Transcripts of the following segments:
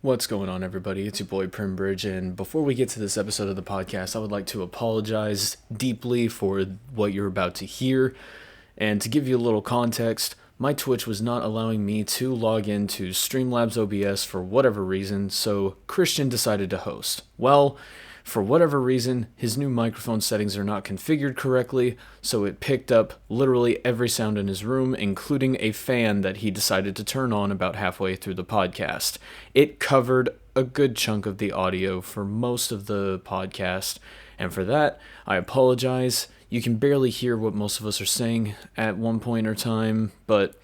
What's going on, everybody? It's your boy Primbridge, and before we get to this episode of the podcast, I would like to apologize deeply for what you're about to hear. And to give you a little context, my Twitch was not allowing me to log into Streamlabs OBS for whatever reason, so Christian decided to host. Well, for whatever reason, his new microphone settings are not configured correctly, so it picked up literally every sound in his room, including a fan that he decided to turn on about halfway through the podcast. It covered a good chunk of the audio for most of the podcast, and for that, I apologize. You can barely hear what most of us are saying at one point or time, but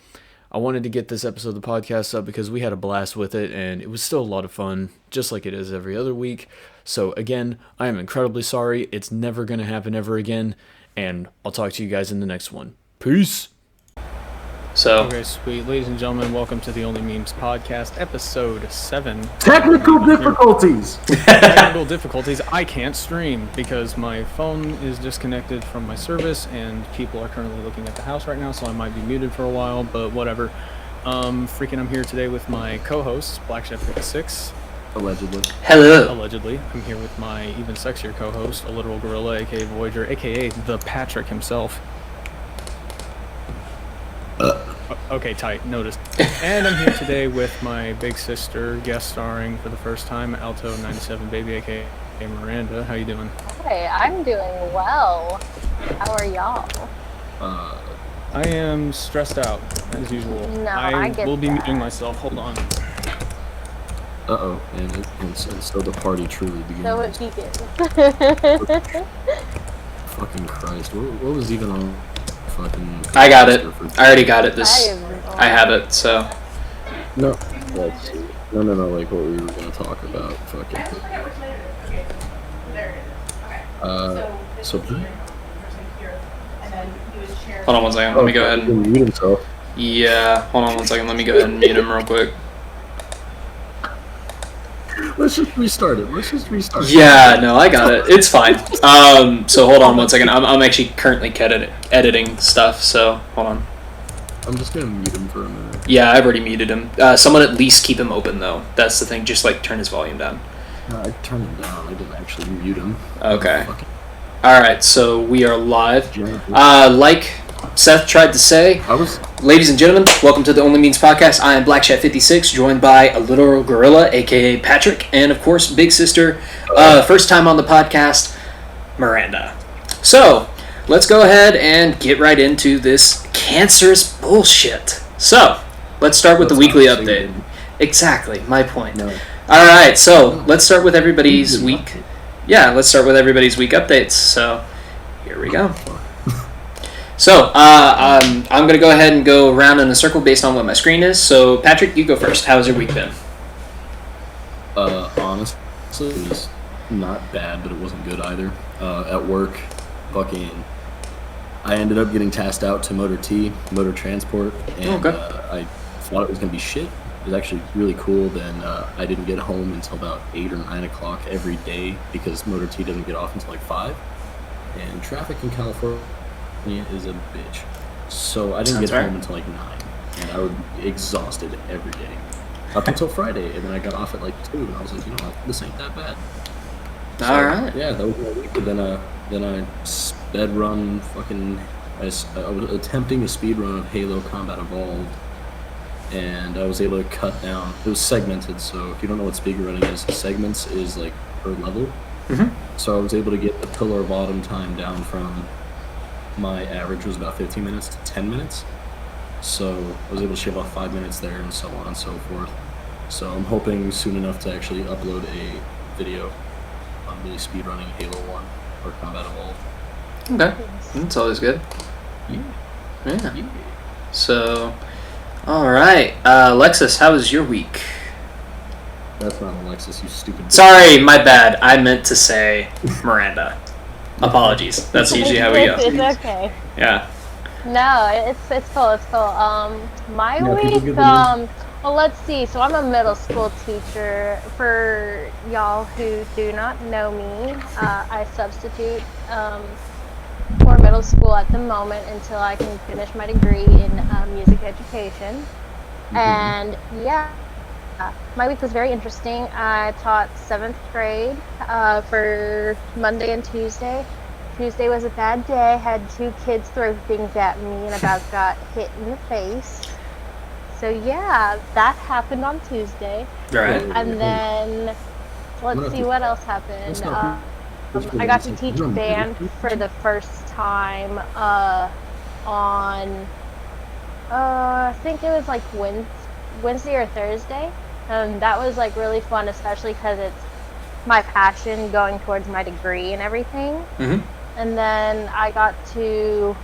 I wanted to get this episode of the podcast up because we had a blast with it, and it was still a lot of fun, just like it is every other week. So again, I am incredibly sorry. It's never going to happen ever again, and I'll talk to you guys in the next one. Peace! Okay, sweet. Ladies and gentlemen, welcome to the OnlyMemes podcast, episode 7. Technical difficulties! Technical difficulties. I can't stream because my phone is disconnected from my service, and people are currently looking at the house right now, so I might be muted for a while, but whatever. I'm here today with my co-host, BlackChef56. Allegedly. Hello. Allegedly. I'm here with my even sexier co-host, a literal gorilla, aka Voyager, aka the Patrick himself. Okay, tight. Noticed. And I'm here today with my big sister, guest starring for the first time, Alto 97 Baby, aka Miranda. How you doing? Hey, I'm doing well. How are y'all? I am stressed out, as usual. No, I get will be that. muting myself. Hold on. Uh-oh, and so the party truly begins. So it begins. Fucking Christ, what was even on fucking... I got it. I already got it. I I have it, so. No, let's see. No, like what we were gonna talk about. Fucking... So... Hold on one second. Let me go ahead He and... mute himself. Yeah, hold on one second. Let me go ahead and mute him real quick. Let's just restart it. Yeah, no, I got it. It's fine. So hold on one second. I'm actually currently editing stuff, so hold on. I'm just gonna mute him for a minute. Yeah, I've already muted him. Someone at least keep him open, though. That's the thing. Just, like, turn his volume down. No, I turned him down. I didn't actually mute him. Okay. Alright, so we are live. Like Seth tried to say, ladies and gentlemen, welcome to the OnlyMemes podcast. I am BlackChef56, joined by a literal gorilla, aka Patrick, and of course, big sister, first time on the podcast, Miranda. So, let's go ahead and get right into this cancerous bullshit. So, let's start with the weekly update. Exactly, my point. No. Alright, so, let's start with everybody's week. Yeah, let's start with everybody's week updates. So, here we go. So, I'm going to go ahead and go around in a circle based on what my screen is. So, Patrick, you go first. How's your week been? Honestly, it was not bad, but it wasn't good either. At work, I ended up getting tasked out to motor transport, and I thought it was going to be shit. It was actually really cool. Then I didn't get home until about 8 or 9 o'clock every day because Motor T doesn't get off until like 5. And traffic in California is a bitch. So I didn't get home until like 9. And I was exhausted every day. Up until Friday. And then I got off at like 2. And I was like, you know what, this ain't that bad. So, Alright. Yeah, that was my week. But then I sped run I was attempting a speed run of Halo Combat Evolved. And I was able to cut down. It was segmented, so if you don't know what speed running is, segments is like per level. Mm-hmm. So I was able to get the pillar of autumn time down from my average was about 15 minutes to 10 minutes. So I was able to shave off 5 minutes there and so on and so forth. So I'm hoping soon enough to actually upload a video on me speed running Halo 1 or Combat Evolved. Okay. That's always good. Yeah. So, alright. Alexis, how was your week? That's not Alexis, you stupid bitch. Sorry, my bad. I meant to say Miranda. Apologies. That's usually how we go. It's okay. Yeah. No, it's cool. My week, well, let's see. So I'm a middle school teacher. For y'all who do not know me, I substitute for middle school at the moment until I can finish my degree in music education. And yeah, my week was very interesting. I taught 7th grade for Monday and Tuesday. Tuesday was a bad day. I had 2 kids throw things at me and about got hit in the face. So yeah, that happened on Tuesday. Right. And then, let's see what else happened. I got to teach band for the first time on, I think it was like Wednesday or Thursday. That was like really fun, especially because it's my passion going towards my degree and everything. Mm-hmm. And then I got to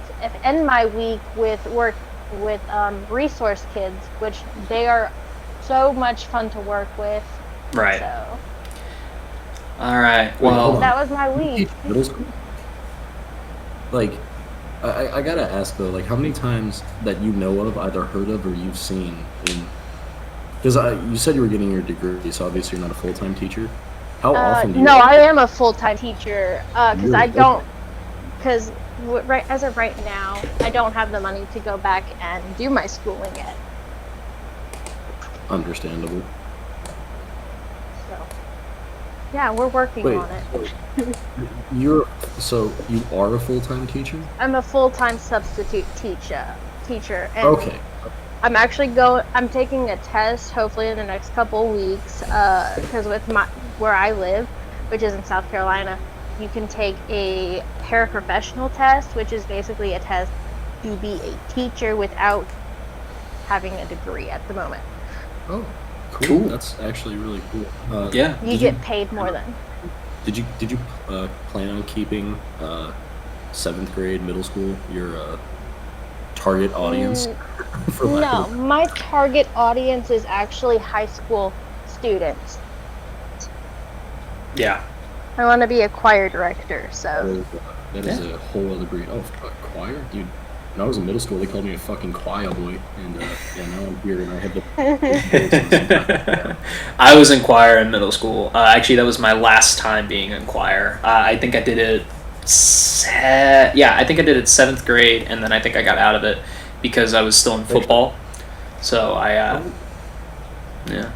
end my week with work with resource kids, which they are so much fun to work with. Right. So. All right. Well, that was my week. Middle school. Like, I gotta ask though, like, how many times that you know of, either heard of or you've seen in? Because you said you were getting your degree, so obviously you're not a full-time teacher. How often do you? No, I am a full-time teacher. Because Really? I don't. Because right as of right now, I don't have the money to go back and do my schooling yet. Understandable. So, yeah, we're working on it. You are a full-time teacher? I'm a full-time substitute teacher, and Okay. I'm taking a test hopefully in the next couple weeks, because with where I live, which is in South Carolina, you can take a paraprofessional test, which is basically a test to be a teacher without having a degree at the moment. Oh, cool. That's actually really cool. yeah. You get paid more than. Did you plan on keeping 7th grade, middle school, your target audience? No, my target audience is actually high school students. Yeah. I want to be a choir director, so. That is a whole other breed. Oh, choir? Dude, when I was in middle school, they called me a fucking choir boy. And yeah, now I'm here and I have the... I was in choir in middle school. Actually, that was my last time being in choir. I think I did it... I think I did it 7th grade, and then I think I got out of it because I was still in football. So I... yeah.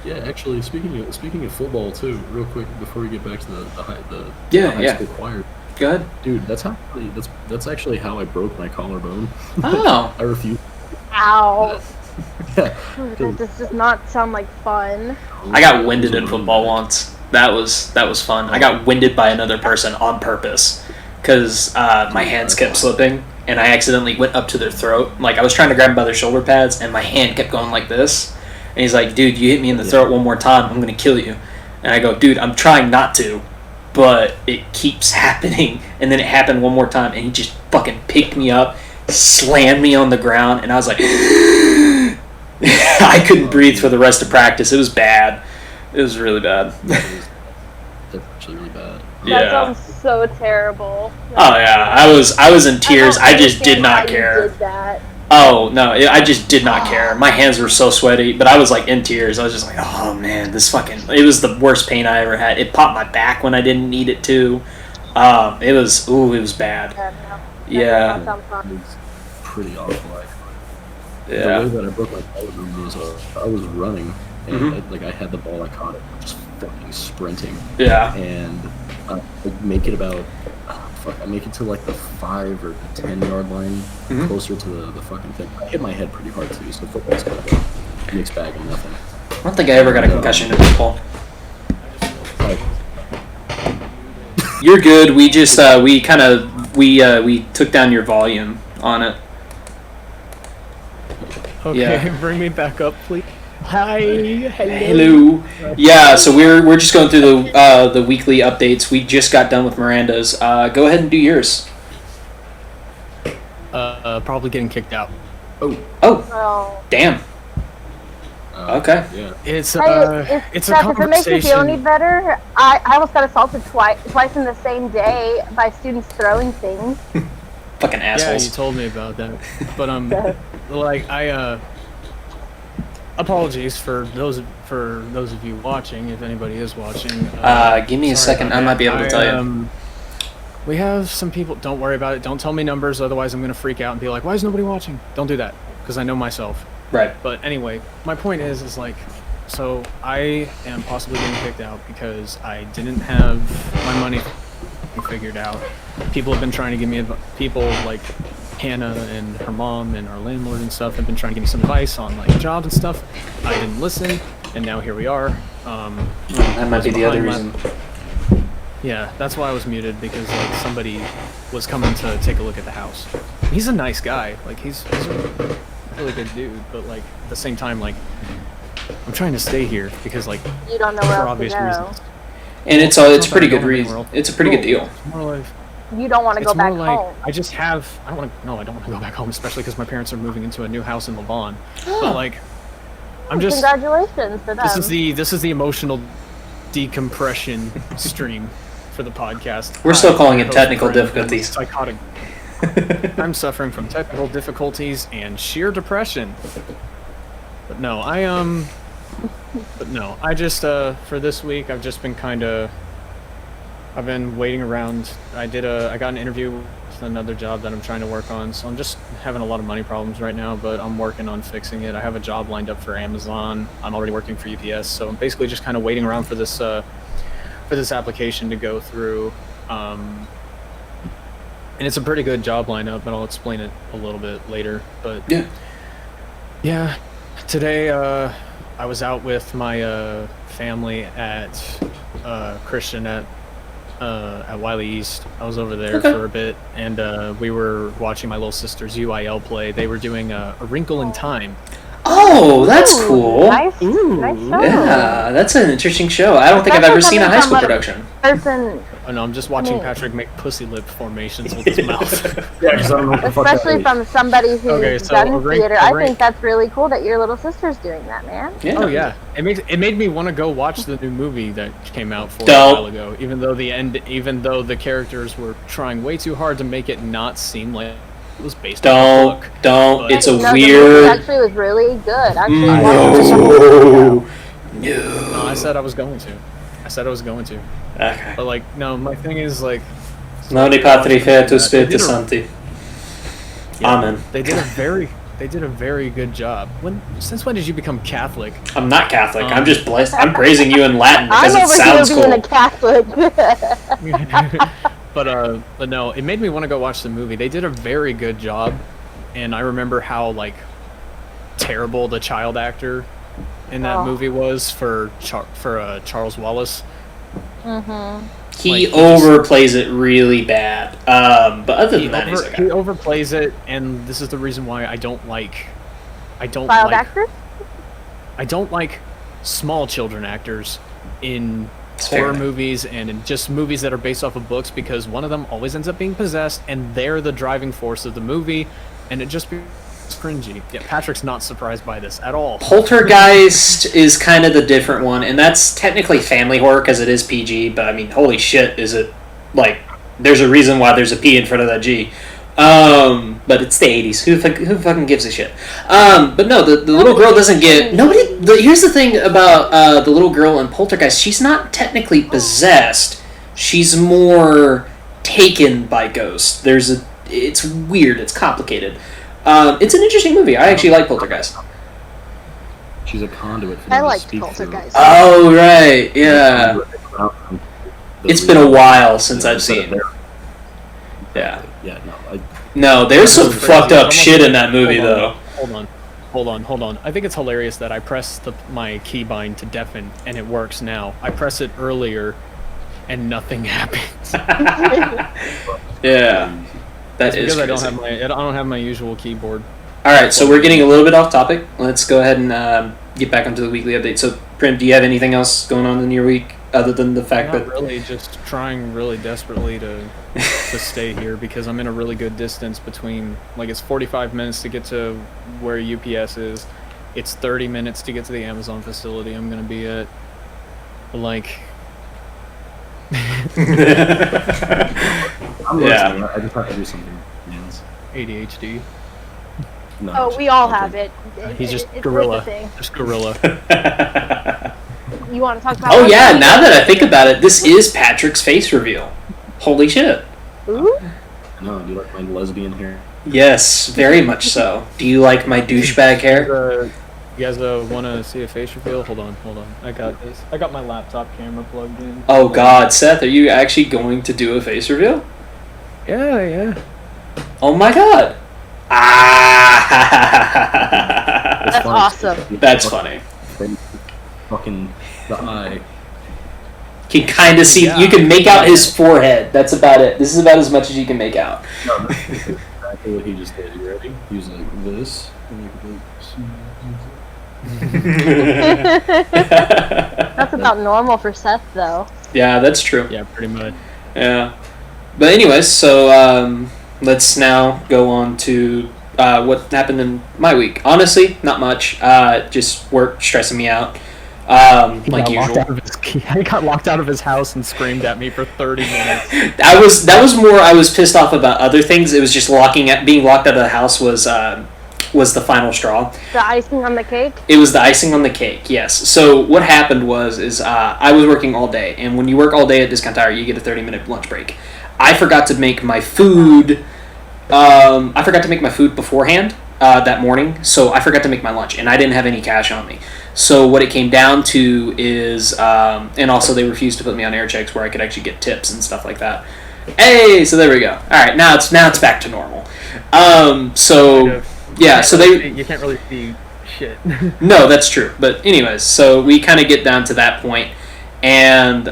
Yeah, actually, speaking of football too, real quick before we get back to the high school choir. Go ahead. Dude, that's actually how I broke my collarbone. Oh. I refused. Ow. Yeah. That does not sound like fun. I got winded in football once. That was fun. I got winded by another person on purpose because my hands kept slipping and I accidentally went up to their throat. Like I was trying to grab them by their shoulder pads and my hand kept going like this. And he's like, dude, you hit me in the throat one more time, I'm going to kill you. And I go, dude, I'm trying not to, but it keeps happening. And then it happened one more time, and he just fucking picked me up, slammed me on the ground, and I was like, I couldn't breathe for the rest of practice. It was bad. It was really bad. That's actually really bad. That sounds so terrible. Oh, yeah. I was in tears. I just did not care. Did that. Oh, no, I just did not care. My hands were so sweaty, but I was, like, in tears. I was just like, oh, man, it was the worst pain I ever had. It popped my back when I didn't need it to. It was bad. Yeah. It was pretty awful, actually. Yeah. The way that I broke my collarbone was I was running, and I had the ball, I caught it, just fucking sprinting. Yeah. And I make it about... I make it to like the 5 or 10 yard line, closer to the fucking thing. I hit my head pretty hard too, so football's kind of a mixed bag of nothing. I don't think I ever got a concussion in football. You're good. We just we took down your volume on it. Okay, Yeah. Bring me back up, please. Hi, Hello. Yeah, so we're just going through the weekly updates. We just got done with Miranda's. Go ahead and do yours. Probably getting kicked out. Oh, damn. Okay. Yeah. It's If a it makes you feel any conversation. better, I almost got assaulted twice in the same day by students throwing things. Fucking Yeah, assholes. you told me about that. But like apologies for those of you watching, if anybody is watching. Give me a sorry second. about I might that. be able to tell you. We have some people. Don't worry about it. Don't tell me numbers, otherwise I'm gonna freak out and be like, "Why is nobody watching?" Don't do that, because I know myself. Right. But anyway, my point is like, So I am possibly getting kicked out because I didn't have my money figured out. People have been trying to give me people like Hannah and her mom and our landlord and stuff have been trying to give me some advice on like jobs and stuff. I didn't listen, and now here we are. That might be the other reason. Yeah, that's why I was muted, because like somebody was coming to take a look at the house. He's a nice guy, like he's a really good dude, but like at the same time, like I'm trying to stay here because like you don't know where for else obvious to go. reasons. And it's pretty good reason. It's a pretty good deal. It's more like, You don't want to go back more like, home. I don't want to go back home, especially because my parents are moving into a new house in Lavon. But like, I'm just. Congratulations to them. This is the emotional decompression stream for the podcast. We're still calling it technical difficulties. Psychotic. I'm suffering from technical difficulties and sheer depression. But no, I just for this week I've just been I've been waiting around. I got an interview with another job that I'm trying to work on, so I'm just having a lot of money problems right now, but I'm working on fixing it. I have a job lined up for Amazon. I'm already working for UPS, so I'm basically just kind of waiting around for this application to go through. And it's a pretty good job lineup, but I'll explain it a little bit later. But yeah, today I was out with my family at Christian at Wiley East. I was over there for a bit, and we were watching my little sister's UIL play. They were doing A Wrinkle in Time. Oh, that's cool. Nice show. Yeah, that's an interesting show. I don't think I've ever seen a high school production. Oh no, I'm just watching Patrick make pussy lip formations with his mouth. Especially from somebody who's done theater. I think that's really cool that your little sister's doing that, man. Yeah. Oh yeah, it made me want to go watch the new movie that came out a while ago. Even though the characters were trying way too hard to make it not seem like it was based on a book. Don't. It's a The weird. movie actually was really good. Actually, No. No, I said I was going to. Okay. But like, no, my thing is like. Noni patri fetus spiritus sancti. Amen. They did a very good job. Since when did you become Catholic? I'm not Catholic. I'm just blessed. I'm praising you in Latin because it sounds cool. I'm over here being a Catholic. But no, it made me want to go watch the movie. They did a very good job, and I remember how like terrible the child actor in that movie was for Charles Wallace. Mm-hmm. He overplays it really bad. But other than that, he overplays it, and this is the reason why I don't like actors? I don't like small children actors in horror movies and in just movies that are based off of books, because one of them always ends up being possessed, and they're the driving force of the movie, and it just becomes cringy. Yeah, Patrick's not surprised by this at all. Poltergeist is kind of the different one, and that's technically family horror because it is PG, but I mean, holy shit, is it, like, there's a reason why there's a P in front of that G. But it's the 80s. Who fucking gives a shit? But no, the little girl doesn't get... Here's the thing about the little girl in Poltergeist. She's not technically possessed. She's more taken by ghosts. It's weird. It's complicated. It's an interesting movie. I actually like Poltergeist. She's a conduit for I them to like speak Poltergeist. Oh, right. Yeah. It's been a while since I've seen. Yeah. Yeah, no, there's some fucked up shit in that movie, though. Hold on. I think it's hilarious that I press my keybind to deafen, and it works now. I press it earlier, and nothing happens. Yeah. That is because crazy. I don't have my usual keyboard. Alright, so we're getting a little bit off topic. Let's go ahead and get back onto the weekly update. So, Prim, do you have anything else going on in your week other than the fact that... Not really, just trying really desperately to stay here, because I'm in a really good distance between, like, it's 45 minutes to get to where UPS is. It's 30 minutes to get to the Amazon facility I'm going to be at. Like... I'm listening. I just have to do something else. ADHD. No, we all have it. He's just it's gorilla. Just gorilla. You want to talk about? Oh yeah, now that I think about it, this is Patrick's face reveal. Holy shit. Ooh. No, do you like my lesbian hair? Yes, very much so. Do you like my douchebag hair? You guys want to see a face reveal? Hold on. I got this. I got my laptop camera plugged in. Oh God, Seth, are you actually going to do a face reveal? Yeah. Oh my God. That's awesome. That's funny. Fucking the eye. Can kind of see. Yeah. You can make out his forehead. That's about it. This is about as much as you can make out. No, that's exactly what he just did. You ready? He was like this. That's about normal for Seth, though. Yeah, that's true. Yeah, pretty much. Yeah. But anyways, so let's now go on to what happened in my week. Honestly, not much. Just work stressing me out. Like usual. He got locked out of his house and screamed at me for 30 minutes. That was more. I was pissed off about other things. It was just being locked out of the house was the final straw. The icing on the cake? It was the icing on the cake, yes. So what happened was I was working all day, and when you work all day at Discount Tire, you get a 30-minute lunch break. I forgot to make my food. I forgot to make my food beforehand that morning, so I forgot to make my lunch, and I didn't have any cash on me. So what it came down to is, and also they refused to put me on air checks where I could actually get tips and stuff like that. Hey, so there we go. All right, now it's back to normal. Yeah, so you can't really see shit. No, that's true. But anyways, so we kind of get down to that point, and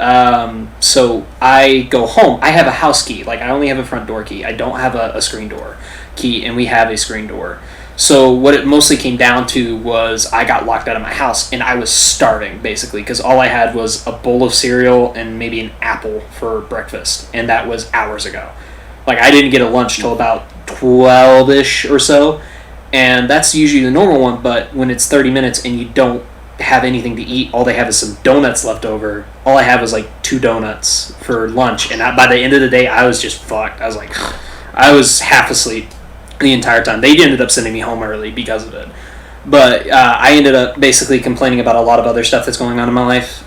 so I go home. I have a house key. Like, I only have a front door key. I don't have a screen door key, and we have a screen door. So what it mostly came down to was I got locked out of my house, and I was starving, basically, because all I had was a bowl of cereal and maybe an apple for breakfast, and that was hours ago. Like, I didn't get a lunch till about 12-ish or so, and that's usually the normal one, but when it's 30 minutes and you don't have anything to eat, all they have is some donuts left over. All I have is like 2 donuts for lunch, and by the end of the day, I was just fucked. I was like, I was half asleep the entire time. They ended up sending me home early because of it. But I ended up basically complaining about a lot of other stuff that's going on in my life.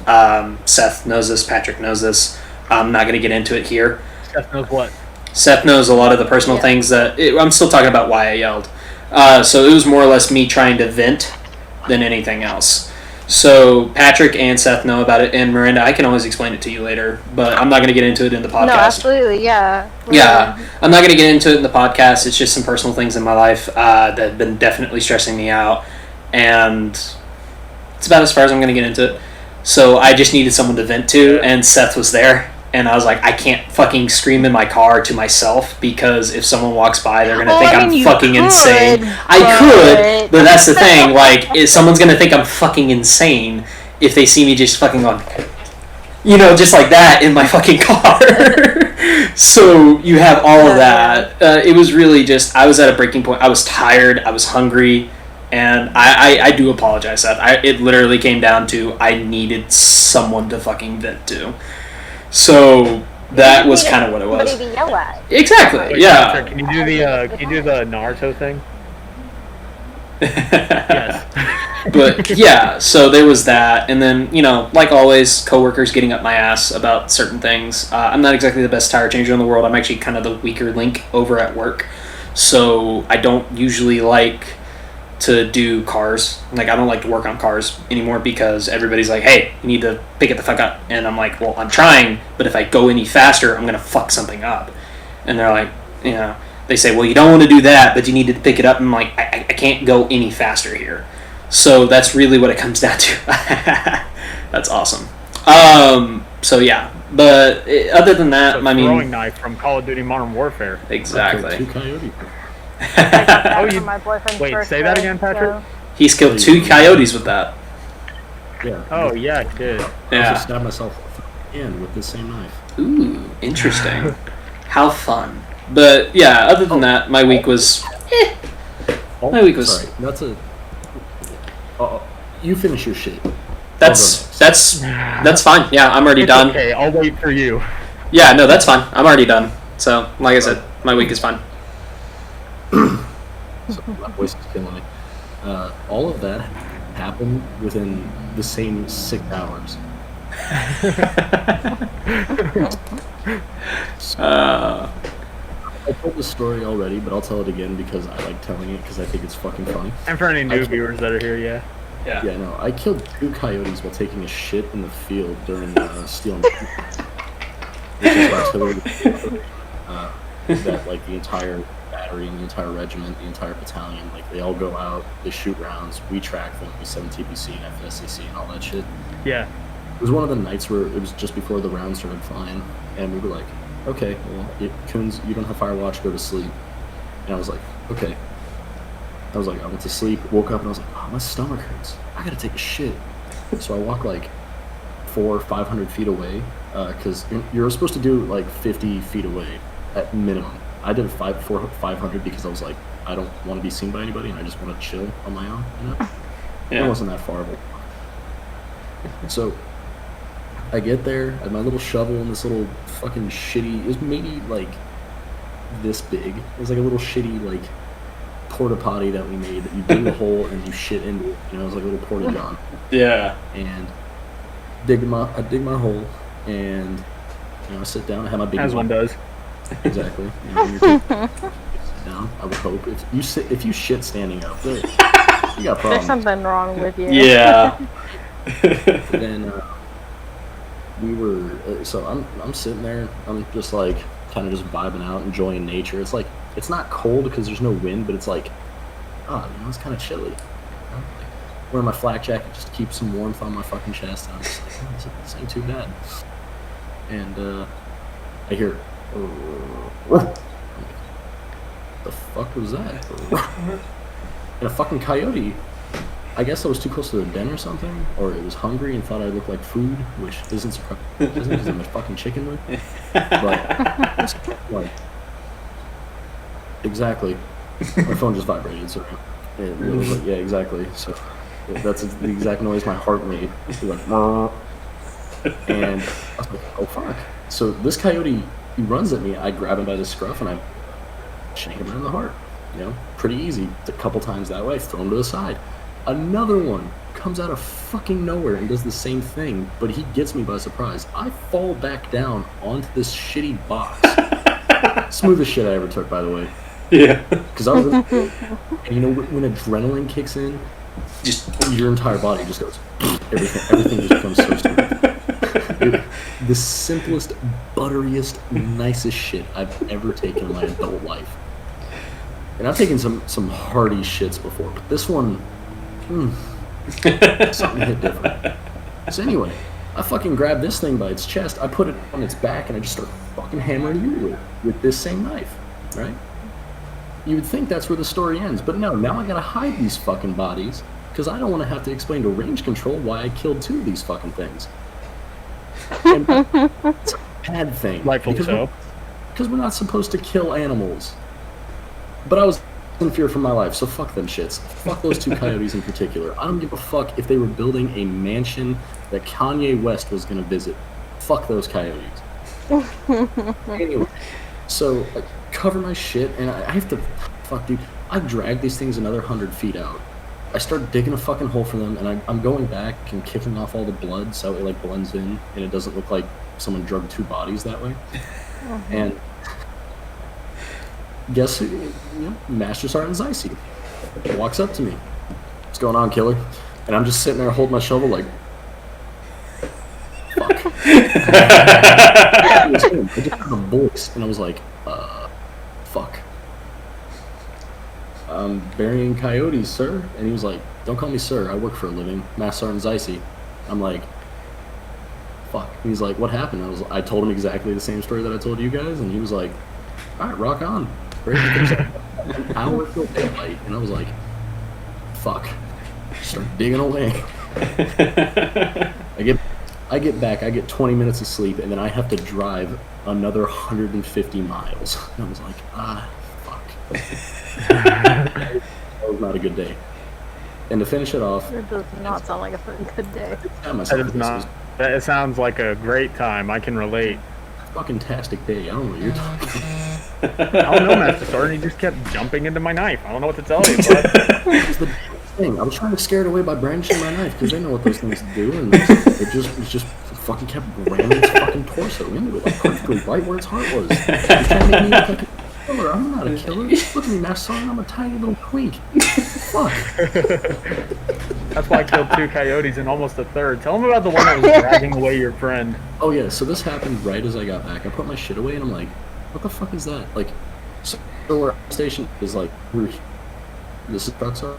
Seth knows this. Patrick knows this. I'm not going to get into it here. Seth knows what? Seth knows a lot of the personal things that... I'm still talking about why I yelled. So it was more or less me trying to vent than anything else. So Patrick and Seth know about it, and Miranda, I can always explain it to you later, but I'm not going to get into it in the podcast. No, absolutely, yeah. Yeah, I'm not going to get into it in the podcast. It's just some personal things in my life that have been definitely stressing me out, and it's about as far as I'm going to get into it. So I just needed someone to vent to, and Seth was there. And I was like, I can't fucking scream in my car to myself because if someone walks by, they're going to think I'm fucking insane. I could, but that's the thing. Like, if someone's going to think I'm fucking insane if they see me just fucking going, just like that in my fucking car. So you have all of that. It was really just, I was at a breaking point. I was tired. I was hungry. And I do apologize, Seth. It literally came down to I needed someone to fucking vent to. So that was kind of what it was. To yell at. Exactly. Wait, yeah. Patrick, can you do the Naruto thing? Yes. But yeah, so there was that, and then like always, coworkers getting up my ass about certain things. I'm not exactly the best tire changer in the world. I'm actually kind of the weaker link over at work, so I don't usually like to do cars. Like, I don't like to work on cars anymore because everybody's like, hey, you need to pick it the fuck up. And I'm like, well, I'm trying, but if I go any faster, I'm going to fuck something up. And they're like, they say, well, you don't want to do that, but you need to pick it up. And I'm like, I can't go any faster here. So that's really what it comes down to. That's awesome. So yeah, but other than that, so throwing knife from Call of Duty Modern Warfare. Exactly. 2 coyotes. My boyfriend's Wait, birthday, say that again, Patrick? So. He's killed 2 coyotes with that. Yeah. Oh, yeah, I did. I also stabbed myself in with the same knife. Ooh, interesting. How fun. But yeah, other than that, my week was... My week was... Sorry, that's a... you finish your shit. That's fine. Yeah, I'm already done. Okay, I'll wait for you. Yeah, no, that's fine. I'm already done. So, like I said, my week is fine. So my voice is killing me. All of that happened within the same 6 hours. I told the story already, but I'll tell it again because I like telling it because I think it's fucking funny. And for any new viewers that are here, yeah. Yeah. Yeah, no. I killed 2 coyotes while taking a shit in the field during stealing. Which is artillery. That like the entire battery and the entire regiment, the entire battalion, like they all go out, they shoot rounds, we track them, we send TPC and FSCC and all that shit. Yeah. It was one of the nights where it was just before the rounds started flying, and we were like, okay, well, Coons, you don't have fire watch, go to sleep. And I was like, okay. I was like, I went to sleep, woke up, and I was like, oh, my stomach hurts. I gotta take a shit. So I walked like 400 or 500 feet away, because you're supposed to do like 50 feet away at minimum. I did 500 because I was like, I don't want to be seen by anybody, and I just want to chill on my own, you know? Yeah. It wasn't that far, but... So, I get there, I had my little shovel and this little fucking shitty... It was maybe, like, this big. It was like a little shitty, like, porta potty that we made that you dig a hole and you shit into it. You know, it was like a little porta john. Yeah. And I dig my hole, and, you know, I sit down, I have my big... As one does. Exactly. You know, sit down, I would hope. If you shit standing up, you got There's problems. something wrong with you. Yeah. Then we were so I'm sitting there, I'm just like kind of just vibing out, enjoying nature. It's like it's not cold because there's no wind, but it's like it's kind of chilly. You know? Like, wearing my flak jacket just to keep some warmth on my fucking chest. And I'm just like, this ain't too bad. And I hear, what the fuck was that? And a fucking coyote. I guess I was too close to the den or something, or it was hungry and thought I looked like food, which isn't surprising because I'm a fucking chicken wing. But like, exactly. My phone just vibrated, so it was like, yeah, exactly. So that's the exact noise my heart made. It was like, Mah. And I was like, oh fuck. So this coyote, he runs at me. I grab him by the scruff and I shank him right in the heart. You know, pretty easy. A couple times that way, throw him to the side. Another one comes out of fucking nowhere and does the same thing, but he gets me by surprise. I fall back down onto this shitty box. Smoothest shit I ever took, by the way. Yeah. Because I was, and you know when adrenaline kicks in, just your entire body just goes. Everything just becomes so stupid. The simplest, butteriest, nicest shit I've ever taken in my adult life. And I've taken some hearty shits before, but this one, something hit different. So anyway, I fucking grabbed this thing by its chest, I put it on its back, and I just start fucking hammering into it with this same knife, right? You would think that's where the story ends, but no, now I gotta hide these fucking bodies, because I don't want to have to explain to range control why I killed 2 of these fucking things. And it's a bad thing. Rightfully so. Because we're not supposed to kill animals. But I was in fear for my life, so fuck them shits. Fuck those 2 coyotes in particular. I don't give a fuck if they were building a mansion that Kanye West was going to visit. Fuck those coyotes. Anyway, so I cover my shit, and I have to... Fuck, dude. I drag these things another 100 feet out. I start digging a fucking hole for them, and I'm going back and kicking off all the blood so it like blends in, and it doesn't look like someone drugged 2 bodies that way. And... guess who? You know, Master Sergeant Zeisy walks up to me. What's going on, killer? And I'm just sitting there holding my shovel like, fuck. I just heard a voice, and I was like, fuck. I'm burying coyotes, sir. And he was like, don't call me sir, I work for a living. Master Sergeant Zeisy. I'm like, fuck. And he's like, what happened? I told him exactly the same story that I told you guys, and he was like, alright, rock on. An hour till daylight, and I was like, fuck. Start digging away. I get back, I get 20 minutes of sleep, and then I have to drive another 150 miles. And I was like, fuck. That was not a good day. And to finish it off... It does not sound like a good day. That is not. It sounds like a great time. I can relate. Fucking tastic day. I don't know what you're talking about. I don't know, Master Sergeant. He just kept jumping into my knife. I don't know what to tell you, bud. That's the thing. I was trying to scare it away by brandishing my knife because they know what those things do, and it just fucking kept ramming its fucking torso into it, like perfectly right where its heart was. You're trying to make me look like a killer. I'm not a killer. Look at me, Master Sergeant. I'm a tiny little twink. fuck? That's why I killed 2 coyotes and almost a third. Tell them about the one that was dragging away your friend. Oh yeah, so this happened right as I got back. I put my shit away and I'm like, what the fuck is that? Like, so our station is like, this is trucks are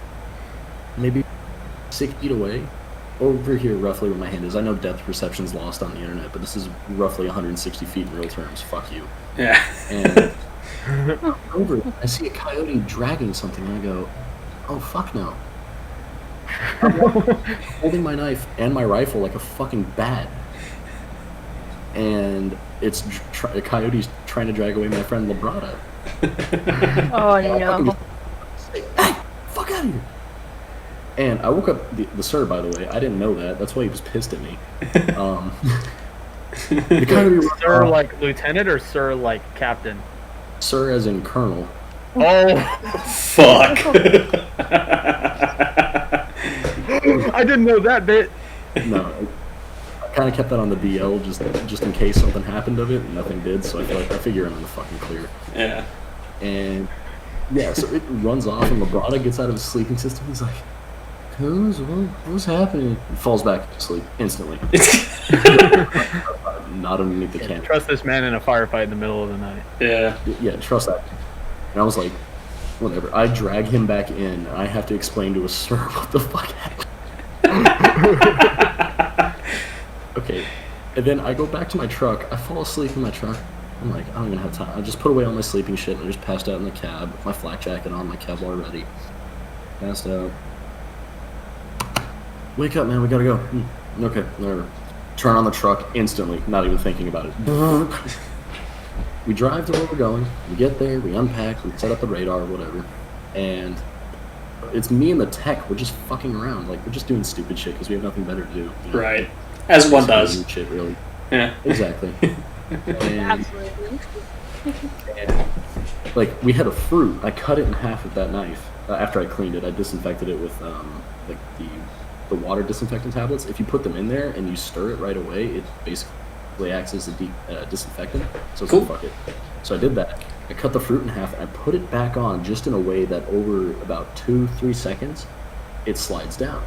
maybe 6 feet away. Over here, roughly where my hand is. I know depth perception's lost on the internet, but this is roughly 160 feet in real terms. Fuck you. Yeah. And over, I see a coyote dragging something, and I go, oh, fuck no. I'm holding my knife and my rifle like a fucking bat. And it's a coyote's trying to drag away my friend Labrada. Oh, no. Hey, fuck out of here. And I woke up the sir, by the way. I didn't know that. That's why he was pissed at me. The coyote, sir, like lieutenant, or sir, like captain? Sir, as in colonel. Oh, fuck! I didn't know that bit. No, I kind of kept that on the DL just in case something happened of it, and nothing did. So I figure I'm in the fucking clear. Yeah. And yeah, so it runs off, and Labrada gets out of his sleeping system. He's like, what's happening? He falls back to sleep instantly. Not underneath the canopy. Trust this man in a firefight in the middle of the night. Yeah. Yeah, trust that. And I was like, whatever. I drag him back in, and I have to explain to a sir what the fuck happened. Okay. And then I go back to my truck. I fall asleep in my truck. I'm like, I don't even have time. I just put away all my sleeping shit, and I just passed out in the cab with my flak jacket on, my Kevlar ready. Passed out. Wake up, man, we gotta go. Okay, whatever. Turn on the truck instantly, not even thinking about it. We drive to where we're going, we get there, we unpack, we set up the radar, whatever. And it's me and the tech, we're just fucking around. Like, we're just doing stupid shit because we have nothing better to do. You know? Right. As one does. Shit, really. Yeah. Exactly. Absolutely. And, like, we had a fruit. I cut it in half with that knife. After I cleaned it, I disinfected it with, like, the water disinfectant tablets. If you put them in there and you stir it right away, it basically acts as a disinfectant. So it's cool. like, fuck it. So I did that. I cut the fruit in half and I put it back on just in a way that over about 2-3 seconds, it slides down.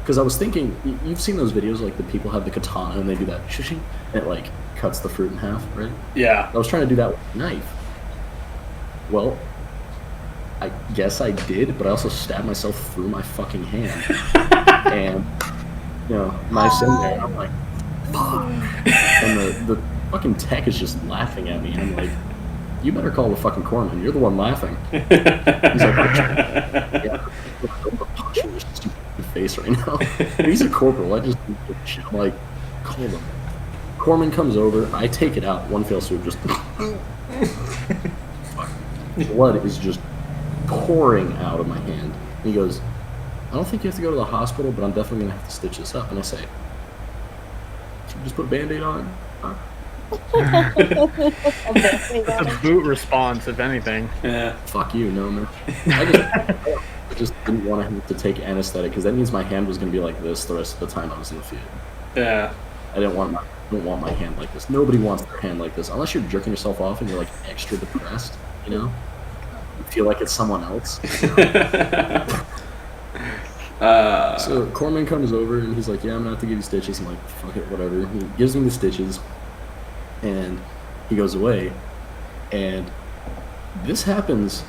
Because I was thinking, you've seen those videos, like the people have the katana and they do that shushing, and it like cuts the fruit in half, right? Yeah. I was trying to do that with a knife. Well, I guess I did, but I also stabbed myself through my fucking hand. And, you know, knife's in there, and I'm like, fuck. And the fucking tech is just laughing at me, and I'm like, you better call the fucking corpsman. You're the one laughing. He's like, yeah, I'm punch in your stupid face right now. And he's a corporal. I just I'm like, call him. Corpsman comes over. I take it out. One fell swoop. Just blood is just pouring out of my hand. And he goes, I don't think you have to go to the hospital, but I'm definitely gonna have to stitch this up. And I say, should we just put a Band-Aid on? It's a boot response, if anything. Yeah. Fuck you, no man. I just didn't want him to take anesthetic because that means my hand was gonna be like this the rest of the time I was in the field. Yeah. I don't want my hand like this. Nobody wants their hand like this unless you're jerking yourself off and you're like extra depressed. You know, you feel like it's someone else. So Corpsman comes over and he's like, "Yeah, I'm gonna have to give you stitches." I'm like, "Fuck it, whatever." He gives me the stitches, and he goes away. And this happens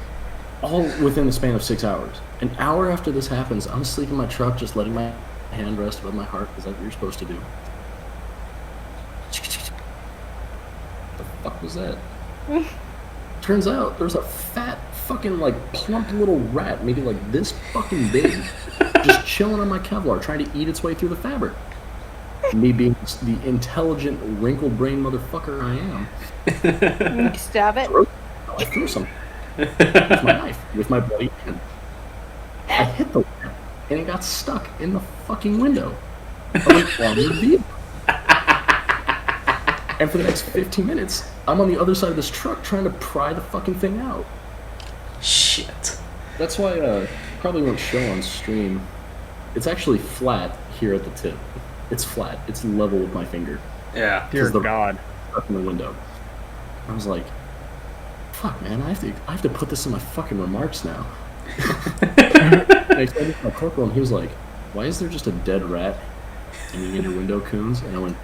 all within the span of 6 hours. An hour after this happens, I'm asleep in my truck, just letting my hand rest above my heart, because that's what you're supposed to do. The fuck was that? Turns out there's a fat, fucking, like, plump little rat, maybe like this fucking big, just chilling on my Kevlar, trying to eat its way through the fabric. Me being the intelligent, wrinkled-brained motherfucker I am. You stab it? I threw something with my knife, with my bloody hand. I hit the rat, and it got stuck in the fucking window of an armored vehicle. And for the next 15 minutes, I'm on the other side of this truck trying to pry the fucking thing out. Shit. That's why probably won't show on stream. It's actually flat here at the tip. It's flat. It's level with my finger. Yeah. Dear God. Stuck in the window. I was like, fuck, man, I have to put this in my fucking remarks now. I explained it to my corporal, and he was like, "Why is there just a dead rat hanging in your window, Coons?" And I went,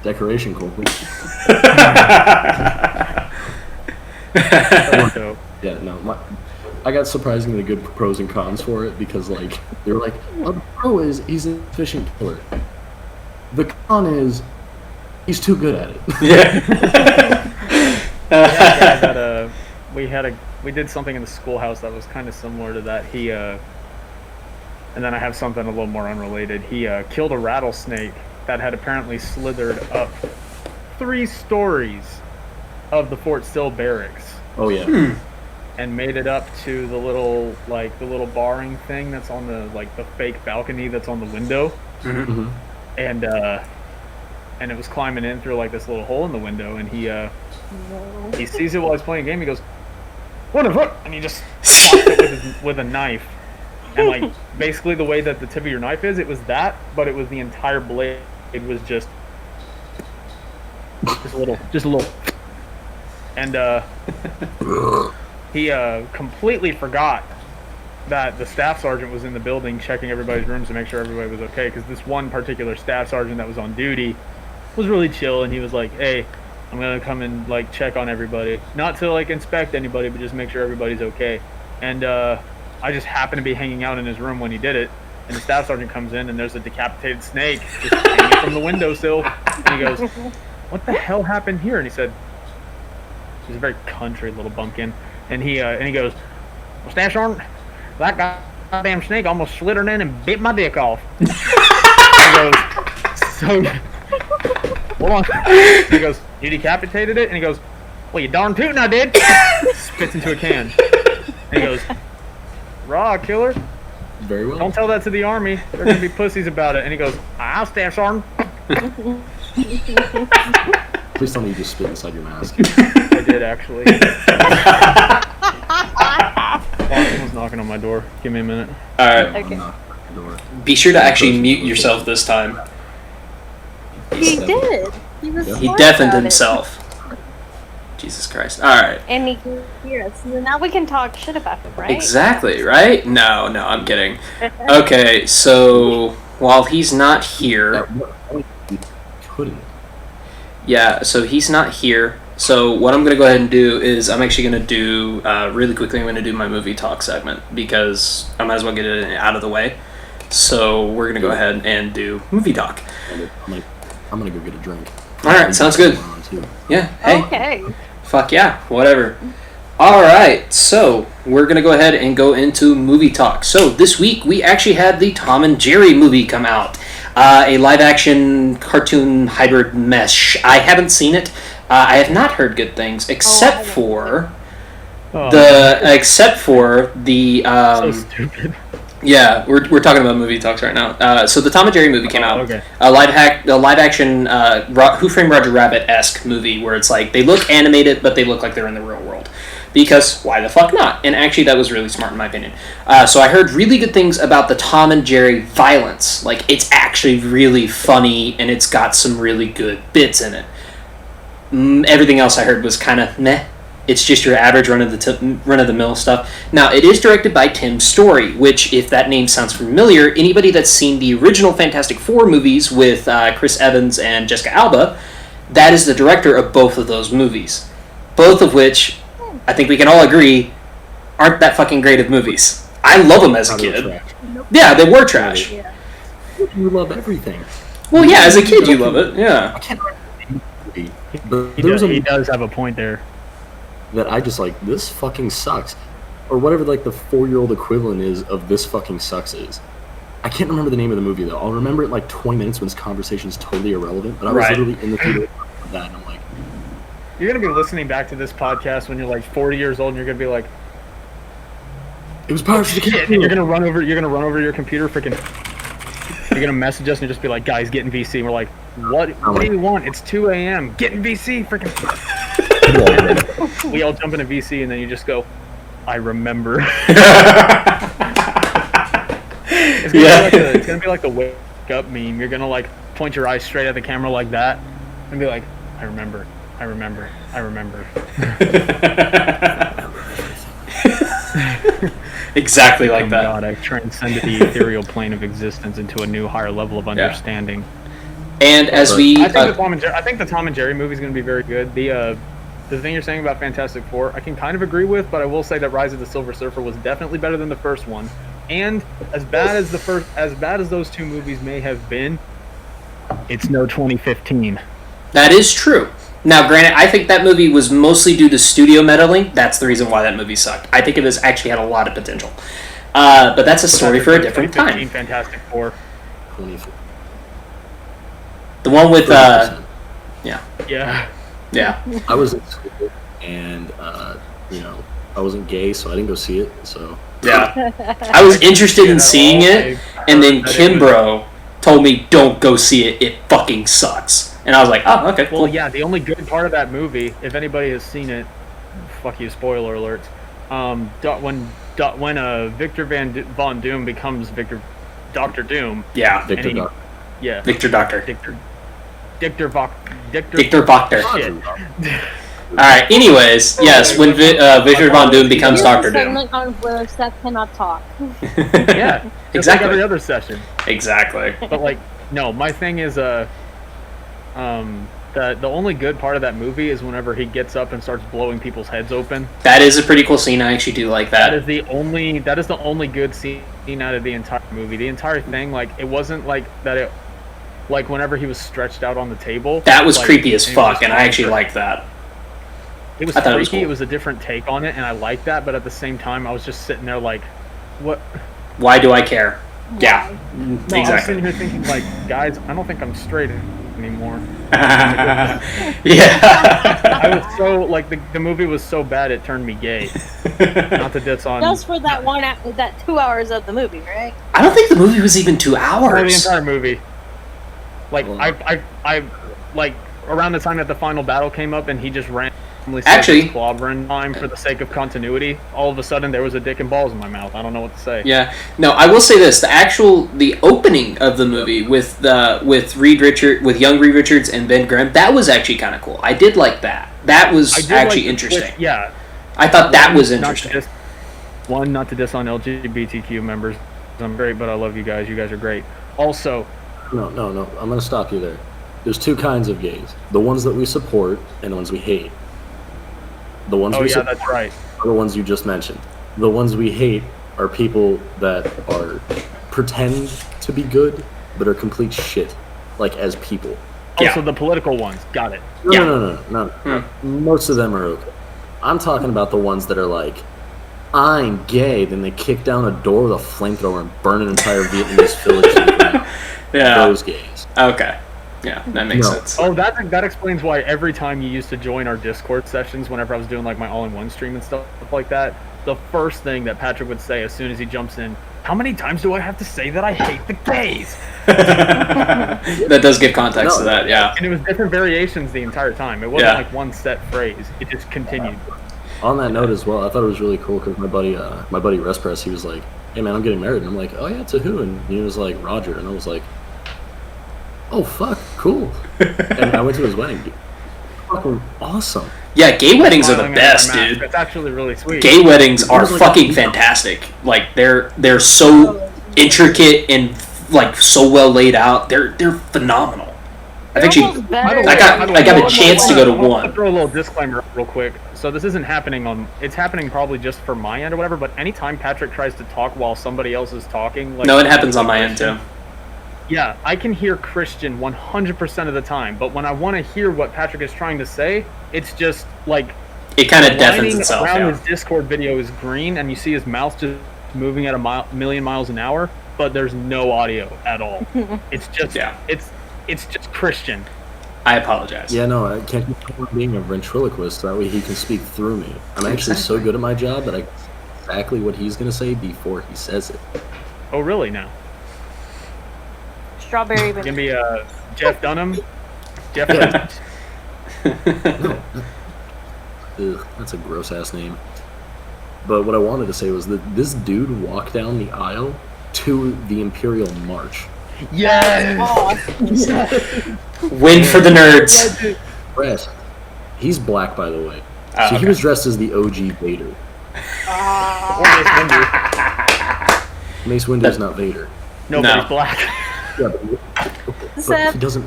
"Decoration, corporal." Yeah, no, I got surprisingly good pros and cons for it because, like, they were like, "Oh, the pro is he's an efficient killer. The con is he's too good at it." Yeah, we did something in the schoolhouse that was kind of similar to that. And then I have something a little more unrelated. He killed a rattlesnake that had apparently slithered up 3 stories of the Fort Sill barracks. Oh yeah. And made it up to the little barring thing that's on the fake balcony that's on the window. Mm-hmm. And it was climbing in through like this little hole in the window, and he sees it while he's playing a game. He goes, "What the fuck?" And he just popped it with a knife. And like basically the way that the tip of your knife is, it was that, but it was the entire blade. It was just a little. And he completely forgot that the staff sergeant was in the building checking everybody's rooms to make sure everybody was okay, because this one particular staff sergeant that was on duty was really chill, and he was like, "Hey, I'm gonna come and like check on everybody, not to like inspect anybody, but just make sure everybody's okay." And I just happened to be hanging out in his room when he did it, and the staff sergeant comes in, and there's a decapitated snake just hanging from the windowsill, and he goes, "What the hell happened here?" And he said, he's a very country little bumpkin, and he goes, "Well, Staff Sergeant, that goddamn snake almost slithered in and bit my dick off." He goes, "So, hold on." He goes, "You decapitated it?" And he goes, "Well, you darn tootin' I did." Spits into a can. And he goes, "Raw killer. Very well. Don't tell that to the army. They're gonna be pussies about it." And he goes, "I'll Staff Sergeant." Please tell me you just spit inside your mask. I did actually. Someone's knocking on my door. Give me a minute. Alright. Okay. Be sure to actually mute yourself this time. He did. He was. He smart deafened about it. himself. Jesus Christ. Alright. And he can hear us. So now we can talk shit about him, right? Exactly, right? No, I'm kidding. Okay, so while he's not here... Couldn't. Yeah, so he's not here. So what I'm going to go ahead and do is I'm actually going to do, really quickly, I'm going to do my movie talk segment because I might as well get it out of the way. So we're going to go ahead and do movie talk. I'm going to go get a drink. Alright, sounds good. Yeah, hey. Okay. Fuck yeah, whatever. Alright, so we're going to go ahead and go into movie talk. So this week we actually had the Tom and Jerry movie come out. A live-action cartoon hybrid mesh. I haven't seen it. I have not heard good things, except for the so stupid. Yeah, we're talking about movie talks right now. So the Tom and Jerry movie came out. Okay. A live-action Who Framed Roger Rabbit-esque movie where it's like they look animated, but they look like they're in the real world. Because why the fuck not? And actually, that was really smart in my opinion. So I heard really good things about the Tom and Jerry violence. Like, it's actually really funny, and it's got some really good bits in it. Everything else I heard was kind of meh. It's just your average run-of-the-mill stuff. Now, it is directed by Tim Story, which, if that name sounds familiar, anybody that's seen the original Fantastic Four movies with Chris Evans and Jessica Alba, that is the director of both of those movies. Both of which, I think we can all agree, aren't that fucking great of movies. I love them as a kid. Yeah, they were trash. Yeah. You love everything. Well, yeah, as a kid you love it, yeah. I can't remember the movie, but He there's he a does have a point there. that I just like, this fucking sucks. Or whatever like the 4-year-old equivalent is of this fucking sucks is. I can't remember the name of the movie though. I'll remember it in like 20 minutes when this conversation is totally irrelevant, but I was Right. literally in the theater with that and I'm like, You're gonna be listening back to this podcast when you're like 40 years old, and you're gonna be like, it was Pirates of the shit, and you're Caribbean. gonna run over your computer, freaking. You're gonna message us and just be like, guys, get in VC. And we're like, what do you want? It's 2 a.m. Get in VC, freaking. We all jump into VC, and then you just go, I remember. It's gonna be like the wake up meme. You're gonna like point your eyes straight at the camera like that, and be like, I remember. Exactly like that. God, I've transcended the ethereal plane of existence into a new, higher level of understanding. And as I we, think the Tom and Jerry movie is going to be very good. The thing you're saying about Fantastic Four, I can kind of agree with, but I will say that Rise of the Silver Surfer was definitely better than the first one. And as bad as those two movies may have been, it's no 2015. that is true. Now, granted, I think that movie was mostly due to studio meddling. That's the reason why that movie sucked. I think it was actually had a lot of potential. But that's a story for a different time. Fantastic Four. The one with, Yeah. Yeah. I was in school, and I wasn't gay, so I didn't go see it. So Yeah. I was interested in seeing it, and then Kimbro told me, don't go see it, it fucking sucks. And I was like, oh, okay, cool. Well, yeah, the only good part of that movie, if anybody has seen it, fuck you, spoiler alerts, when Victor Von Doom becomes Dr. Doom. Yeah. Victor Doctor. Yeah. Victor Doctor. Victor Doctor. Shit. Alright, anyways, yes, when Victor Von Doom becomes Dr. Doom. Segment on where Seth cannot talk. Yeah. Just Exactly. like every other session. Exactly. But like, no, my thing is the only good part of that movie is whenever he gets up and starts blowing people's heads open. That is a pretty cool scene. I actually do like that. That is the only good scene out of the entire movie. The entire thing, like, it wasn't like that. It like whenever he was stretched out on the table. That was like, creepy as fuck, and I actually liked that. It was I thought freaky. it was cool. It was a different take on it, and I liked that. But at the same time, I was just sitting there like, what? Why do I care? Yeah, No, I'm exactly. sitting here thinking like, guys, I don't think I'm straight anymore. Yeah. I was so like the movie was so bad it turned me gay. Not to diss on. Just for that 2 hours of the movie, right? I don't think the movie was even 2 For the hours. entire movie. Like I like around the time that the final battle came up and he just randomly Actually- clobbering time for the sake of continuity. All of a sudden there was a dick and balls in my mouth. I don't know what to say. Yeah. No, I will say this: the opening of the movie with young Reed Richards and Ben Grimm, that was actually kind of cool. I did like that. That was I did actually like the interesting. twist, yeah. I thought that was Not to interesting. diss- not to diss on LGBTQ members. I'm great, but I love you guys. You guys are great. Also, No. I'm gonna stop you there. There's two kinds of gays: the ones that we support and the ones we hate. The ones oh we yeah, support that's right. are the ones you just mentioned. The ones we hate are people that are pretend to be good but are complete shit, like as people. Yeah. Also, the political ones. Got it. No. Most of them are okay. I'm talking about the ones that are like, I'm gay, then they kick down a door with a flamethrower and burn an entire Vietnamese village to the ground. Yeah. Those gays. Okay. Yeah, that makes No. sense. Oh, that explains why every time you used to join our Discord sessions, whenever I was doing like my all-in-one stream and stuff like that, the first thing that Patrick would say as soon as he jumps in, how many times do I have to say that I hate the gays? That does give context to that. Yeah. And it was different variations the entire time. It wasn't Yeah. like one set phrase. It just continued. On that note as well, I thought it was really cool because my buddy Respress, he was like, hey man, I'm getting married. And I'm like, oh yeah, to who? And he was like, Roger. And I was like, oh fuck, cool. And I went to his wedding, dude. Fucking awesome. Yeah, gay weddings are Smiling the under my best, mask. dude. It's actually really sweet. Gay weddings are It was like- fucking fantastic. Like they're so intricate and like so well laid out. They're phenomenal. I've actually I got a chance to go to I want one. to throw a little disclaimer real quick. So this isn't happening it's happening probably just for my end or whatever, but anytime Patrick tries to talk while somebody else is talking, like No, it happens on my end too. Yeah, I can hear Christian 100% of the time, but when I want to hear what Patrick is trying to say, it's just like It kind of the deafens lining itself. around Yeah. his Discord video is green, and you see his mouth just moving at a million miles an hour, but there's no audio at all. It's just Yeah. it's just Christian. I apologize. Yeah, no, I can't keep on being a ventriloquist. That way he can speak through me. I'm actually so good at my job that I know exactly what he's going to say before he says it. Oh, really? Now Strawberry gonna banana. be Jeff Dunham. Jeff Dunham. Ugh, that's a gross ass name. But what I wanted to say was that this dude walked down the aisle to the Imperial March. Yes. Win for the nerds. Dressed. He's black, by the way. Oh, So he okay. was dressed as the OG Vader. Mace Windu's not Vader. No, but he's black. Yeah, but he doesn't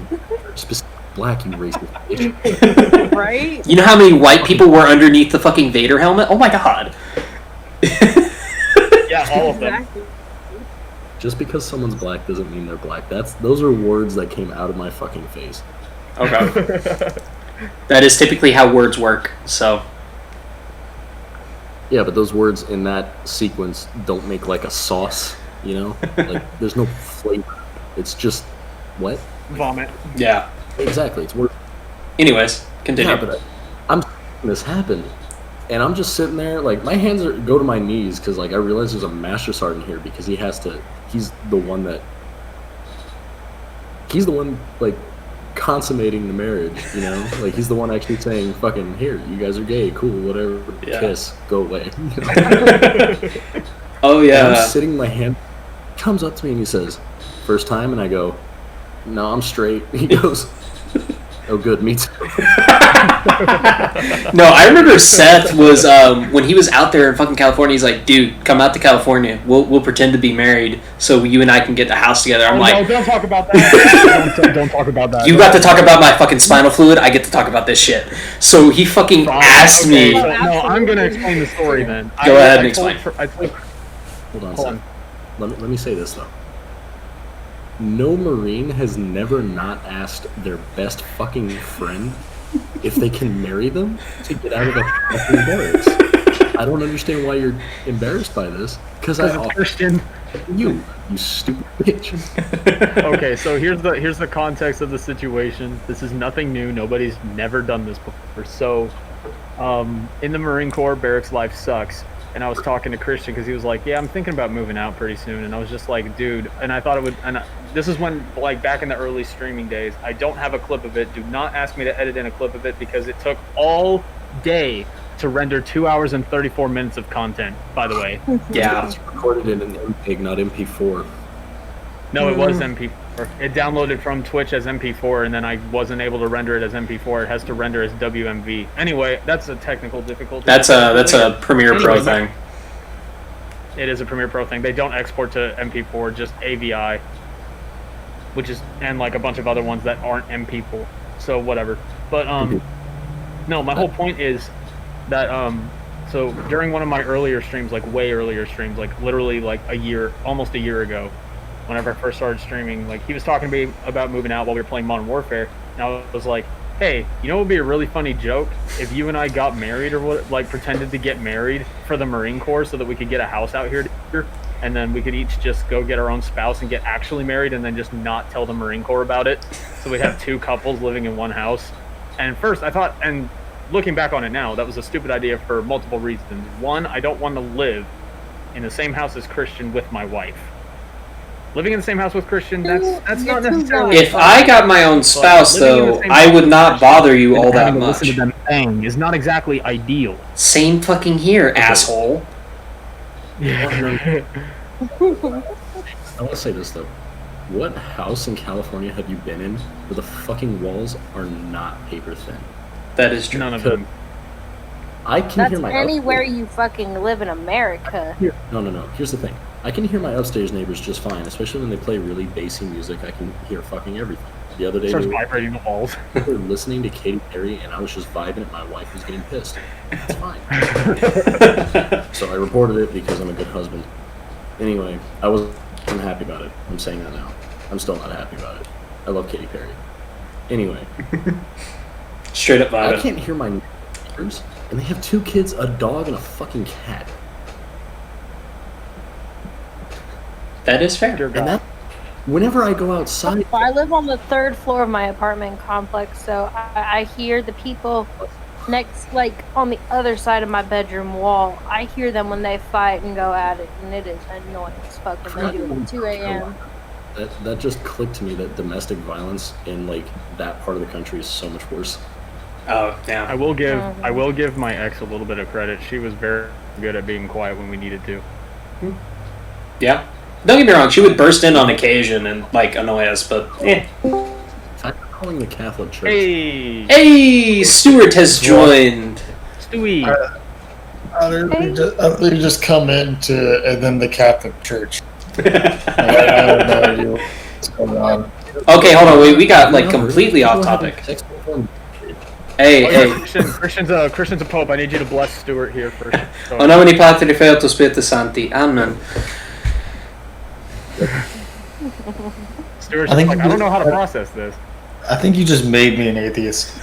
specifically black, you racist bitch. Right? You know how many white people were underneath the fucking Vader helmet? Oh my god. Yeah, all of them. Exactly. Just because someone's black doesn't mean they're black. Those are words that came out of my fucking face. Okay. That is typically how words work, so. Yeah, but those words in that sequence don't make like a sauce, you know? Like, there's no flavor. It's just, what? Vomit. Yeah. Exactly, it's words. Anyways, continue. Yeah, but I'm this happened, and I'm just sitting there, like, my hands go to my knees, because, like, I realize there's a Master Sergeant here, because he's the one, like, consummating the marriage, you know? Like, he's the one actually saying, fucking, here, you guys are gay, cool, whatever, kiss, go away. You know? Oh, yeah. And I'm sitting, my hand comes up to me, and he says, first time, and I go, no, I'm straight. He goes, oh, good, me too. No, I remember Seth was, when he was out there in fucking California, he's like, dude, come out to California. We'll pretend to be married so you and I can get the house together. I'm like, no, don't talk about that. don't talk about that. You got to talk about my fucking spinal fluid, I get to talk about this shit. So he fucking asked me. No, I'm going to explain the story then. Go ahead and explain. Hold on, Seth. Let me say this, though. No Marine has never not asked their best fucking friend if they can marry them to get out of the fucking barracks. I don't understand why you're embarrassed by this. Because I Christian. You stupid bitch. Okay, so here's the context of the situation. This is nothing new. Nobody's never done this before. So, in the Marine Corps, barracks life sucks. And I was talking to Christian because he was like, yeah, I'm thinking about moving out pretty soon. And I was just like, dude, and I thought it would, this is when, like, back in the early streaming days, I don't have a clip of it. Do not ask me to edit in a clip of it because it took all day to render 2 hours and 34 minutes of content, by the way. Yeah. It's recorded in an MPEG, not MP4. No, it was MP4. It downloaded from Twitch as MP4, and then I wasn't able to render it as MP4. It has to render as WMV. Anyway, that's a technical difficulty. That's a Premiere Pro thing. It is a Premiere Pro thing. They don't export to MP4, just AVI, which is, and like a bunch of other ones that aren't MP4. So whatever. But no, my whole point is that so during one of my earlier streams, like way earlier streams, like literally like almost a year ago, whenever I first started streaming, like, he was talking to me about moving out while we were playing Modern Warfare, and I was like, hey, you know what would be a really funny joke? If you and I got married or what, like, pretended to get married for the Marine Corps so that we could get a house out here together, and then we could each just go get our own spouse and get actually married and then just not tell the Marine Corps about it. So we'd have two couples living in one house. And first I thought, and looking back on it now, that was a stupid idea for multiple reasons. One, I don't want to live in the same house as Christian with my wife. Living in the same house with Christian, that's not necessarily... If I got my own spouse, though, I would not bother you all that much. Listen to them saying is not exactly ideal. Same fucking here, asshole. I want to say this, though. What house in California have you been in where the fucking walls are not paper thin? That is true. None of them. I can That's hear my anywhere you fucking live in America. No. Here's the thing. I can hear my upstairs neighbors just fine, especially when they play really bassy music. I can hear fucking everything. The other day, Starts vibrating the walls. we were listening to Katy Perry, and I was just vibing it. My wife was getting pissed. It's fine. So I reported it because I'm a good husband. Anyway, I wasn't happy about it. I'm saying that now. I'm still not happy about it. I love Katy Perry. Anyway. Straight up vibe. I can't hear my neighbors, and they have 2 kids, a dog, and a fucking cat. That is fair. And that, whenever I go outside... I live on the 3rd floor of my apartment complex, so I hear the people next, like, on the other side of my bedroom wall. I hear them when they fight and go at it, and it is annoying as fuck when they do it at 2 a.m. That just clicked to me that domestic violence in, like, that part of the country is so much worse. Oh, damn. I will give my ex a little bit of credit. She was very good at being quiet when we needed to. Yeah. Don't get me wrong, she would burst in on occasion and, like, annoy us, but I'm calling the Catholic Church. Hey! Hey! Stuart has joined! Stewie! They just come into it, and then the Catholic Church. I have no idea what's going on. Okay, hold on. We got like completely off topic. Hey. Christian's a pope. I need you to bless Stuart here first. O nome di Patri, Filio, Spiritus Sancti. Amen. Stuart's just like, I don't know how to process this. I think you just made me an atheist.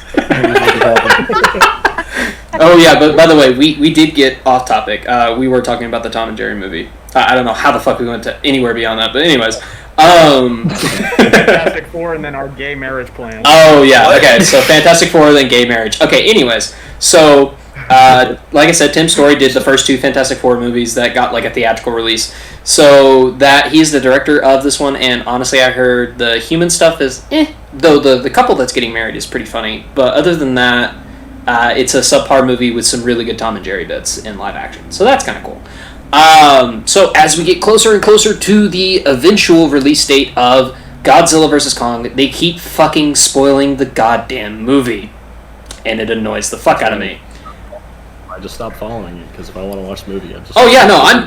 Oh yeah, but by the way, we did get off topic. We were talking about the Tom and Jerry movie. I don't know how the fuck we went to anywhere beyond that, but anyways. Fantastic Four and then our gay marriage plan. Oh yeah, okay. So Fantastic Four, then gay marriage. Okay. Anyways, so like I said, Tim Story did the first two Fantastic Four movies that got like a theatrical release. So that he's the director of this one, and honestly, I heard the human stuff is though the couple that's getting married is pretty funny. But other than that, it's a subpar movie with some really good Tom and Jerry bits in live action. So that's kind of cool. So as we get closer and closer to the eventual release date of Godzilla vs. Kong, they keep fucking spoiling the goddamn movie. And it annoys the fuck out of me. I just stopped following you because if I want to watch the movie, I'm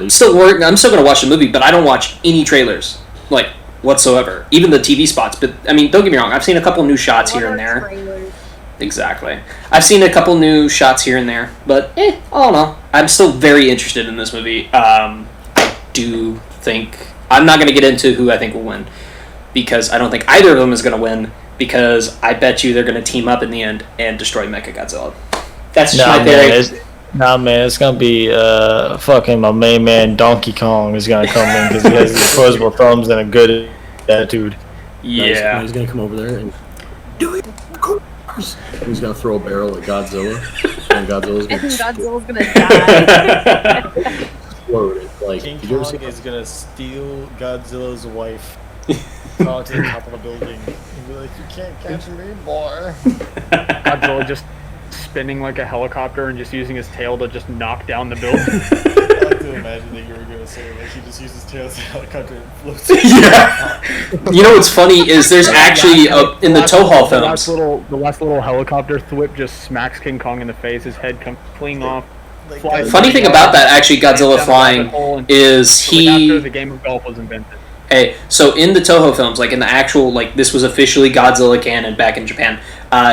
still going to watch the movie, but I don't watch any trailers, like, whatsoever. Even the TV spots. But, I mean, don't get me wrong, I've seen a couple new shots here and there. Trailers? Exactly. I've seen a couple new shots here and there, but all in all, I'm still very interested in this movie. I do think I'm not going to get into who I think will win because I don't think either of them is going to win because I bet you they're going to team up in the end and destroy Mechagodzilla. That's just my theory. Man, it's gonna be fucking my main man Donkey Kong is gonna come in because he has these opposable thumbs and a good attitude. Yeah. He's gonna come over there and do it. He's gonna throw a barrel at Godzilla, and Godzilla's gonna die. explode it. Like, King Kong is gonna steal Godzilla's wife, go to the top of the building, and be like, "You can't catch me, boy." Godzilla just spinning like a helicopter and just using his tail to just knock down the building. I like to imagine that you were gonna say like he just uses tail as a helicopter and floats. Yeah. You know what's funny is there's actually in the Toho films. The last little helicopter thwip just smacks King Kong in the face. His head comes clean off. Funny thing about that, actually, Godzilla flying is after the game of golf was invented. Hey, so in the Toho films, like in the actual, like this was officially Godzilla canon back in Japan,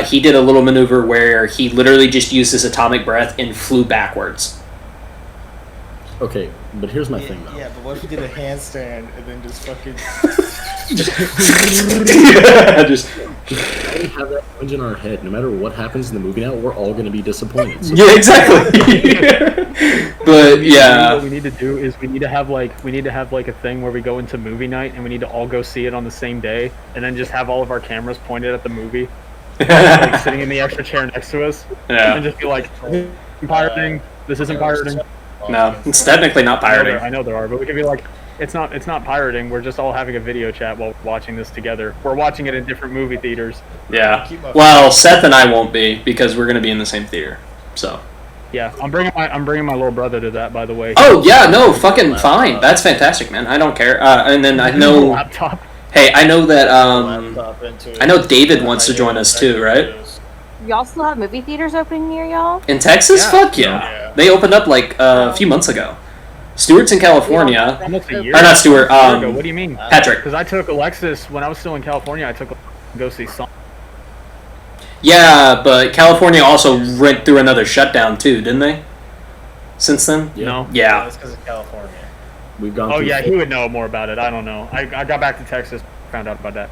he did a little maneuver where he literally just used his atomic breath and flew backwards. Okay, but here's my thing though. Yeah, but what if he did a handstand and then just fucking... Just... We have that image in our head. No matter what happens in the movie now, we're all going to be disappointed. So yeah, exactly. But yeah, what we need to do is we need to have like a thing where we go into movie night and we need to all go see it on the same day, and then just have all of our cameras pointed at the movie, like sitting in the extra chair next to us, and just be like, pirating. This isn't pirating. No, it's technically not pirating. I know there are, but we could be like, it's not pirating. We're just all having a video chat while watching this together. We're watching it in different movie theaters. Yeah. Well, Seth and I won't be because we're going to be in the same theater. So. Yeah, I'm bringing my little brother to that, by the way. Oh yeah, no, fucking fine. That's fantastic, man. I don't care. And then I know. Laptop. Hey, I know that. I know David wants to join us too, right? Y'all still have movie theaters open near y'all? In Texas? Yeah. Fuck yeah. They opened up like a few months ago. Stewart's in California. Almost a year. Or not Stewart. What do you mean? Patrick. Because I took Alexis when I was still in California. I took to go see Sonic. Yeah, but California also went through another shutdown too, didn't they? Since then? Yeah. No. Yeah. That's because of California. We've gone. Oh yeah, he would know more about it. I don't know. I got back to Texas, found out about that.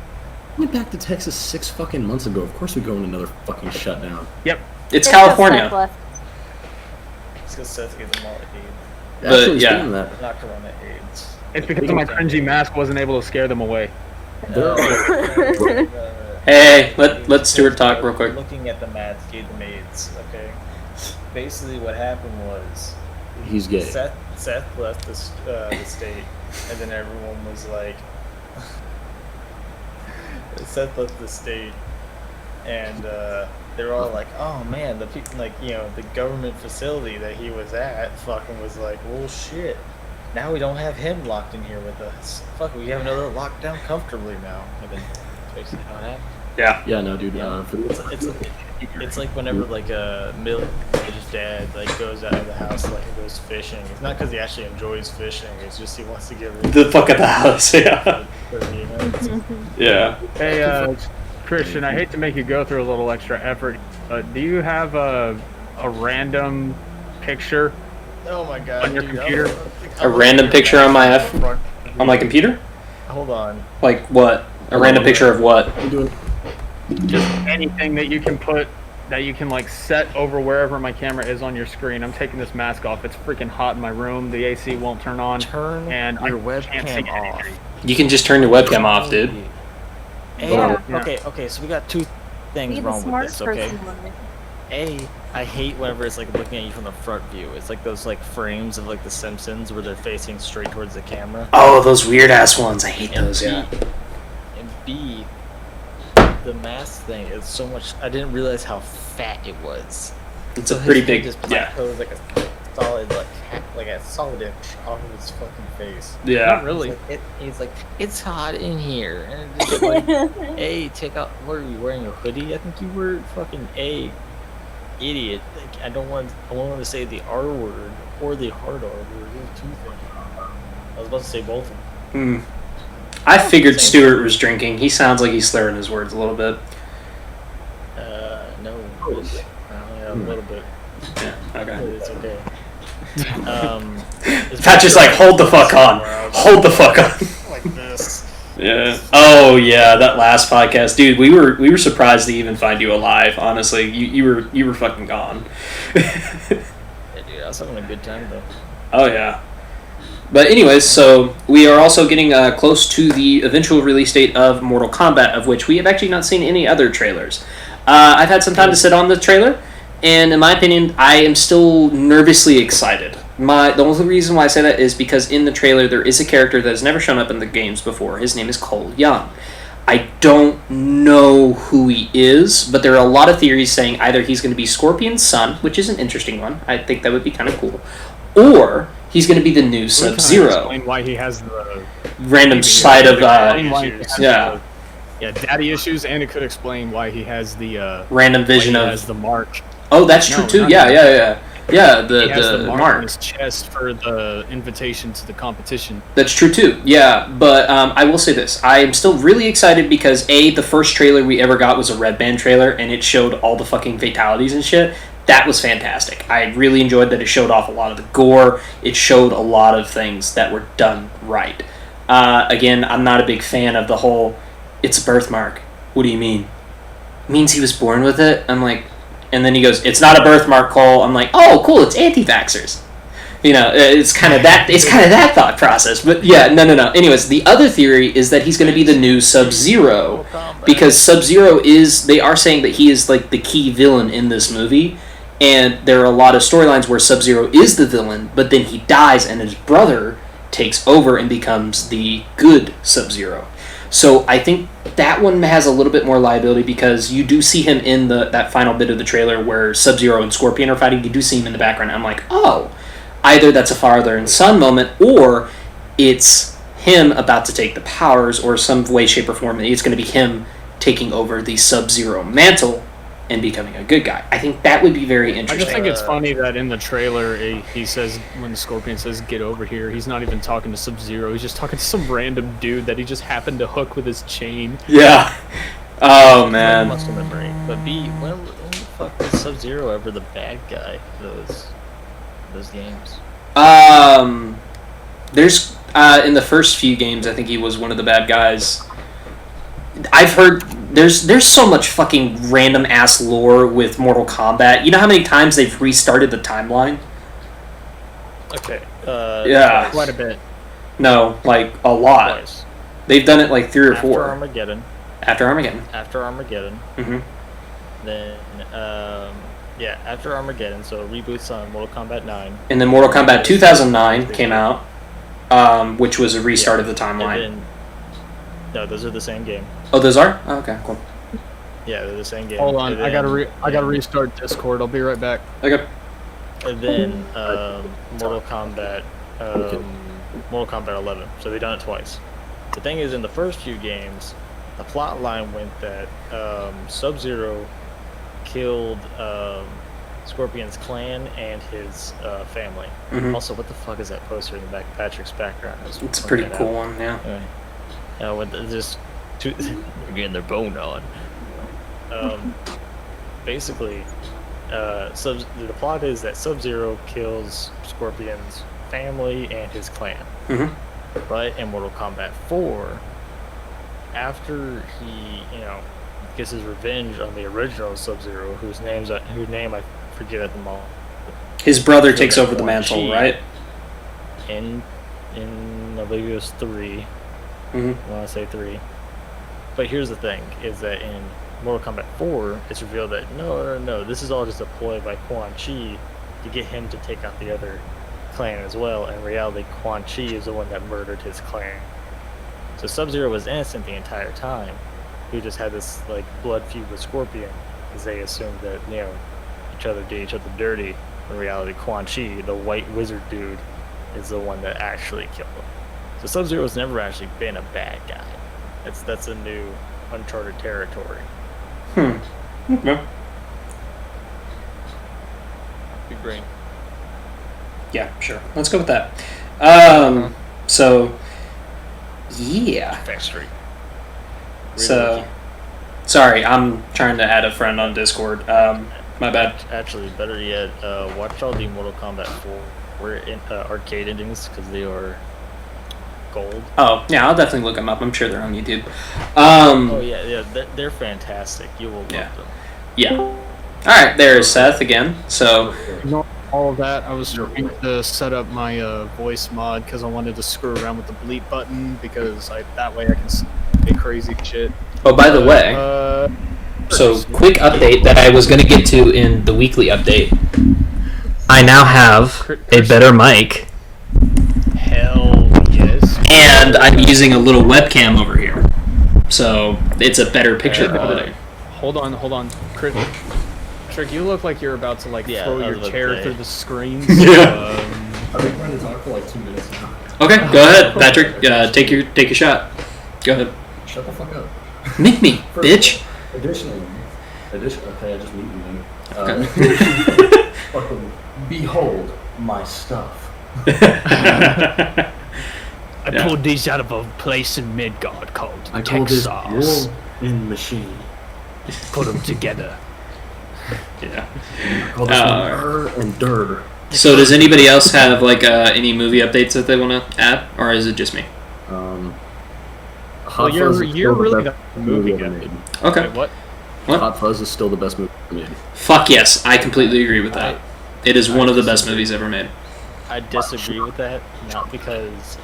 We went back to Texas 6 fucking months ago. Of course we go in another fucking shutdown. Yep. It's California. It's because Seth gets them all AIDS. But actually, yeah. Not Corona AIDS. It's because my cringy mask wasn't able to scare them away. Hey, let Stuart talk real quick. Looking at the math gave them AIDS, okay? Basically what happened was... He's gay. Seth left the state, and then everyone was like... Seth left the state, and they were all like, "Oh man, the people, like, you know, the government facility that he was at, fucking was like, well, shit. Now we don't have him locked in here with us. Fuck, we have another lockdown comfortably now." And then basically how it happened. Yeah. Yeah, no, dude. It's like whenever like a middle-aged dad like goes out of the house like and goes fishing. It's not because he actually enjoys fishing. It's just he wants to get rid of The fuck at the house. Yeah. Yeah. Hey, Christian, I hate to make you go through a little extra effort, but do you have a random picture Oh my god. on your dude, computer? A random picture on my computer? Hold on. Like what? A random picture of what? Just anything that you can put, that you can like set over wherever my camera is on your screen. I'm taking this mask off. It's freaking hot in my room. The AC won't turn on. Turn and your I can't see webcam off. anything. You can just turn your webcam off, dude. Hey, Yeah. okay, so we got two things Be the wrong smart with this, okay? person with it. A, I hate whenever it's like looking at you from the front view. It's like those like frames of like The Simpsons where they're facing straight towards the camera. Oh, those weird ass ones. I hate those. Yeah. And B, the mask thing is so much. I didn't realize how fat it was. It's So a pretty his head big. just Yeah. plateaued like a solid like a solid inch off of his fucking face. Yeah. Not really. He's like, it's hot in here, and it's just like, hey, take out. What are you wearing? A hoodie? I think you were fucking a idiot. Like, I don't want to say the R word or the hard R word. There's two things. I was about to say both of them. I figured Stuart was drinking. He sounds like he's slurring his words a little bit. No, a little bit. Yeah. But Okay. it's okay. Pat just like hold the fuck on. Hold the fuck on. Like this. Yeah. Oh yeah, that last podcast, dude. We were surprised to even find you alive. Honestly, you were fucking gone. Yeah, dude, I was having a good time though. Oh yeah. But anyways, so we are also getting close to the eventual release date of Mortal Kombat, of which we have actually not seen any other trailers. I've had some time to sit on the trailer, and in my opinion, I am still nervously excited. The only reason why I say that is because in the trailer there is a character that has never shown up in the games before. His name is Cole Young. I don't know who he is, but there are a lot of theories saying either he's going to be Scorpion's son, which is an interesting one. I think that would be kind of cool, or he's going to be the new Sub-Zero. Explain why he has the Random side of yeah, daddy issues, and it could explain why he has the random vision of has the mark. Oh, that's true too. Yeah. He has The the mark mark. on his chest for the invitation to the competition. That's true too. Yeah, but I will say this: I am still really excited because the first trailer we ever got was a Red Band trailer, and it showed all the fucking fatalities and shit. That was fantastic. I really enjoyed that it showed off a lot of the gore. It showed a lot of things that were done right. Again, I'm not a big fan of the whole, it's a birthmark. What do you mean? It means he was born with it? I'm like, and then he goes, it's not a birthmark, Cole. I'm like, oh, cool, it's anti-vaxxers. You know, it's kind of that thought process. But yeah, no. Anyways, the other theory is that he's going to be the new Sub-Zero. Because Sub-Zero they are saying that he is like the key villain in this movie. And there are a lot of storylines where Sub-Zero is the villain, but then he dies and his brother takes over and becomes the good Sub-Zero. So I think that one has a little bit more liability because you do see him in that final bit of the trailer where Sub-Zero and Scorpion are fighting. You do see him in the background. I'm like, oh, either that's a father and son moment, or it's him about to take the powers, or some way, shape, or form. It's going to be him taking over the Sub-Zero mantle and becoming a good guy. I think that would be very I interesting. just think it's funny that in the trailer, he says, when Scorpion says, get over here, he's not even talking to Sub-Zero, he's just talking to some random dude that he just happened to hook with his chain. Yeah. Oh, man. Must have been great. But B, when the fuck was Sub-Zero ever the bad guy for those games? There's, in the first few games, I think he was one of the bad guys. I've heard there's so much fucking random ass lore with Mortal Kombat. You know how many times they've restarted the timeline? Okay. Yeah. Quite a bit. No, like a lot. Twice. They've done it like 3 or 4. After Armageddon. After Armageddon. Mm-hmm. Then, after Armageddon, so reboots on Mortal Kombat 9. And then Mortal Kombat 2009 came out, which was a restart of the timeline. No, those are the same game. Oh, those are? Oh, okay, cool. Yeah, they're the same game. Hold on, I gotta restart Discord. I'll be right back. Okay. And then Mortal Kombat 11. So they've done it twice. The thing is, in the first few games, the plot line went that Sub-Zero killed Scorpion's clan and his family. Mm-hmm. Also, what the fuck is that poster in the back? Patrick's background. It's a pretty cool one, yeah. With just they're getting their bone on. Basically, the plot is that Sub-Zero kills Scorpion's family and his clan. Mm-hmm. But in Mortal Kombat 4, after he, gets his revenge on the original Sub-Zero, whose name I forget at the moment. His brother takes over the mantle, right? In I believe it was 3. Mm-hmm. I want to say 3. But here's the thing, is that in Mortal Kombat 4, it's revealed that no, this is all just a ploy by Quan Chi to get him to take out the other clan as well. In reality, Quan Chi is the one that murdered his clan. So Sub-Zero was innocent the entire time. He just had this blood feud with Scorpion, because they assumed that each other did each other dirty. In reality, Quan Chi, the white wizard dude, is the one that actually killed him. So Sub-Zero's never actually been a bad guy. That's a new uncharted territory. Okay. Be great. Yeah, sure. Let's go with that. So, yeah. Fast Street. So, sorry, I'm trying to add a friend on Discord. My bad. Actually, better yet, watch all the Mortal Kombat 4 arcade endings, because they are gold. Oh, yeah, I'll definitely look them up. I'm sure they're on YouTube. Oh, yeah, they're fantastic. You will love them. Yeah. Alright, there's Seth again. So, Ignore all of that. I was trying to set up my voice mod because I wanted to screw around with the bleep button because that way I can say crazy shit. oh, by the way, so quick update that I was going to get to in the weekly update. I now have a better mic. Hell yes. And I'm using a little webcam over here. So, it's a better picture quality. Hold on. Trick, you look like you're about to throw your chair through the screen. So, I've been trying to talk for 2 minutes now. Okay, go ahead, Patrick. Take your shot. Go ahead. Shut the fuck up. Make me, bitch. Additionally, okay, I just meet you then. Okay. Fucking behold my stuff. I pulled these out of a place in Midgard called Texas. In machine. Put them together. Yeah. Call this one and Dur. So does anybody else have any movie updates that they want to add, or is it just me? Well, you're really the movie guy. Okay. Wait, what? Hot Fuzz is still the best movie ever made. Fuck yes, I completely agree with that. It is one of the best movies ever made. I disagree with that, not because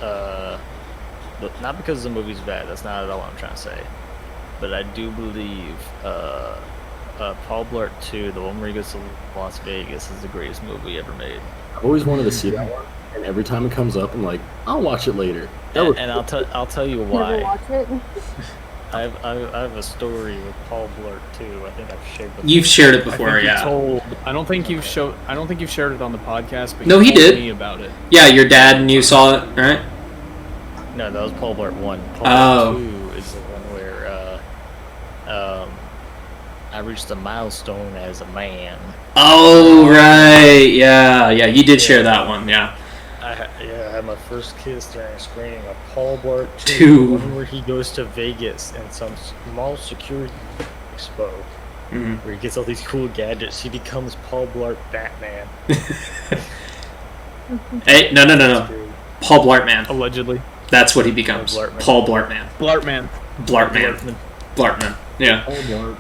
the movie's bad. That's not at all what I'm trying to say. But I do believe Paul Blart 2, the one where he goes to Las Vegas, is the greatest movie ever made. I've always wanted to see that one, and every time it comes up, I'm like, I'll watch it later. And I'll tell you why. Never watch it. I have a story with Paul Blart 2. I think I've shared it. You've shared it before, yeah. I don't think you've shared it on the podcast. But No, he told did. Me about it. Yeah, your dad and you saw it, right? No, that was Paul Blart 1. Paul Oh. Blart 2 is the one where I reached a milestone as a man. Oh right, yeah. You did share that one, yeah. I had my first kiss during a screening of Paul Blart 2, 2. one where he goes to Vegas and some small security expo, where he gets all these cool gadgets. He becomes Paul Blart Batman. Hey, no. Paul Blartman. Allegedly. That's what he becomes. Paul Blartman. Blartman. Blartman. Yeah. Paul Blart.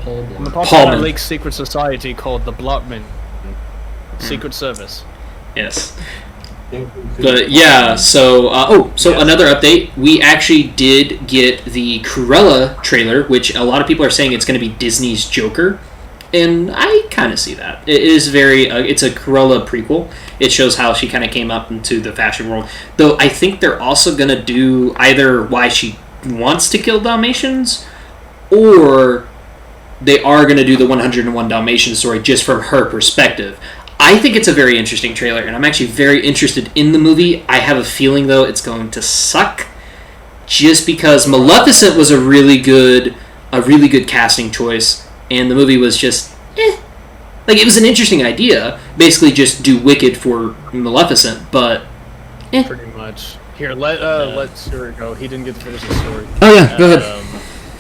Paul In the Blart. popular league secret society called the Blotman Secret Service. Yes. But yeah, so another update. We actually did get the Cruella trailer, which a lot of people are saying it's going to be Disney's Joker, and I kind of see that. It is it's a Cruella prequel. It shows how she kind of came up into the fashion world. Though I think they're also going to do either why she wants to kill Dalmatians, or they are going to do the 101 Dalmatians story just from her perspective. I think it's a very interesting trailer, and I'm actually very interested in the movie. I have a feeling, though, it's going to suck. just because Maleficent was a really good casting choice, and the movie was just like, it was an interesting idea. Basically, just do Wicked for Maleficent, but pretty much. Here, let Stuart go. He didn't get to finish the story. Oh yeah, go ahead.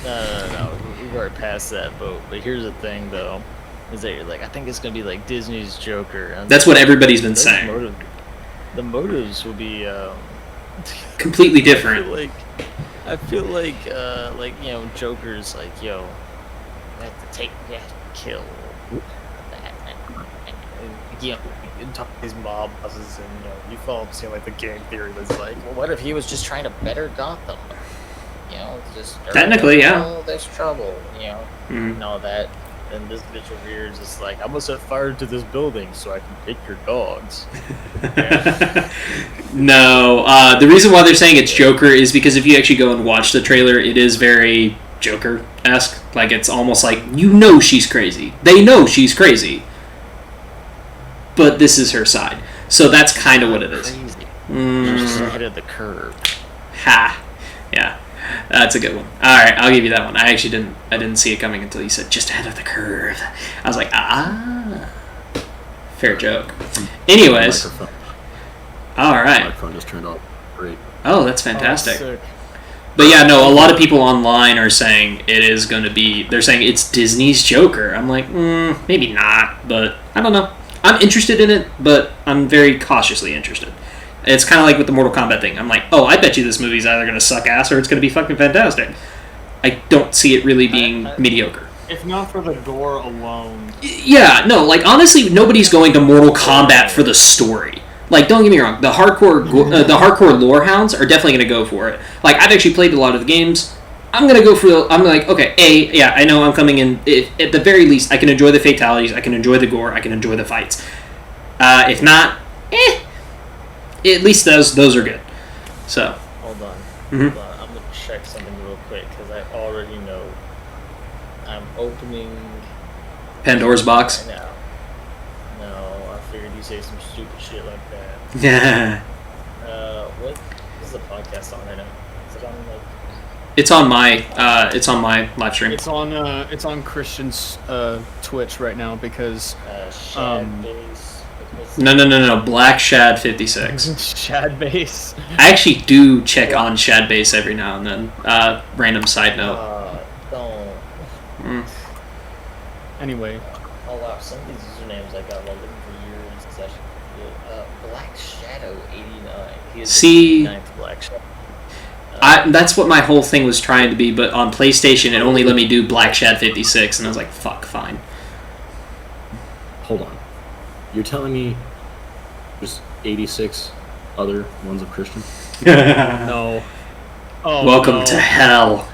No. We've already passed that boat. But here's the thing, though, is that you're like, I think it's gonna be like Disney's Joker. That's what everybody's been saying. The motives will be completely different. I feel like you know, Joker's like, yo, you have to kill you know, you talk to these mob bosses, and you know, you follow seem like the gang theory was like, well, what if he was just trying to better Gotham? You know, just technically, yeah. Oh, there's trouble. You know, and all that. And this bitch over here is just like, I'm gonna set fire to this building so I can take your dogs. No, the reason why they're saying it's Joker is because if you actually go and watch the trailer, it is very Joker-esque. Like, it's almost like, you know she's crazy. They know she's crazy. But this is her side. So that's kind of what it is. Just ahead of the curve. Ha. Yeah. That's a good one. Alright, I'll give you that one. I didn't see it coming until you said just ahead of the curve. I was like, fair joke. Anyways. Alright. My phone just turned off. Great. Oh, that's fantastic. But yeah, no, a lot of people online are saying it is going to be, they're saying it's Disney's Joker. I'm like, maybe not, but I don't know. I'm interested in it, but I'm very cautiously interested. It's kind of like with the Mortal Kombat thing. I'm like, oh, I bet you this movie's either going to suck ass or it's going to be fucking fantastic. I don't see it really being mediocre. If not for the gore alone. Yeah, no, like, honestly, nobody's going to Mortal Kombat for the story. Like, don't get me wrong, the hardcore lore hounds are definitely going to go for it. Like, I've actually played a lot of the games. I'm going to go for I'm like, okay, yeah, I know I'm coming in. At the very least, I can enjoy the fatalities, I can enjoy the gore, I can enjoy the fights. If not, at least those are good. So. Hold on. I'm going to check something real quick, because I already know. I'm opening Pandora's box? right now. No, I figured you say some stupid shit like that. Yeah. What is the podcast on right now? Is it on like? It's on my live stream. It's on Christian's Twitch right now because Shad Base. No. Black Shad 56. Shad Base. I actually do check on Shad Base every now and then. Random side note. Don't. Anyway. Oh wow, some of these usernames I got while looking for years. It's actually good. Black Shadow 89. He is See, the 9th Black Shadow. that's what my whole thing was trying to be, but on PlayStation it only let me do Black Shad 56, and I was like, fuck, fine. Hold on. You're telling me there's 86 other ones of Christian? No. Oh, Welcome to hell.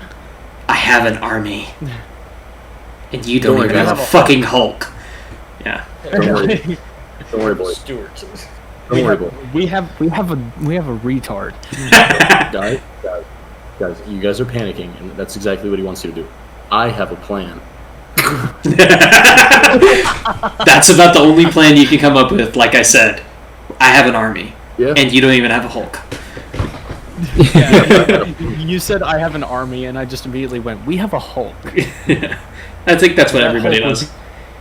I have an army. And you don't even have a fucking Hulk. Yeah. Don't worry, boy. Stewart. Don't worry, boy. We have a retard. Guys, you guys are panicking, and that's exactly what he wants you to do. I have a plan. That's about the only plan you can come up with. Like I said, I have an army, and you don't even have a Hulk. Yeah, you said I have an army, and I just immediately went, we have a Hulk. I think that's what everybody does.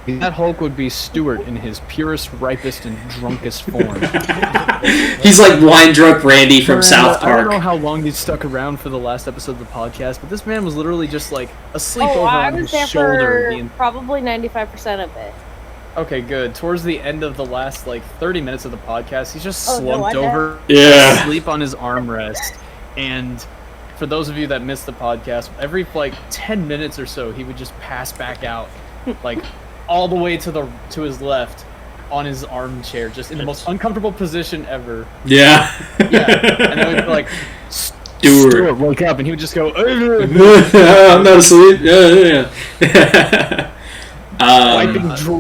That Hulk would be Stewart in his purest, ripest, and drunkest form. He's like wine drunk Randy from South Park. I don't know how long you stuck around for the last episode of the podcast, but this man was literally just like asleep over on his shoulder. I was there for probably 95% of it. Okay, good. Towards the end of the last 30 minutes of the podcast, he's just slumped over, asleep on his armrest. And for those of you that missed the podcast, every 10 minutes or so, he would just pass back out, all the way to his left on his armchair, just in the most uncomfortable position ever. Yeah. Yeah. And then we'd be like, Stuart, wake up, and he would just go, I'm not asleep. Yeah.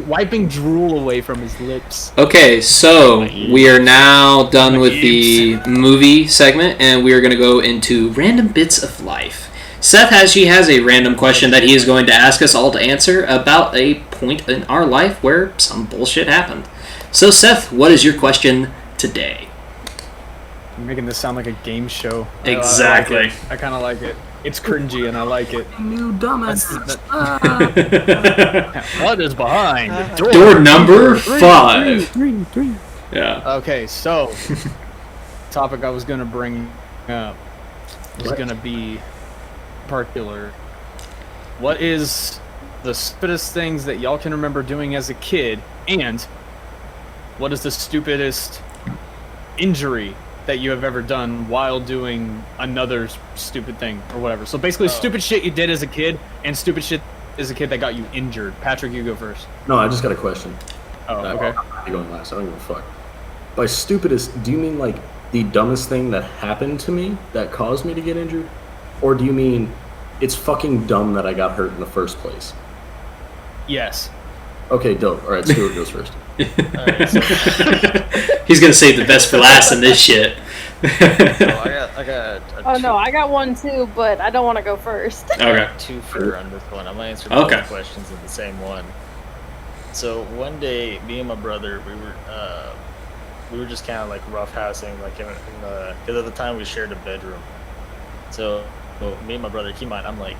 Wiping drool away from his lips. Okay, so we are now done with the movie segment, and we are going to go into random bits of life. Seth has a random question that he is going to ask us all to answer about a point in our life where some bullshit happened. So, Seth, what is your question today? You're making this sound like a game show. Exactly. I kind of like it. It's cringy and I like it. You dumbass. What is behind Door number 5. Yeah. Okay, so topic I was gonna bring up is gonna be particular. What is the stupidest things that y'all can remember doing as a kid, and what is the stupidest injury that you have ever done while doing another stupid thing or whatever? So basically, stupid shit you did as a kid and stupid shit as a kid that got you injured. Patrick, you go first. No, I just got a question. Oh, okay. I'm going last. I don't give a fuck. By stupidest, do you mean like the dumbest thing that happened to me that caused me to get injured? Or do you mean it's fucking dumb that I got hurt in the first place? Yes. Okay, dope. Alright, Stuart goes first. Alright, so, He's gonna save the best for last in this shit. I got Oh no, I got one too, but I don't want to go first. Okay. two for on this one. I'm gonna answer Okay. both questions in the same one. So one day, me and my brother, we were just kind of like roughhousing, like because at the time we shared a bedroom. So me and my brother, keep in mind, I'm like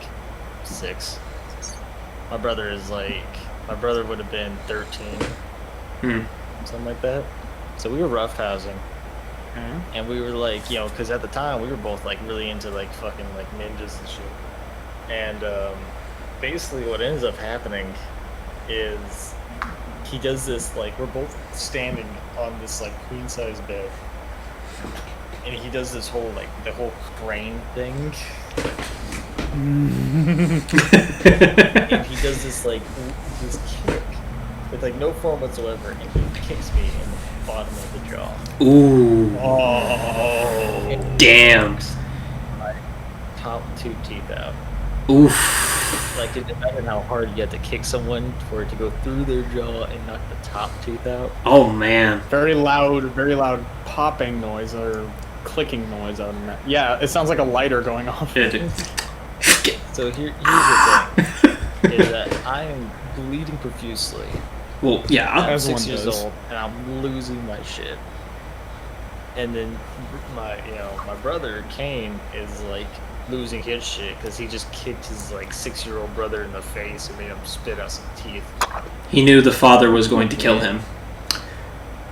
6. My brother would have been 13, something like that. So we were roughhousing. And we were like, because at the time we were both like really into like fucking like ninjas and shit. And basically what ends up happening is he does this, like, we're both standing on this like queen size bed, and he does this whole like the whole crane thing. And he does this like this kick with like no form whatsoever, and he kicks me in the bottom of the jaw. Ooh. Oh, Damn. my top 2 teeth out. Oof. Like, imagine how hard you have to kick someone for it to go through their jaw and knock the top tooth out. Oh man. Very loud popping noise or clicking noise out of that. Yeah, it sounds like a lighter going off. Yeah, dude. So here's the thing, is that I am bleeding profusely. Well, yeah. I'm As 6 one years does. old, and I'm losing my shit. And then my brother Kane is like losing his shit because he just kicked his like 6-year-old brother in the face and made him spit out some teeth. He knew the father was going to kill him.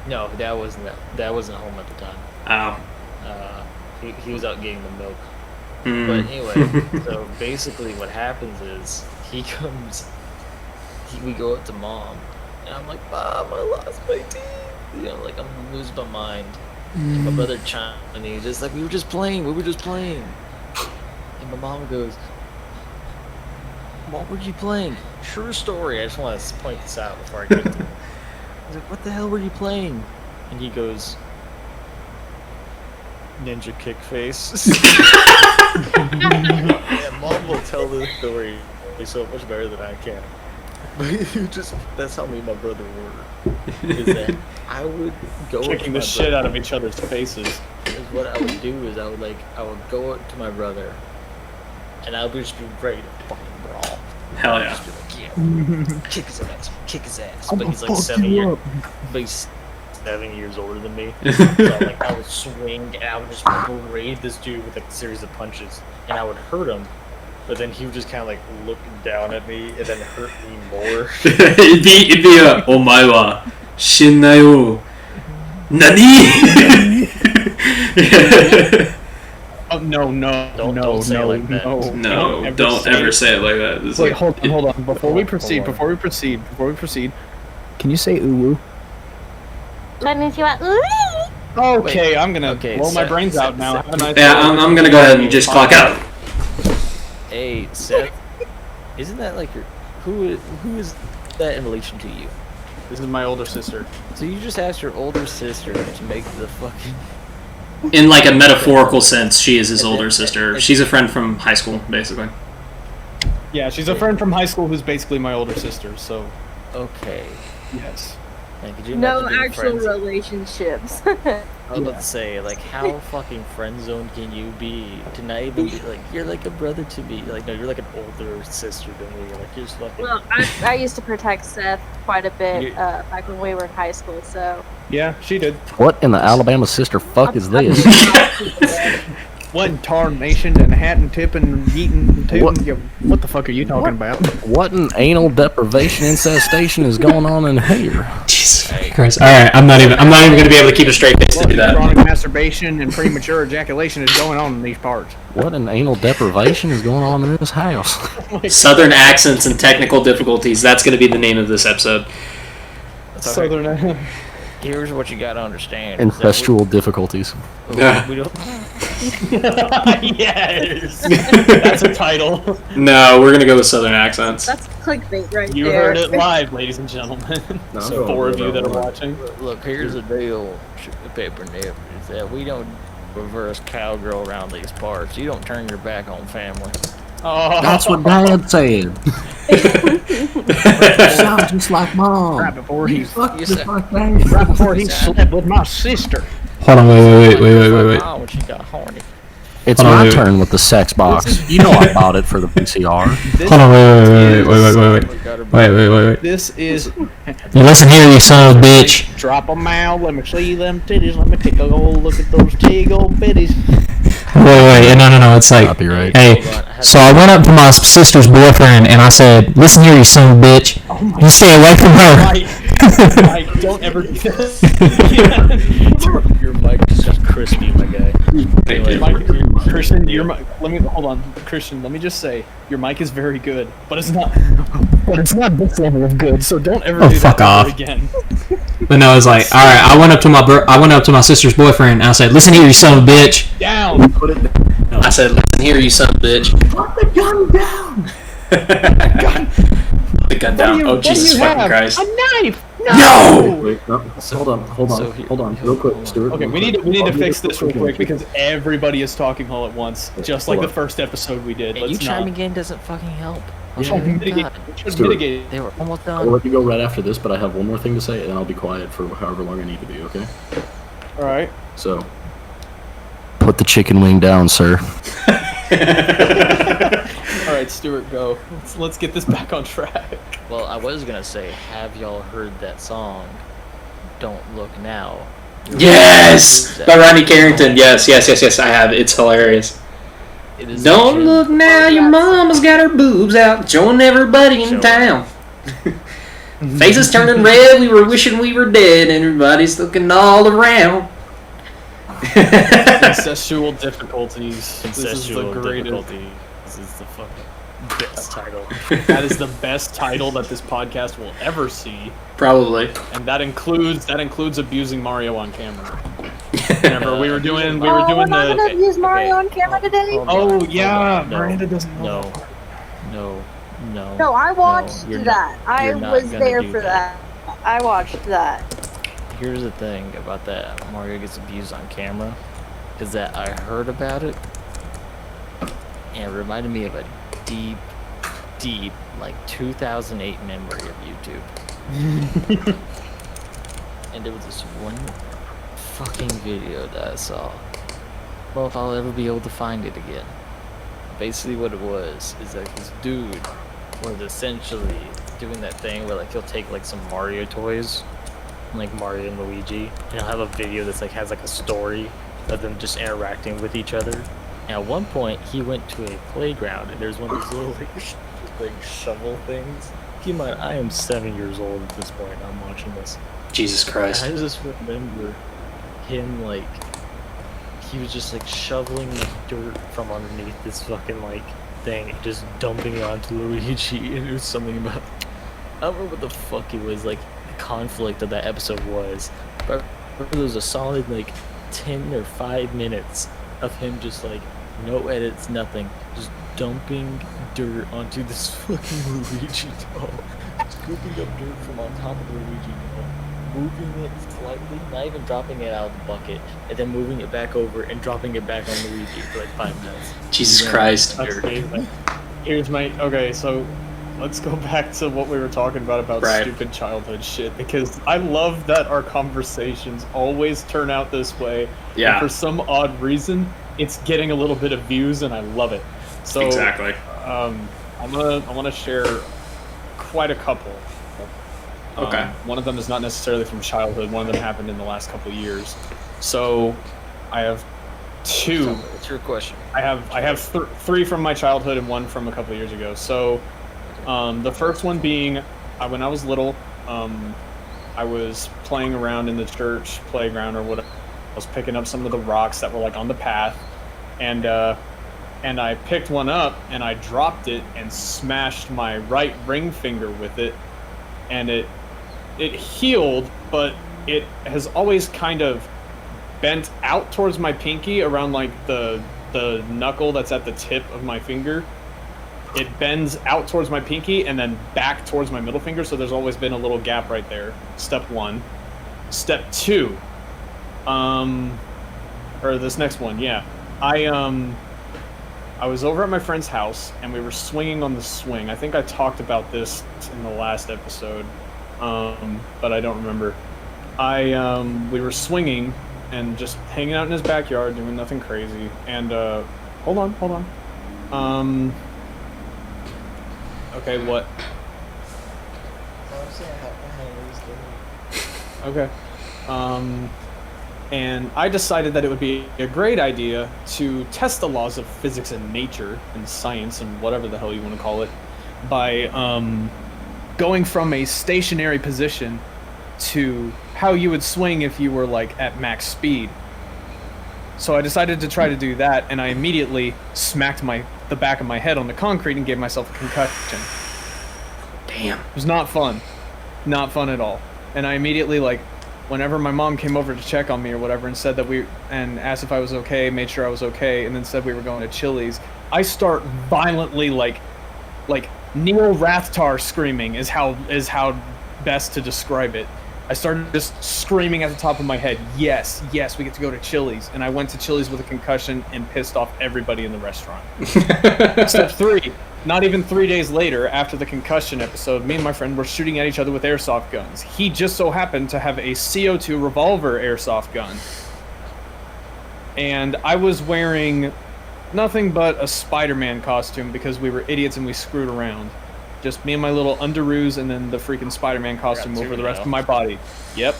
No, Dad wasn't home at the time. Oh. He was out getting the milk. Mm. But anyway, so basically what happens is we go up to Mom, and I'm like, Mom, I lost my teeth. Like I'm losing my mind. And my brother chimed in, he's just like, we were just playing. And my mom goes, what were you playing? True story. I just want to point this out before I get to it. I was like, what the hell were you playing? And he goes, Ninja Kick Face. Yeah, Mom will tell this story so much better than I can. But that's how me and my brother were. Is that I would go Kicking the shit out of each other's faces. What I would do is I would go up to my brother, and I would just be ready to fucking brawl. Hell I'd yeah. just be like, yeah, kick his ass. But he's like 7 years. But he's 7 years older than me. So like I would swing and I would just berate this dude with like a series of punches, and I would hurt him. But then he would just kind of like look down at me and then hurt me more. it'd be omae wa shinnai yo. Nani? Oh no! Don't say it like that. No, don't ever say it like that. It's Wait, like, hold on. Before we proceed, can you say uwu? Konnichiwa. Okay, I'm gonna Okay, blow my Seth, brains out Seth, now. Seth. Have a nice yeah, day. I'm gonna go ahead and just clock out. Hey, Seth, isn't that like who is that in relation to you? This is my older sister. So you just asked your older sister to make the fucking... In like a metaphorical sense, she is his older sister. She's a friend from high school, basically. Yeah, she's a friend from high school who's basically my older sister. So Okay. yes. Like, could you No imagine being actual friends? relationships. I was about to say, like, how fucking friend zoned can you be to not even be like, you're like a brother to me? Like, no, you're like an older sister to me. Like, you're just fucking. Well, I used to protect Seth quite a bit You- back when we were in high school, so. Yeah, she did. What in the Alabama sister fuck is this? What tarnation and hatting, tipping, yeeting, What- tooting? What the fuck are you talking about? What in anal deprivation incestation is going on in here? Jesus Christ! All right, I'm not even gonna be able to keep a straight face to do that. Chronic masturbation and premature ejaculation is going on in these parts. What in anal deprivation is going on in this house? Southern accents and technical difficulties. That's gonna be the name of this episode. Southern. Here's what you gotta understand. is that Incestual difficulties. we don't. Yes, that's a title. No, we're gonna go with Southern accents. That's clickbait right You there. heard it live, ladies and gentlemen. No, So I'm four of going you that are with watching. Look, here's the deal, Paper Nip, is that we don't reverse cowgirl around these parts. You don't turn your back on family. Oh, That's what Dad said. Sounds just like Mom. right before he, You said, right before he slept with my sister. Hold on, wait. Oh, when she got horny. It's Hold on, my wait. turn with the sex box. You know I bought it for the VCR. Hold on, wait. This is You listen here, you son of a bitch. drop 'em out. Let me see them titties. Let me take a old look at those tig old bitties. Wait, no. It's like, Copyright. hey, so I went up to my sister's boyfriend and I said, listen here, you son of a bitch. You stay away from her. Mike, don't ever do this. Your mic is just crispy, my guy. Christian, your mic. Let me hold on, Christian. Let me just say, your mic is very good, but it's not. But it's not this level of good. So don't ever do fuck that ever off. again. But no, it's like, all right. I went up to my sister's boyfriend and I said, listen here, you son of a bitch. Down. I said, listen here, you son of a bitch. Put the gun down. Put the gun down. Oh, Jesus fucking Christ. A knife. No! Wait, no, hold on, real quick, Stuart. Okay, we need to fix this real quick because everybody is talking all at once, just like the first episode we did. And you Let's chime not. again doesn't fucking help. Should mitigate. God, Should Stuart. mitigate. they were almost I'll done. let you go right after this, but I have one more thing to say, and then I'll be quiet for however long I need to be, okay? All right. So, put the chicken wing down, sir. All right, Stuart, go. Let's get this back on track. Well, I was gonna say, have y'all heard that song? Don't Look Now. Yes! By Rodney Carrington. Yes, I have. It's hilarious. It is Don't such a- look now, your mama's got her boobs out, showing everybody in Showing. town. Faces turning red, we were wishing we were dead, everybody's looking all around. Incestual difficulties. This is the Incestual greatest. difficulty. This is the fucking best title. That is the best title that this podcast will ever see, Probably. and that includes abusing Mario on camera. Remember we were doing We're not the. gonna use Mario on camera today. Hold Oh on, yeah, hold on. Miranda doesn't know. No. No, I watched you're that. not- I you're not was gonna there do for that. I watched that. Here's the thing about that Mario gets abused on camera, is that I heard about it, and it reminded me of a deep, like 2008 memory of YouTube. And there was this one fucking video that I saw. I don't know if I'll ever be able to find it again. Basically what it was is that this dude was essentially doing that thing where like he'll take like some Mario toys, like Mario and Luigi, and he'll have a video that's like has like a story of them just interacting with each other. And at one point he went to a playground and there's one of these little like shovel things. Keep in mind, I am 7 years old at this point and I'm watching this. Jesus Christ. I just remember him like he was just like shoveling the dirt from underneath this fucking like thing and just dumping it onto Luigi, and it was something about I don't remember what the fuck it was, like the conflict of that episode was, but I remember there was a solid like 10 or 5 minutes of him just like no edits, nothing, just dumping dirt onto this fucking Luigi doll, scooping up dirt from on top of the Luigi doll, moving it slightly, not even dropping it out of the bucket, and then moving it back over and dropping it back on Luigi for like 5 minutes. Jesus Christ. Okay, here's my okay. So let's go back to what we were talking about right. stupid childhood shit, because I love that our conversations always turn out this way. Yeah. And for some odd reason, it's getting a little bit of views, and I love it. So exactly. I want to share quite a couple. Okay. One of them is not necessarily from childhood. One of them happened in the last couple of years. So I have two. What's your question? I have three from my childhood and one from a couple of years ago. So the first one being when I was little, I was playing around in the church playground or whatever. I was picking up some of the rocks that were like on the path, and I picked one up and I dropped it and smashed my right ring finger with it, and it healed, but it has always kind of bent out towards my pinky around like the knuckle that's at the tip of my finger. It bends out towards my pinky and then back towards my middle finger, so there's always been a little gap right there. Step one. Step two, or this next one, yeah. I was over at my friend's house and we were swinging on the swing. I think I talked about this in the last episode, but I don't remember. We were swinging and just hanging out in his backyard, doing nothing crazy. And hold on. Okay, what? Okay. And I decided that it would be a great idea to test the laws of physics and nature and science and whatever the hell you want to call it by going from a stationary position to how you would swing if you were like at max speed. So I decided to try to do that, and I immediately smacked the back of my head on the concrete and gave myself a concussion. Damn. It was not fun. Not fun at all. And I immediately, like, whenever my mom came over to check on me or whatever and said that and asked if I was okay, made sure I was okay, and then said we were going to Chili's, I start violently like Neil Rathtar screaming is how best to describe it. I started just screaming at the top of my head, yes, we get to go to Chili's. And I went to Chili's with a concussion and pissed off everybody in the restaurant. Step 3, not even 3 days later, after the concussion episode, me and my friend were shooting at each other with airsoft guns. He just so happened to have a CO2 revolver airsoft gun. And I was wearing nothing but a Spider-Man costume because we were idiots and we screwed around. Just me and my little underoos and then the freaking Spider-Man costume over the rest of my body. Yep.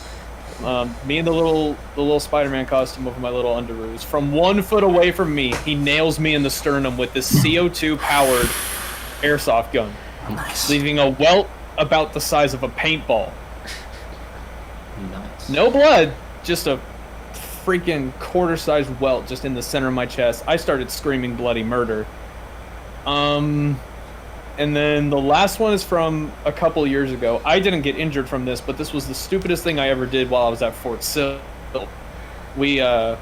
Me and the little Spider-Man costume over my little underoos. From 1 foot away from me, he nails me in the sternum with this CO2-powered airsoft gun. Nice. Leaving a welt about the size of a paintball. Nice. No blood, just a freaking quarter-sized welt just in the center of my chest. I started screaming bloody murder. And then the last one is from a couple years ago. I didn't get injured from this, but this was the stupidest thing I ever did while I was at Fort Sill. I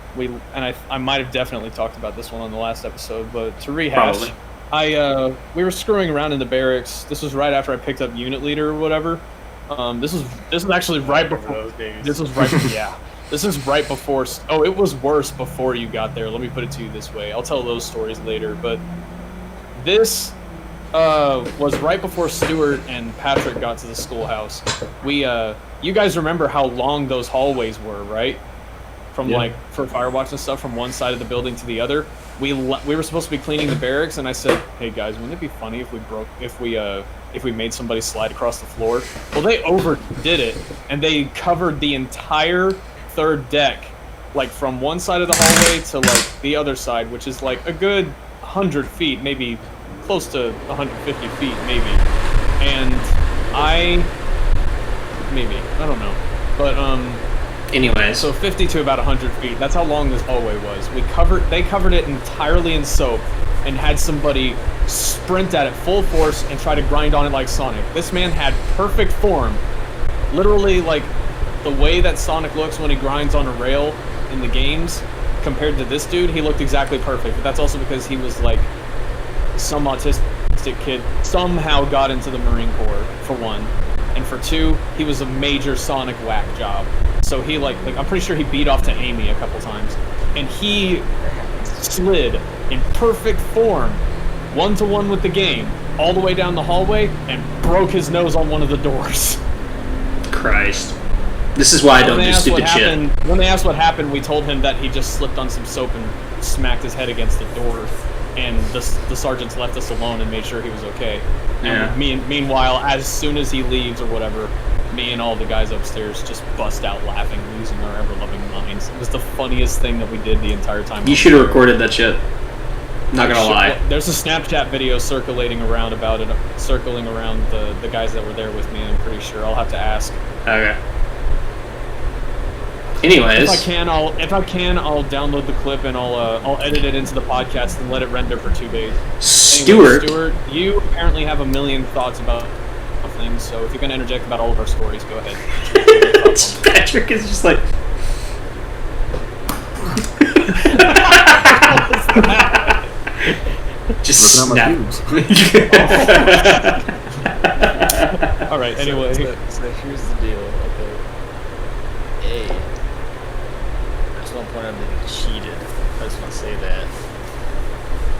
might have definitely talked about this one on the last episode, but to rehash, probably. We were screwing around in the barracks. This was right after I picked up unit leader or whatever. This was actually right before. This was right. Yeah. This is right before. Oh, it was worse before you got there. Let me put it to you this way. I'll tell those stories later, but this was right before Stuart and Patrick got to the schoolhouse. You guys remember how long those hallways were, right? From like for Firewatch and stuff, from one side of the building to the other. We were supposed to be cleaning the barracks, and I said, "Hey guys, wouldn't it be funny if we made somebody slide across the floor?" Well, they overdid it, and they covered the entire third deck, like from one side of the hallway to like the other side, which is like a good 100 feet, maybe close to 150 feet, maybe. And I don't know, but Anyways, so 50 to about 100 feet. That's how long this hallway was. They covered it entirely in soap and had somebody sprint at it full force and try to grind on it like Sonic. This man had perfect form. Literally, like, the way that Sonic looks when he grinds on a rail in the games, compared to this dude, he looked exactly perfect. But that's also because he was, like, some autistic kid somehow got into the Marine Corps, for one. And for two, he was a major Sonic whack job. So he, like I'm pretty sure he beat off to Amy a couple times. And he slid in perfect form, 1-to-1 with the game, all the way down the hallway and broke his nose on one of the doors. Christ. This is why I don't do stupid shit. When they asked what happened, we told him that he just slipped on some soap and smacked his head against the door, and the sergeants left us alone and made sure he was okay. Yeah. And meanwhile, as soon as he leaves or whatever, me and all the guys upstairs just bust out laughing, losing our ever-loving minds. It was the funniest thing that we did the entire time. You should have recorded that shit. Not gonna lie. There's a Snapchat video circulating around about it, circling around the guys that were there with me. I'm pretty sure. I'll have to ask. Okay. Anyways, if I can, I'll download the clip and I'll edit it into the podcast and let it render for 2 days. Stuart, Stuart, you apparently have a million thoughts about things, so if you're gonna interject about all of our stories, go ahead. Patrick is just like. Just snap. All right. Anyway, so here's the deal. Okay. I just want to point out that you cheated. I just want to say that.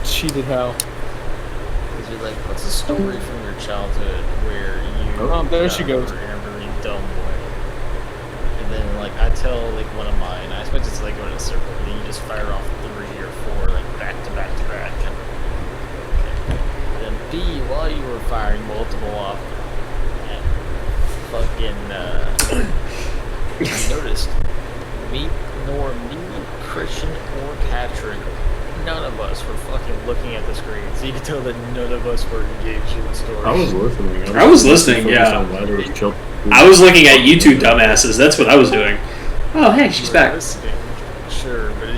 Cheated how? Because you're like, what's a story from your childhood where you there she goes. in a really dumb way? And then like I tell like one of mine, I expect it to like go in a circle, and then you just fire off 3 or 4 like back to back to back. And then B, while you were firing multiple off, fucking you noticed me, Christian, or Patrick, none of us were fucking looking at the screen, so you can tell that none of us were engaged in the story. I was listening. I was listening, yeah. I was looking at you two dumbasses. That's what I was doing. Oh, hey, she's back. Listening, sure, but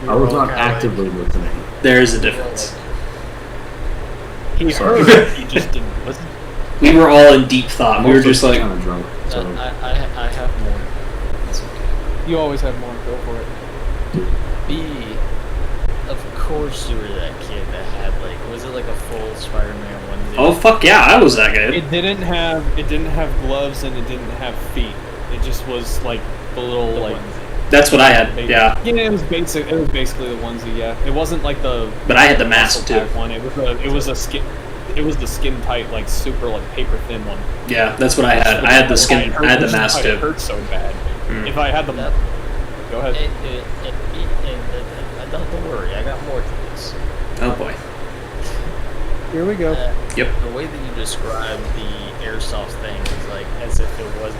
I was not actively listening. There is a difference. He heard, he just didn't listen. We were all in deep thought. We were just like, kind of drunk. So. I have more. That's okay. You always have more. Go for it. B, of course you were that kid that had like, was it like a full Spider-Man onesie? oh fuck yeah, I was that good. It didn't have gloves and it didn't have feet. It just was like the little like. That's what I had. Yeah. Yeah, it was basic. It was basically the onesie. Yeah, it wasn't like the. But I had the mask too. One. It was a skin. It was the skin tight, like super like paper thin one. Yeah, that's what I had. I had the skin. I had the mask too. It hurt so bad. If I had the. Go ahead. Don't worry, I got more to this. Oh boy. Here we go. Yep. The way that you describe the airsoft thing is like as if it was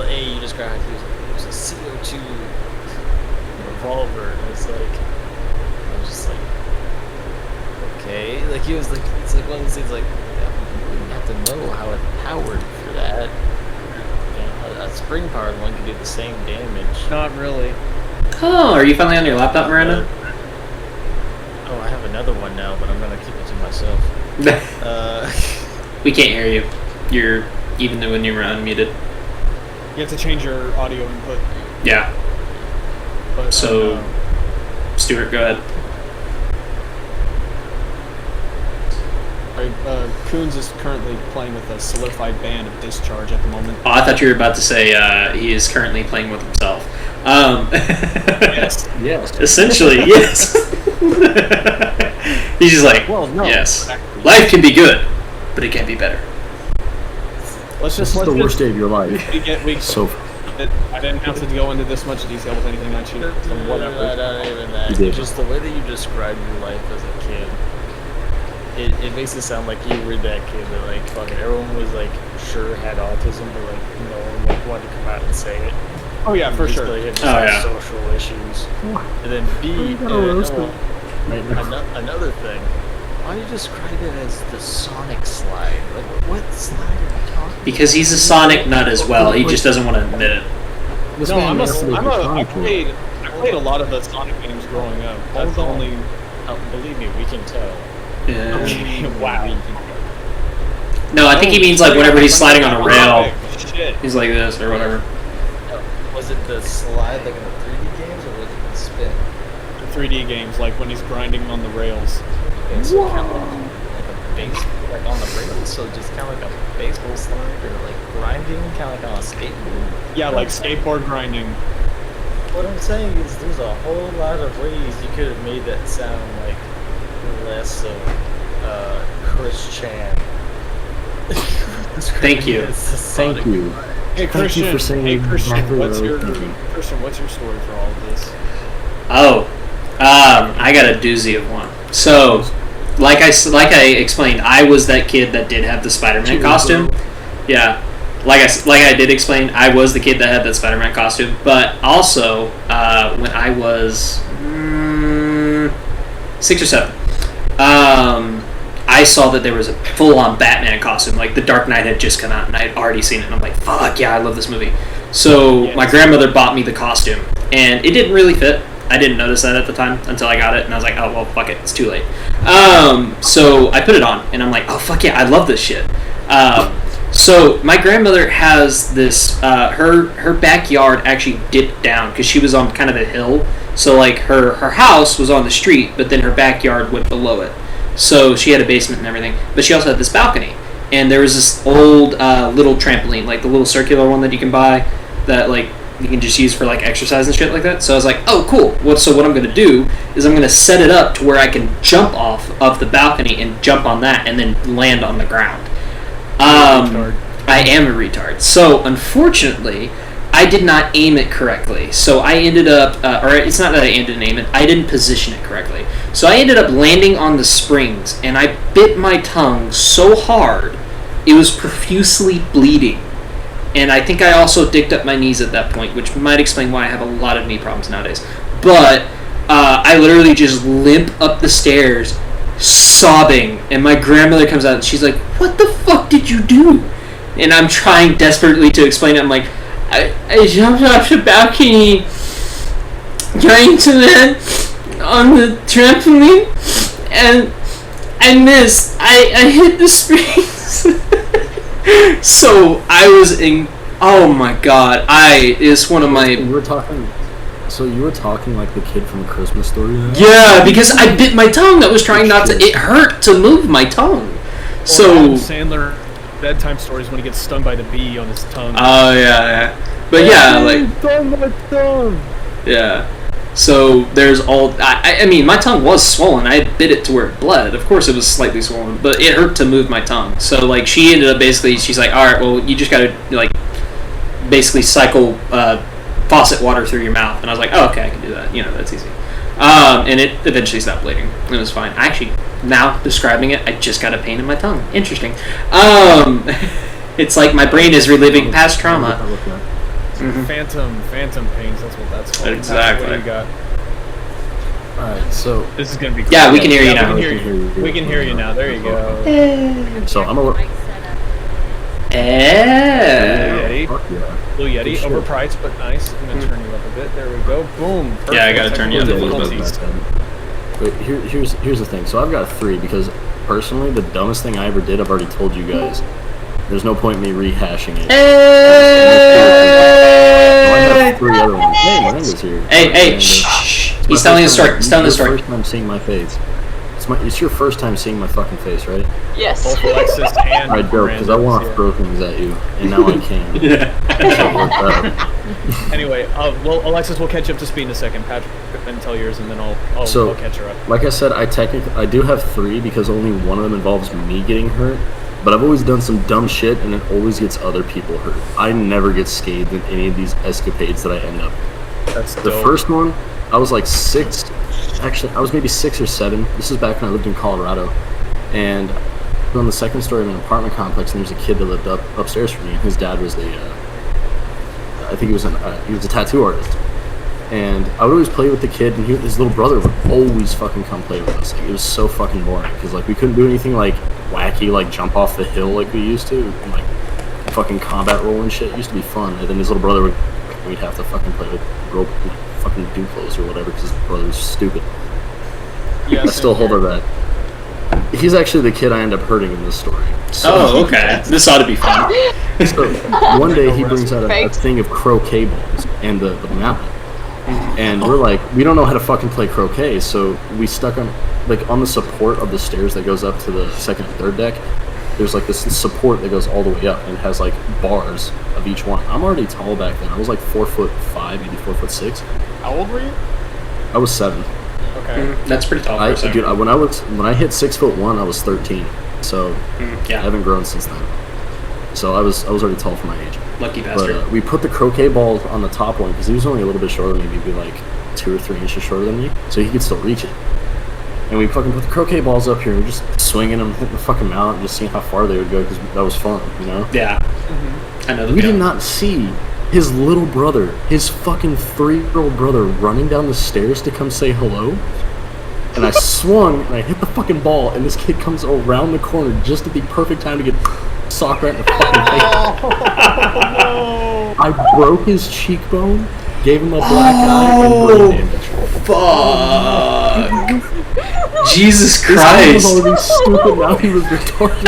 you described it was a CO2 revolver, and it's like, I was just like, okay, like he was like, it's like one of those things like, you wouldn't have to know how it powered for that. A spring-powered one could do the same damage. Not really. Oh, are you finally on your laptop, Miranda? Oh, I have another one now, but I'm gonna keep it to myself. We can't hear you. Even when you were unmuted. You have to change your audio input. Yeah. But, so, Stuart, go ahead. Coons is currently playing with a solidified band of Discharge at the moment. Oh, I thought you were about to say he is currently playing with himself. Yes. Yes. Essentially, yes. He's just like, well, no, yes. Life can be good, but it can be better. This is the worst day of your life. I didn't have to go into this much detail with anything I cheated. Whatever. Not even that. Just the way that you described your life as a kid. It makes it sound like you were that kid that like fucking everyone was like sure had autism, but like no one like wanted to come out and say it. Oh yeah, for sure. Had social issues. And then B, another thing. Why do you describe it as the Sonic slide? Like what slide are you talking about? Because he's a Sonic nut as well. He just doesn't want to admit it. I played a lot of the Sonic games growing up. That's the only. Believe me, we can tell. Yeah. Wow. No, I think he means like whenever he's sliding on a rail, he's like this or whatever. Was it the slide like in the 3D games or was it the spin? The 3D games, like when he's grinding on the rails. Okay, so kind of like a base, like on the rails, so just kind of like a baseball slide or like grinding, kind of like on a skateboard. Yeah, like skateboard grinding. What I'm saying is there's a whole lot of ways you could have made that sound like less so Chris Chan. Thank you. Thank you. Hey Christian, Thank you for saying exactly what's what I your was thinking. story for all of this? Oh, I got a doozy of one. So, like I explained, I was that kid that did have the Spider-Man costume. Yeah, like I did explain, I was the kid that had that Spider-Man costume. But also, when I was 6 or 7, I saw that there was a full-on Batman costume. Like, The Dark Knight had just come out, and I had already seen it. And I'm like, fuck yeah, I love this movie. So my grandmother bought me the costume, and it didn't really fit. I didn't notice that at the time until I got it, and I was like, oh, well, fuck it, it's too late. So I put it on, and I'm like, oh, fuck yeah, I love this shit. So my grandmother has this, her backyard actually dipped down, because she was on kind of a hill. So, like, her house was on the street, but then her backyard went below it. So she had a basement and everything, but she also had this balcony. And there was this old little trampoline, like the little circular one that you can buy, that like you can just use for like exercise and shit like that. So I was like, oh cool. So what I'm gonna do is I'm gonna set it up to where I can jump off of the balcony and jump on that and then land on the ground. I am a retard. So unfortunately, I did not aim it correctly. So I ended up, or it's not that I didn't aim it, I didn't position it correctly. So I ended up landing on the springs, and I bit my tongue so hard, it was profusely bleeding. And I think I also dicked up my knees at that point, which might explain why I have a lot of knee problems nowadays. But I literally just limp up the stairs, sobbing, and my grandmother comes out, and she's like, what the fuck did you do? And I'm trying desperately to explain it. I'm like, I jumped off the balcony trying to land on the trampoline and I missed. I hit the springs. So I was in, oh my god, it's one of my... You were talking like the kid from Christmas Story? Yeah, because I bit my tongue. I was trying not to, it hurt to move my tongue. So Adam Sandler bedtime stories when he gets stung by the bee on his tongue. Oh yeah. But yeah, like, yeah. So there's all. I mean, my tongue was swollen. I bit it to where it bled. Of course, it was slightly swollen, but it hurt to move my tongue. So like, she ended up basically. She's like, all right, well, you just gotta like, basically cycle faucet water through your mouth. And I was like, oh, okay, I can do that. You know, that's easy. And it eventually stopped bleeding. It was fine. Actually, now describing it, I just got a pain in my tongue. Interesting. It's like my brain is reliving past trauma. Mm-hmm. Phantom pains. That's what that's called. Exactly. What do you got? All right, so this is gonna be. Yeah, we can hear you now. We can hear you now. There you go. So I'm a little. Blue Yeti, overpriced but nice. I'm gonna turn you up a bit. There we go. Boom. Perfect. Yeah, I gotta turn you up a little bit. Wait, here's the thing. So I've got 3 because personally, the dumbest thing I ever did, I've already told you guys. There's no point in me rehashing it. I have 3 other ones. Hey, Miranda's here. Hey, shh. He's telling a story. He's telling a story. First time seeing my face. It's your first time seeing my fucking face, right? Yes. Both Alexis and I joke because I want to throw things at you, and now I can. Anyway, well, Alexis, we'll catch you up to speed in a second. Patrick, then tell yours, and then I'll catch her up. Like I said, I do have 3 because only one of them involves me getting hurt. But I've always done some dumb shit, and it always gets other people hurt. I never get scathed in any of these escapades that I end up. That's the dope. first one, I was like 6. Actually, I was maybe 6 or 7. This is back when I lived in Colorado, and on the second story of an apartment complex, and there's a kid that lived upstairs from me, and his dad was I think he was a tattoo artist. And I would always play with the kid, and his little brother would always fucking come play with us. Like, it was so fucking boring because like we couldn't do anything like wacky, like jump off the hill like we used to, and like fucking combat roll and shit. It used to be fun. And then his little brother we'd have to fucking play with rope, like, fucking Duplos or whatever because his brother was stupid. Yeah, I still hold her that. He's actually the kid I end up hurting in this story. So, oh, okay. This ought to be fun. So one day he brings out a thing of croquet balls and the mallet. And we're like, we don't know how to fucking play croquet, so we stuck on the support of the stairs that goes up to the second and third deck. There's like this support that goes all the way up and has like bars of each one. I'm already tall back then. I was like 4'5", maybe 4'6". How old were you? I was 7. Okay. That's pretty tall. Dude, when I hit 6'1", I was 13. So I haven't grown since then. So I was already tall for my age. Lucky bastard. But we put the croquet balls on the top one because he was only a little bit shorter, maybe like 2 or 3 inches shorter than me, so he could still reach it. And we fucking put the croquet balls up here, and we're just swinging them, hitting the fucking mountain, just seeing how far they would go because that was fun, you know? Yeah. Mm-hmm. I know. We did not see his little brother, his fucking 3-year-old brother, running down the stairs to come say hello. And I swung, and I hit the fucking ball, and this kid comes around the corner just at the perfect time to get socked right in the fucking face. No. I broke his cheekbone, gave him a black eye, and brain damage. Fuck. Jesus This Christ. kid was already stupid, now he was retarded.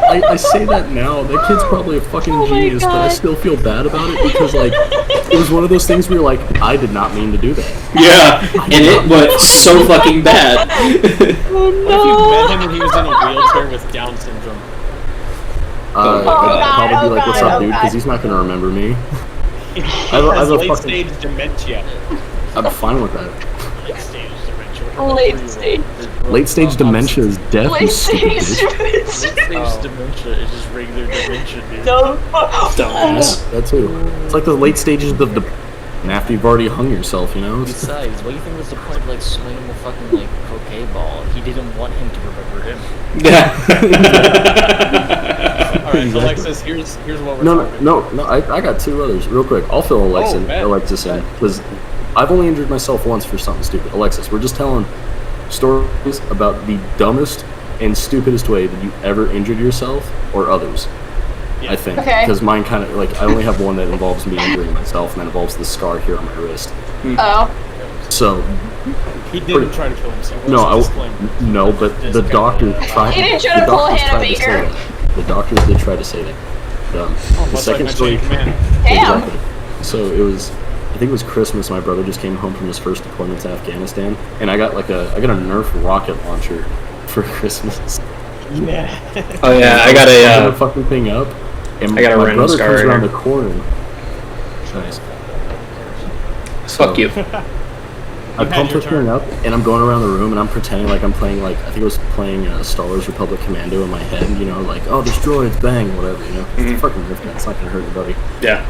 I say that now, that kid's probably a fucking genius, but I still feel bad about it because, like, it was one of those things where you're like, I did not mean to do that. Yeah, and it went so fucking bad. What if you met him and he was in a wheelchair with Down syndrome? I'd probably be like, what's up, dude, because he's not going to remember me. He I has have a late-stage dementia. I'm fine with that. Late-stage dementia. Late-stage dementia is death, you stupid bitch. Late-stage dementia is just regular dementia, dude. Dumbass. That too. It's like the late stages of the after you've already hung yourself, you know? Besides, what do you think was the point of like swinging the fucking like croquet ball? He didn't want him to remember him. Yeah. Alright, Alexis, here's what we're talking No, I got 2 others, real quick. I'll fill Alexis in, because I've only injured myself once for something stupid. Alexis, we're just telling stories about the dumbest and stupidest way that you ever injured yourself or others. I think. Okay. Because mine kind of, like, I only have one that involves me injuring myself, and that involves the scar here on my wrist. Oh. So, He didn't try to kill himself. no, but the doctor tried. He didn't try to pull a Hannah Baker. The doctors did try to say that. The second story. Damn. Exactly. So it was, I think it was Christmas. My brother just came home from his first deployment to Afghanistan, and I got a Nerf rocket launcher for Christmas. Yeah. Oh yeah, I got the fucking thing up, and I got a my random brother scar comes right around here. the corner. Nice. Fuck you. I pumped the thing up, and I'm going around the room, and I'm pretending like I'm playing, like, I think I was playing Star Wars Republic Commando in my head, you know, like, oh, there's droids, bang, whatever, you know. It's a fucking Nerf gun, it's not gonna hurt anybody. Yeah.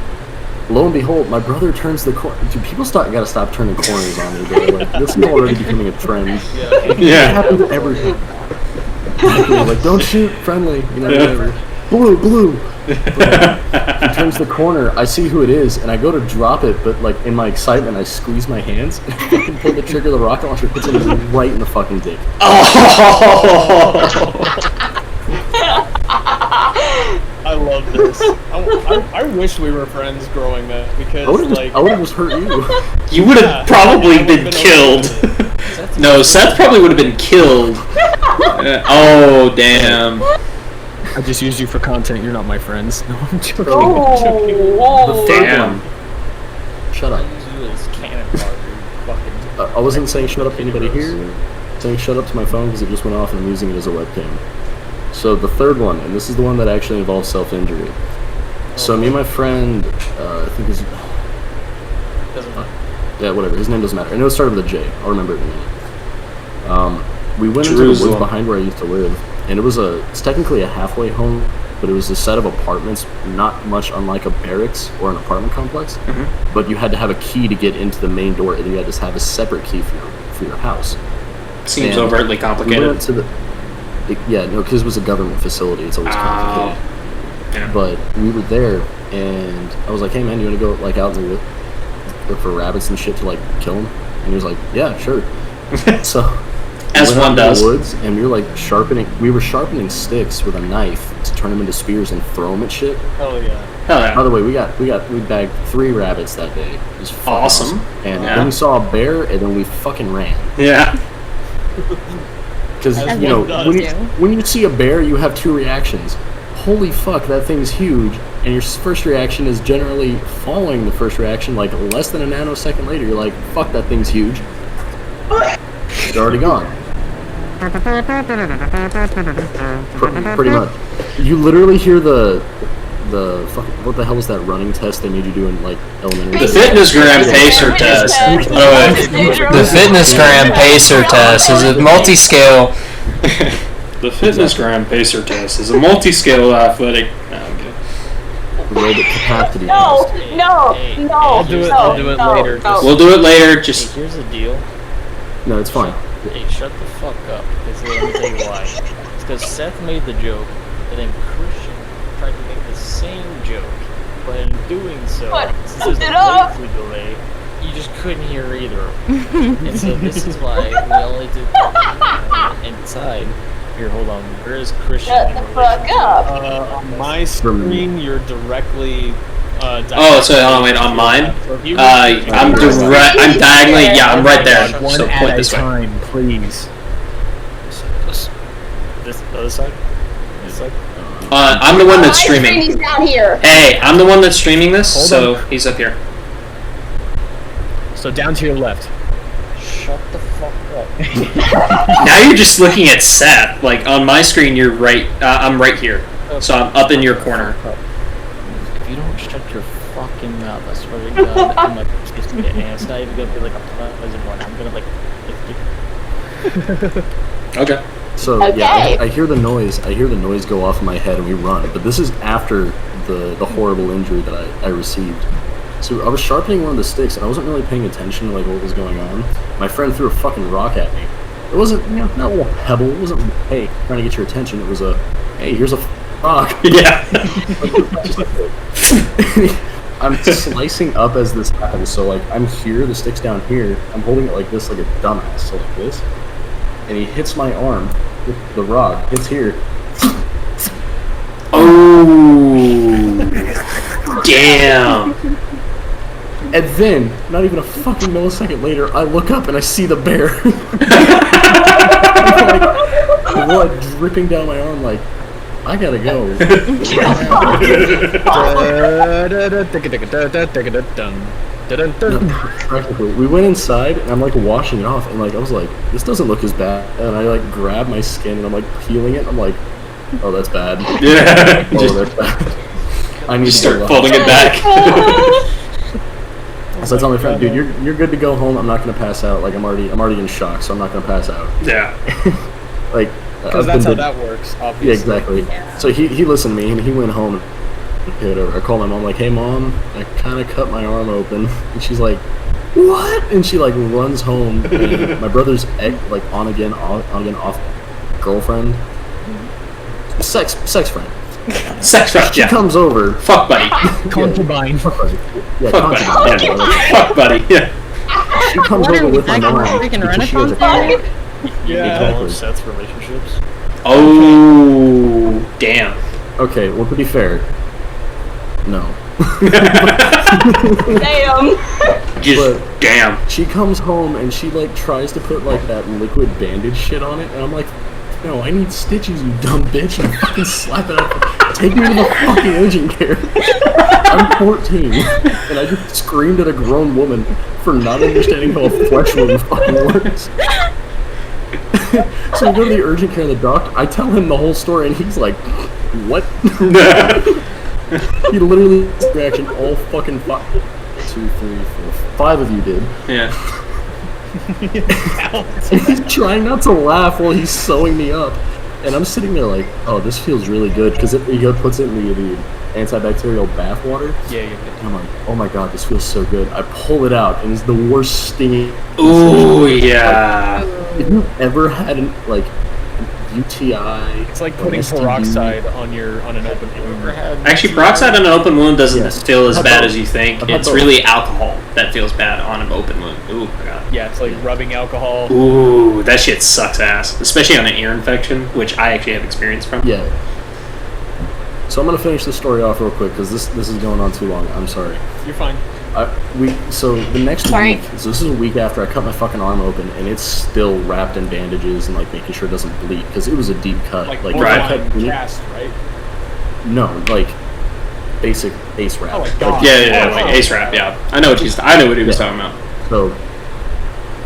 Lo and behold, my brother turns the corner. Dude, people gotta stop turning corners on me, bro. Like, this is already becoming a trend. It happens every time. Like, don't shoot, friendly, you know, whatever. Blue. He turns the corner, I see who it is, and I go to drop it, but, like, in my excitement, I squeeze my hands, and I fucking pull the trigger, the rocket launcher hits him right in the fucking dick. I love this. I wish we were friends growing up because I would've just hurt you. You would have probably been killed. No, Seth probably would have been killed. Oh, damn. I just used you for content. You're not my friends. No, I'm joking. The third Damn. one. Shut up. I wasn't saying shut up to anybody here. I'm saying shut up to my phone because it just went off and I'm using it as a webcam. So the third one, and this is the one that actually involves self-injury. So me and my friend, I think his... yeah, whatever. His name doesn't matter. I know it started with a J. I'll remember it in a minute. We went into the woods behind where I used to live, and it's technically a halfway home, but it was a set of apartments, not much unlike a barracks or an apartment complex. But you had to have a key to get into the main door, and then you had to have a separate key for your house. Seems overtly complicated. We went to because it was a government facility. It's always complicated. Yeah. But we were there, and I was like, "Hey man, you want to go like out in the woods, look for rabbits and shit to like kill them?" And he was like, "Yeah, sure." So as we went one out does. in the woods, and we were sharpening sticks with a knife to turn them into spears and throw them at shit. Hell yeah. Hell yeah. By the way, we bagged 3 rabbits that day. It was Awesome. And then we saw a bear, and then we fucking ran. Yeah. Because, you know, when you see a bear, you have 2 reactions. Holy fuck, that thing's huge. And your first reaction is generally following the first reaction, like less than a nanosecond later, you're like, fuck, that thing's huge. It's already gone. Pretty much. You literally hear the what the hell was that running test they made you do in like elementary? The fitness gram pacer test. The fitness gram pacer test is a multi-scale. The fitness gram pacer test is a multi-scale athletic. Aerobic capacity No, test. no. I'll do it later. We'll do it later. Just Hey, here's the deal. No, it's fine. Hey, shut the fuck up. Because let me tell you why. It's because Seth made the joke, and then Christian tried to make the same joke. But in doing so, since there's a latency delay, you just couldn't hear either of them. And so this is why we only did inside. Here, hold on. Where is Christian? Shut the fuck up. On my screen, you're directly. oh, so hold on, wait. On mine, I'm diagonally. Yeah, I'm right there. So point this way. time, please. This other side? This side? I'm the one that's streaming. He's down here. Hey, I'm the one that's streaming this, so he's up here. So down to your left. Shut the fuck up. Now you're just looking at Seth. Like on my screen, you're right. I'm right here, so I'm up in your corner. If you don't shut your fucking mouth, I swear to God, I'm like, excuse me, and it's not even gonna be like a pleasant one. I'm gonna like Okay. So yeah, I hear the noise. I hear the noise go off in my head, and we run. But this is after the horrible injury that I received. So I was sharpening one of the sticks, and I wasn't really paying attention to like what was going on. My friend threw a fucking rock at me. It wasn't, not a little pebble. It wasn't, hey, trying to get your attention. It was a, hey, here's a rock. Yeah. I'm slicing up as this happens. So like I'm here, the stick's down here. I'm holding it like this, like a dumbass. So like this. And he hits my arm with the rock. It's here. Oh, damn. And then, not even a fucking millisecond later, I look up and I see the bear. Like, blood dripping down my arm, like, I gotta go. Practically. We went inside, and I'm like washing it off, and like I was like, this doesn't look as bad. And I like grab my skin, and I'm like peeling it. I'm like, oh, that's bad. Yeah. Oh, that's bad. I need to start folding it back. So I tell my friend, dude, you're good to go home. I'm not gonna pass out. Like I'm already in shock, so I'm not gonna pass out. Yeah. Like because that's how that works, obviously. Yeah, exactly. Yeah. So he listened to me, and he went home. I called my mom, like, hey mom, I kind of cut my arm open, and she's like, what? And she like runs home. And my brother's like on again off girlfriend, sex friend. Sex friend. She comes over. Fuck buddy. Concubine. Fuck buddy. Yeah, fuck concubine. buddy. Yeah. Fuck buddy. Yeah. She comes over with my mom. Yeah. All of Seth's relationships. Oh, damn. Okay, well, to be fair, no. Damn. Just damn. She comes home and she like tries to put like that liquid bandage shit on it, and I'm like, no, I need stitches, you dumb bitch, and fucking slap it up. Take me to the fucking urgent care. I'm 14, and I just screamed at a grown woman for not understanding how a flesh wound fucking works. So we go to the urgent care, and the doctor, I tell him the whole story, and he's like, what? He literally reaction all fucking 2, 3, 4, 5 of you did. Yeah. And he's trying not to laugh while he's sewing me up, and I'm sitting there like, oh, this feels really good, because he puts it in the antibacterial bath water. Yeah. And I'm like, oh my god, this feels so good. I pull it out, and it's the worst stinging. Ooh, yeah. Like, if you've ever had like UTI, it's like putting peroxide on an open wound. Actually, peroxide on an open wound doesn't feel as bad as you think. It's really alcohol that feels bad on an open wound. Ooh, my god. Yeah, it's like rubbing alcohol. Ooh, that shit sucks ass. Especially on an ear infection, which I actually have experience from. Yeah. So I'm gonna finish the story off real quick because this is going on too long. I'm sorry. You're fine. So the next week, so this is a week after I cut my fucking arm open, and it's still wrapped in bandages and like making sure it doesn't bleed because it was a deep cut. Like cast, right? No, like basic ace wrap. Oh my god. Yeah, like ace wrap. Yeah, I know what he was talking about. So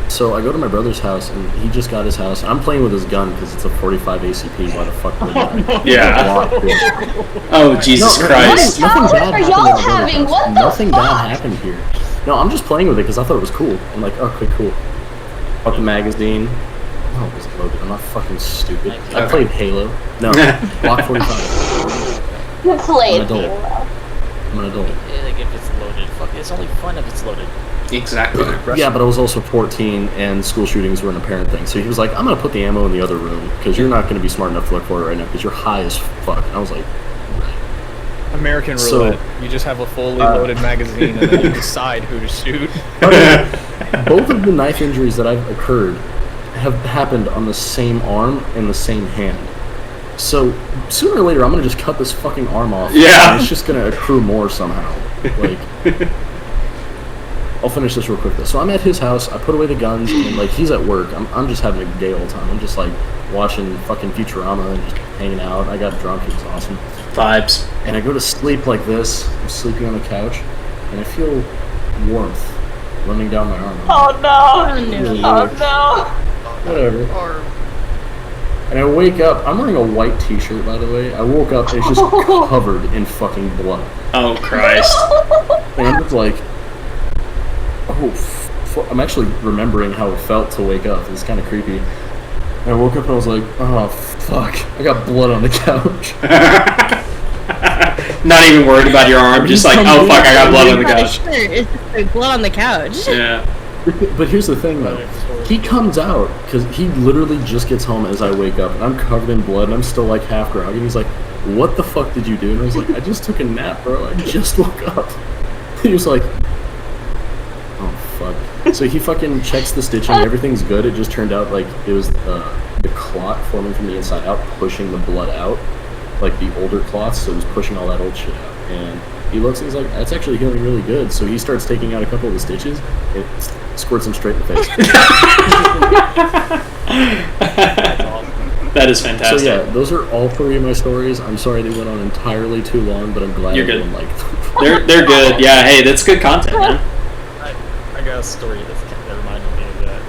So I go to my brother's house, and he just got his house. I'm playing with his gun because it's a 45 ACP. Why the fuck would I? Yeah. Oh, Jesus Christ. Nothing bad are happened y'all at my brother's having? house. What the Nothing fuck? bad happened here. No, I'm just playing with it because I thought it was cool. I'm like, okay, cool. Bought the magazine. Oh, it was loaded. I'm not fucking stupid. I played Halo. No, Block 45. You played I'm an adult. Halo. I'm an adult. Like if it's loaded, fuck, it's only fun if it's loaded. Exactly. Yeah, but I was also 14, and school shootings were an apparent thing. So he was like, I'm going to put the ammo in the other room, because you're not going to be smart enough to look for it right now, because you're high as fuck. And I was like, American roulette. So, you just have a fully loaded magazine, and then you decide who to shoot. both of the knife injuries that I've occurred have happened on the same arm and the same hand. So sooner or later, I'm going to just cut this fucking arm off. Yeah. And it's just going to accrue more somehow. Like... I'll finish this real quick though. So I'm at his house, I put away the guns, and like he's at work. I'm just having a gay old time. I'm just like watching fucking Futurama and just hanging out. I got drunk, it was awesome. Vibes. And I go to sleep like this. I'm sleeping on the couch, and I feel warmth running down my arm. Oh no! Oh no! Whatever. And I wake up, I'm wearing a white t-shirt by the way. I woke up, and it's just covered in fucking blood. Oh, Christ. And I'm just like, I'm actually remembering how it felt to wake up. It's kind of creepy. And I woke up and I was like, oh, fuck. I got blood on the couch. Not even worried about your arm, just like, oh, fuck, I got blood on the couch. It's just like blood on the couch. Yeah. But here's the thing, though. He comes out, because he literally just gets home as I wake up, and I'm covered in blood, and I'm still, like, half groggy, and he's like, what the fuck did you do? And I was like, I just took a nap, bro. I just woke up. He was like... Fuck. So he fucking checks the stitching, everything's good. It just turned out like it was the clot forming from the inside out, pushing the blood out, like the older clots, so it was pushing all that old shit out. And he looks and he's like, that's actually healing really good. So he starts taking out a couple of the stitches, and it squirts him straight in the face. That's awesome. That is fantastic. So yeah, those are all three of my stories. I'm sorry they went on entirely too long, but I'm glad you're good. Like they're good. Yeah, hey, that's good content, man. I got a story that reminded me of that.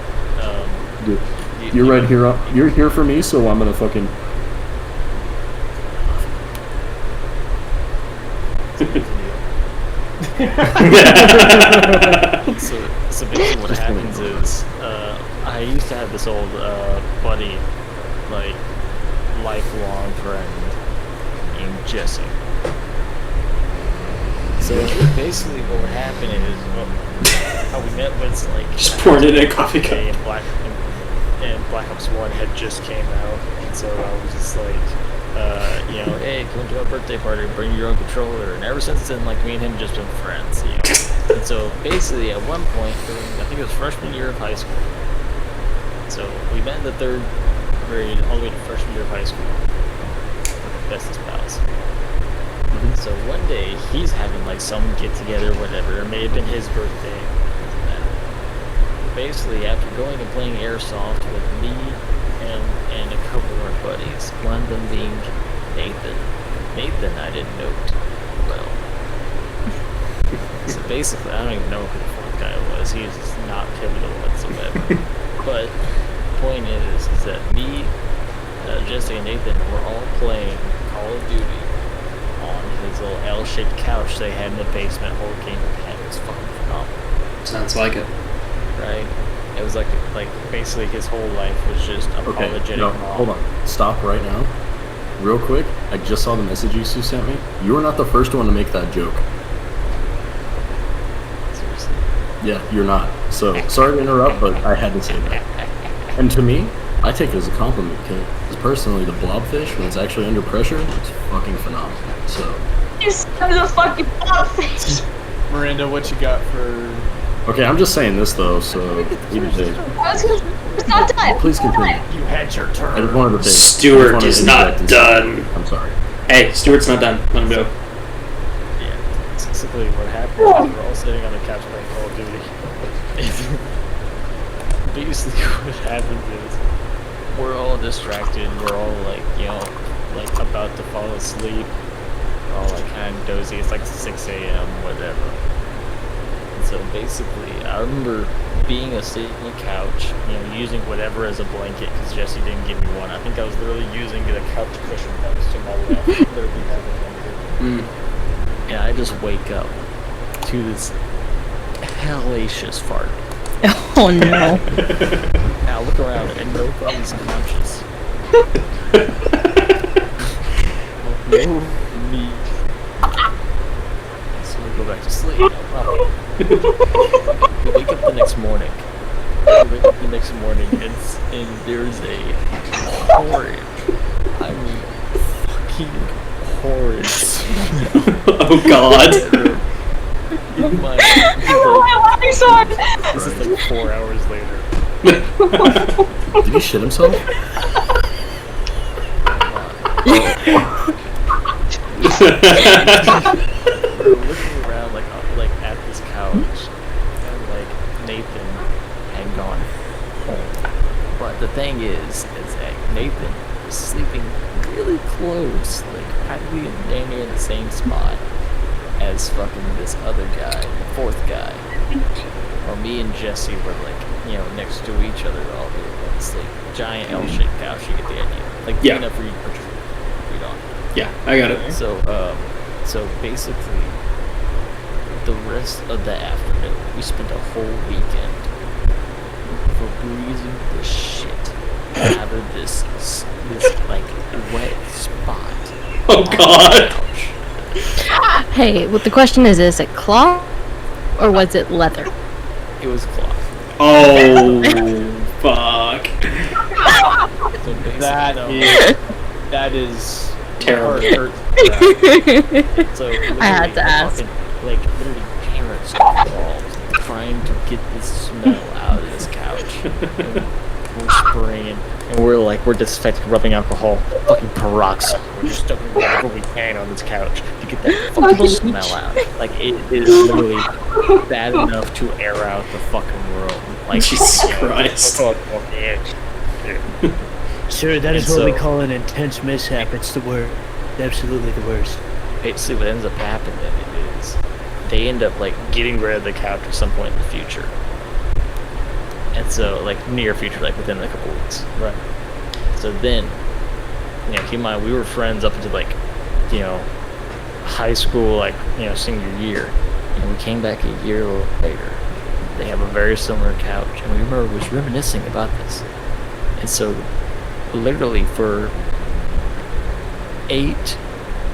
You're right here. You're here for me, so I'm gonna fucking. So basically, what happens is, I used to have this old buddy, like lifelong friend named Jesse. So basically, what would happen is, how we met was like just poured it in a coffee cup. And Black Ops 1 had just came out, and so I was just like, hey, come to my birthday party, bring your own controller. And ever since then, like me and him just been friends, you know. And so basically, at one point during, I think it was freshman year of high school. So we met in the 3rd grade all the way to freshman year of high school. Bestest pals. So one day he's having like some get together, whatever. It may have been his birthday. Basically, after going and playing airsoft with me and a couple of our buddies, one of them being Nathan. Nathan I didn't know too well. So basically, I don't even know who the fuck guy was. He was just not pivotal whatsoever. But the point is that me, Jesse, and Nathan were all playing Call of Duty on his little L-shaped couch they had in the basement. Whole game of it was fucking phenomenal. Sounds like it. Right? It was like basically his whole life was just apologetic. No, hold on. Stop right now. Real quick, I just saw the message you sent me. You were not the first one to make that joke. Seriously. Yeah, you're not. So, sorry to interrupt, but I had to say that. And to me, I take it as a compliment, because personally, the blobfish, when it's actually under pressure, it's fucking phenomenal. So... You said the fucking blobfish! Miranda, what you got for... Okay, I'm just saying this, though, so... It's not done! Please continue. You had your turn. I just wanted to say... Stuart is not done. I'm sorry. Hey, Stuart's not done. Let him go. Yeah, basically what happened was we're all sitting on the couch playing Call of Duty. Basically what happens is we're all distracted, we're all like, like about to fall asleep. We're all like kind of dozy, it's like 6 a.m. whatever. And so basically, I remember being asleep on the couch, using whatever as a blanket because Jesse didn't give me one. I think I was literally using the couch cushion that was to my left, literally as a blanket. And I just wake up to this hellacious fart. Oh no. Now look around and nobody's conscious. No me. So we go back to sleep. We wake up the next morning. And there's a horrid, I mean, fucking horrid smell. Oh God. Why laughing so hard? This is like 4 hours later. Did he shit himself? We're looking around like at this couch, and like Nathan had gone home. But the thing is that Nathan was sleeping really close, like practically damn near in the same spot as fucking this other guy, the fourth guy. Or me and Jesse were like, next to each other all here. It's like giant L-shaped couch. You get the idea. Like big enough for you to put your feet on. Yeah, I got it. So basically, the rest of the afternoon, we spent a whole weekend breezing the shit out of this like wet spot. Oh God! Hey, well, the question is it cloth or was it leather? It was cloth. Oh fuck! So That is Terrible. So I had to ask. Literally parents involved trying to get this smell out of this couch. And we're spraying, and we're disinfecting, rubbing alcohol, fucking peroxide. We're just dumping whatever we can on this couch to get that fucking smell out. Like it is literally bad enough to air out the fucking room. Like Jesus Christ. Sir, that is what we call an intense mishap. It's the worst. Absolutely the worst. Basically, what ends up happening is they end up getting rid of the couch at some point in the future. And so, near future, within a couple weeks. Right. So then, keep in mind, we were friends up until, high school, senior year. And we came back a year later. They have a very similar couch. And we was reminiscing about this. And so, literally, for 8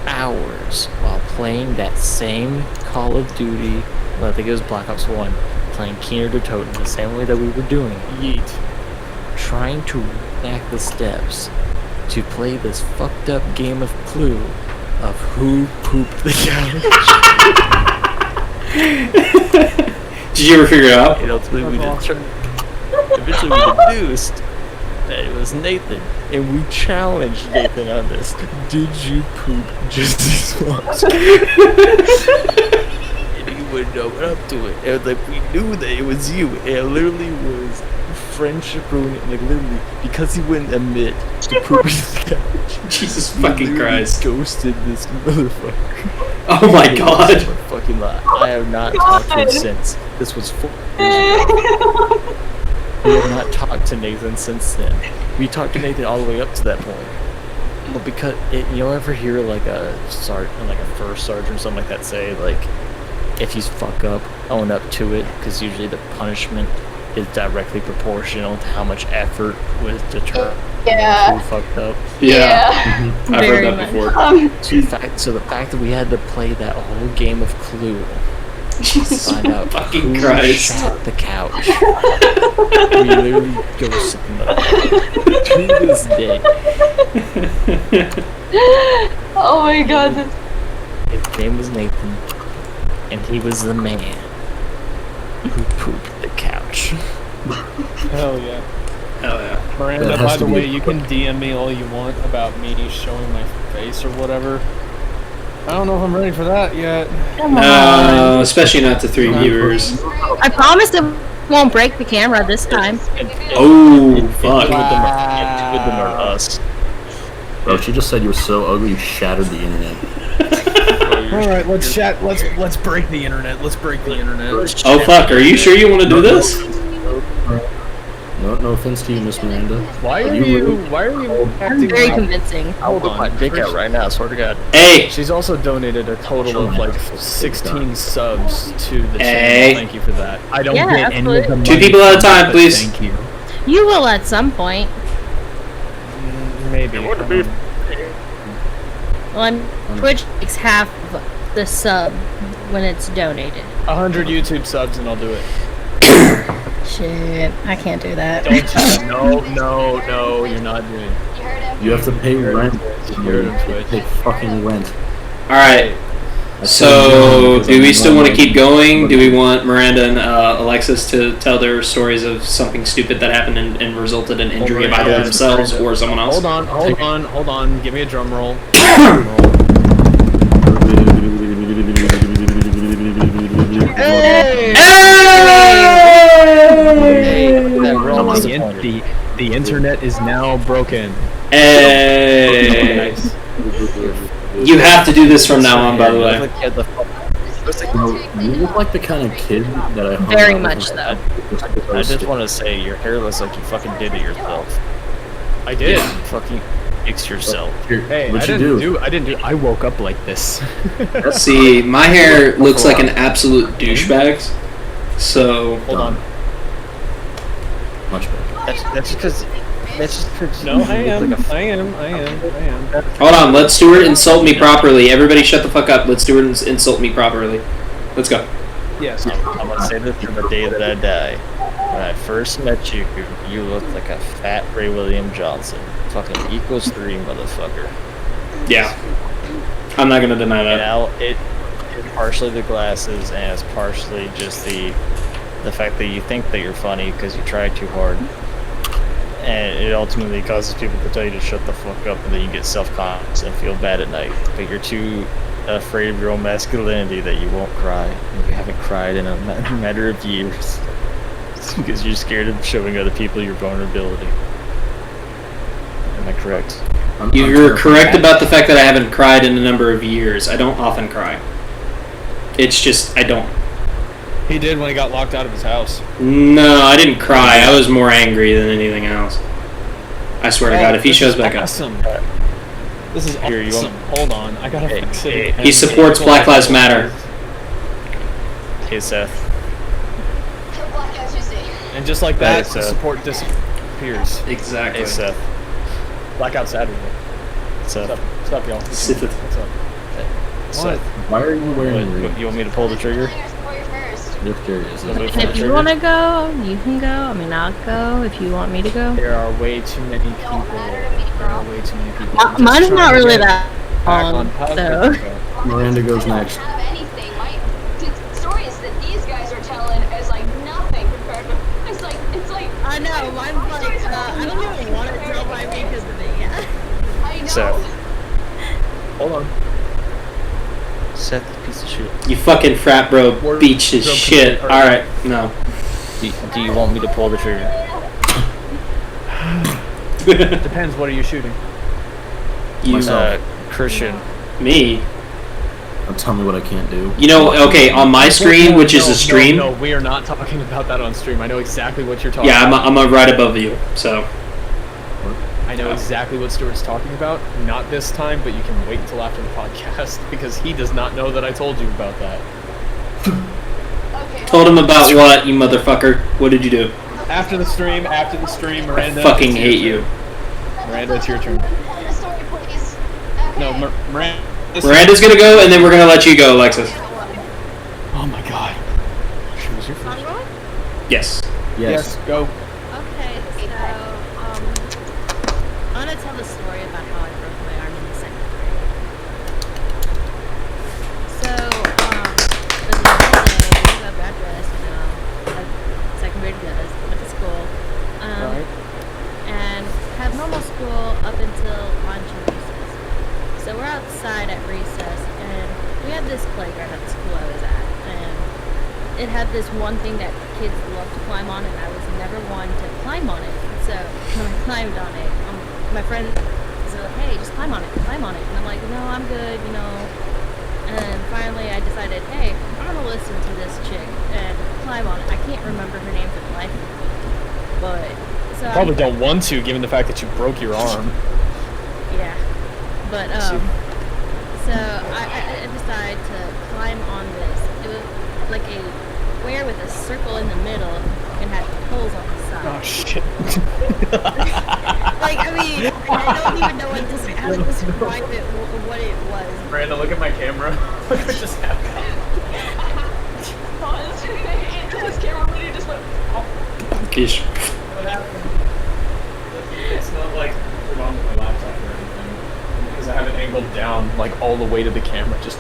hours while playing that same Call of Duty, I think it was Black Ops 1, playing Keener to Toten the same way that we were doing. Yeet. Trying to back the steps to play this fucked up game of Clue of who pooped the couch. Did you ever figure it out? Ultimately we deduced that it was Nathan, and we challenged Nathan on this. Did you poop Jesse's watch? And he wouldn't open up to it. And we knew that it was you. And it literally was friendship ruining. Literally, because he wouldn't admit to pooping the couch. Jesus fucking Christ. Ghosted this motherfucker. Oh my God. Fucking lie. I have not talked to him since. This was 4 years ago. We have not talked to Nathan since then. We talked to Nathan all the way up to that point. But because you'll ever hear a sergeant, a first sergeant or something like that say if you fuck up, own up to it, because usually the punishment is directly proportional to how much effort was determined who fucked up. Yeah. I've heard that before. So the fact that we had to play that whole game of Clue. Jesus find out fucking who Christ. shot the couch. We literally ghosted him to this day. Oh my God. His name was Nathan, and he was the man who pooped the couch. Hell yeah. Hell yeah. Miranda, by the way, you can DM me all you want about me showing my face or whatever. I don't know if I'm ready for that yet. No, especially not to 3 viewers. I promise it won't break the camera this time. Oh, fuck. With them or us. Bro, she just said you were so ugly you shattered the internet. All right, let's break the internet. Let's break the internet. Oh fuck! Are you sure you want to do this? No offense to you, Miss Miranda. Why are you acting Very like... convincing. I'll whip my dick out right now, swear to God. Hey! She's also donated a total of like 16 subs to the channel. Hey. Thank you for that. I don't Yeah, get any of the money. 2 people at a time, but please. Thank you. You will at some point. Maybe. Well, Twitch takes half of the sub when it's donated. 100 YouTube subs and I'll do it. Shit, I can't do that. No, you're not doing it. You have to pay rent. You're You have to pay fucking rent. Alright. So, do we still want to keep going? Do we want Miranda and Alexis to tell their stories of something stupid that happened and resulted in injury of either themselves or someone else? Hold on. Give me a drum roll. The internet is now broken. Hey! You have to do this from now on, by the way. You look like the kind of kid that I hung Very out much with. so. I just want to say your hair looks like you fucking did it yourself. I did. You fucking fix yourself. Hey, What'd I you didn't do? I woke up like this. See, my hair looks like an absolute douchebag. So, Hold on. Much better. That's just because. No, I am. Like I am. hold on. Let Stuart insult me properly. Everybody shut the fuck up. Let Stuart insult me properly. Let's go. Yes. I'm gonna say this from the day that I die. When I first met you, you looked like a fat Ray William Johnson. Fucking equals 3, motherfucker. Yeah. I'm not gonna deny And that. now it's partially the glasses, and it's partially just the fact that you think that you're funny because you try too hard. And it ultimately causes people to tell you to shut the fuck up, and then you get self-conscious and feel bad at night. But you're too afraid of your own masculinity that you won't cry. And you haven't cried in a matter of years. It's because you're scared of showing other people your vulnerability. Am I correct? You're correct about the fact that I haven't cried in a number of years. I don't often cry. It's just, I don't. He did when he got locked out of his house. No, I didn't cry. I was more angry than anything else. I swear to God, if he shows back up. Awesome. This is Here, you awesome. want- Hold on, I gotta fix it. He supports Black Lives Matter. Hey, Seth. And just like that, Hey, the Seth. support disappears. Exactly. Hey, Seth. Blackout Saturday. Seth. What's up, y'all? Sith. What's up? Seth. Why are you wearing rings? You want me to pull the trigger? You're curious. If you want to go, you can go. I mean, I'll go if you want me to go. There are way too many people. Mine's not really that Back long, on so. topic. Miranda goes next. Stories that these guys are telling is like nothing compared to. It's like I know, mine's like, I don't even want to tell my because of it yet. I know. Seth. Hold on. Seth, piece of shit. You fucking frat bro beach his shit. Alright, no. Do you want me to pull the trigger? Depends, what are you shooting? You, Christian. me. Don't tell me what I can't do. You know, okay, on my screen, which is a stream. No, we are not talking about that on stream. I know exactly what you're talking Yeah, about. I'm right above you, so. I know exactly what Stuart's talking about. Not this time, but you can wait until after the podcast because he does not know that I told you about that. Told him about what, you motherfucker? What did you do? After the stream, Miranda. I fucking it's your hate turn. you. Miranda, it's your turn. No, Miranda. Miranda's gonna go, and then we're gonna let you go, Alexis. Oh my god. Choose your first. Yes. Yes, go. Okay, so, I'm gonna tell the story about how I broke my arm in the second grade. So, it was a normal day, I got dressed, like second grade does, went to school, Right. and have normal school up until lunch and recess. So we're outside at recess, and we had this playground at the school I was at, and it had this one thing that kids love to climb on, and I was never one to climb on it. So when I climbed on it, my friend was like, hey, just climb on it. And I'm like, no, I'm good, you know. And finally I decided, hey, I'm gonna listen to this chick and climb on it. I can't remember her name for the life of me. But so Probably don't want to, given the fact that you broke your arm. Yeah. But so I decided to climb on this. It was like a square with a circle in the middle and had holes on the side. Oh shit. Like, I mean, I don't even know how to describe it, what it was. Brandon, look at my camera. Look what just happened. His camera literally just went. Ish. What happened? It's not like put on my laptop or anything. Because I have it angled down, like all the way to the camera. Just.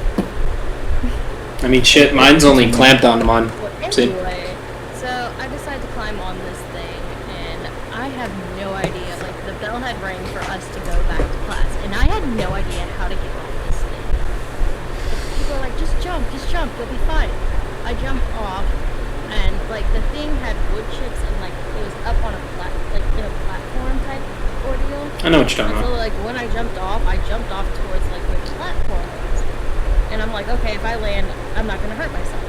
I mean, shit, mine's only clamped onto mine. Anyway, so I decided to climb on this thing, and I have no idea. Like, the bell had rang for us to go back to class, and I had no idea how to get off this thing. People are like, just jump, you'll be fine. I jumped off, and like the thing had wood chips, and like it was up on a platform type ordeal. I know what you're talking So about. like when I jumped off towards like where the platform was, and I'm like, okay, if I land, I'm not gonna hurt myself.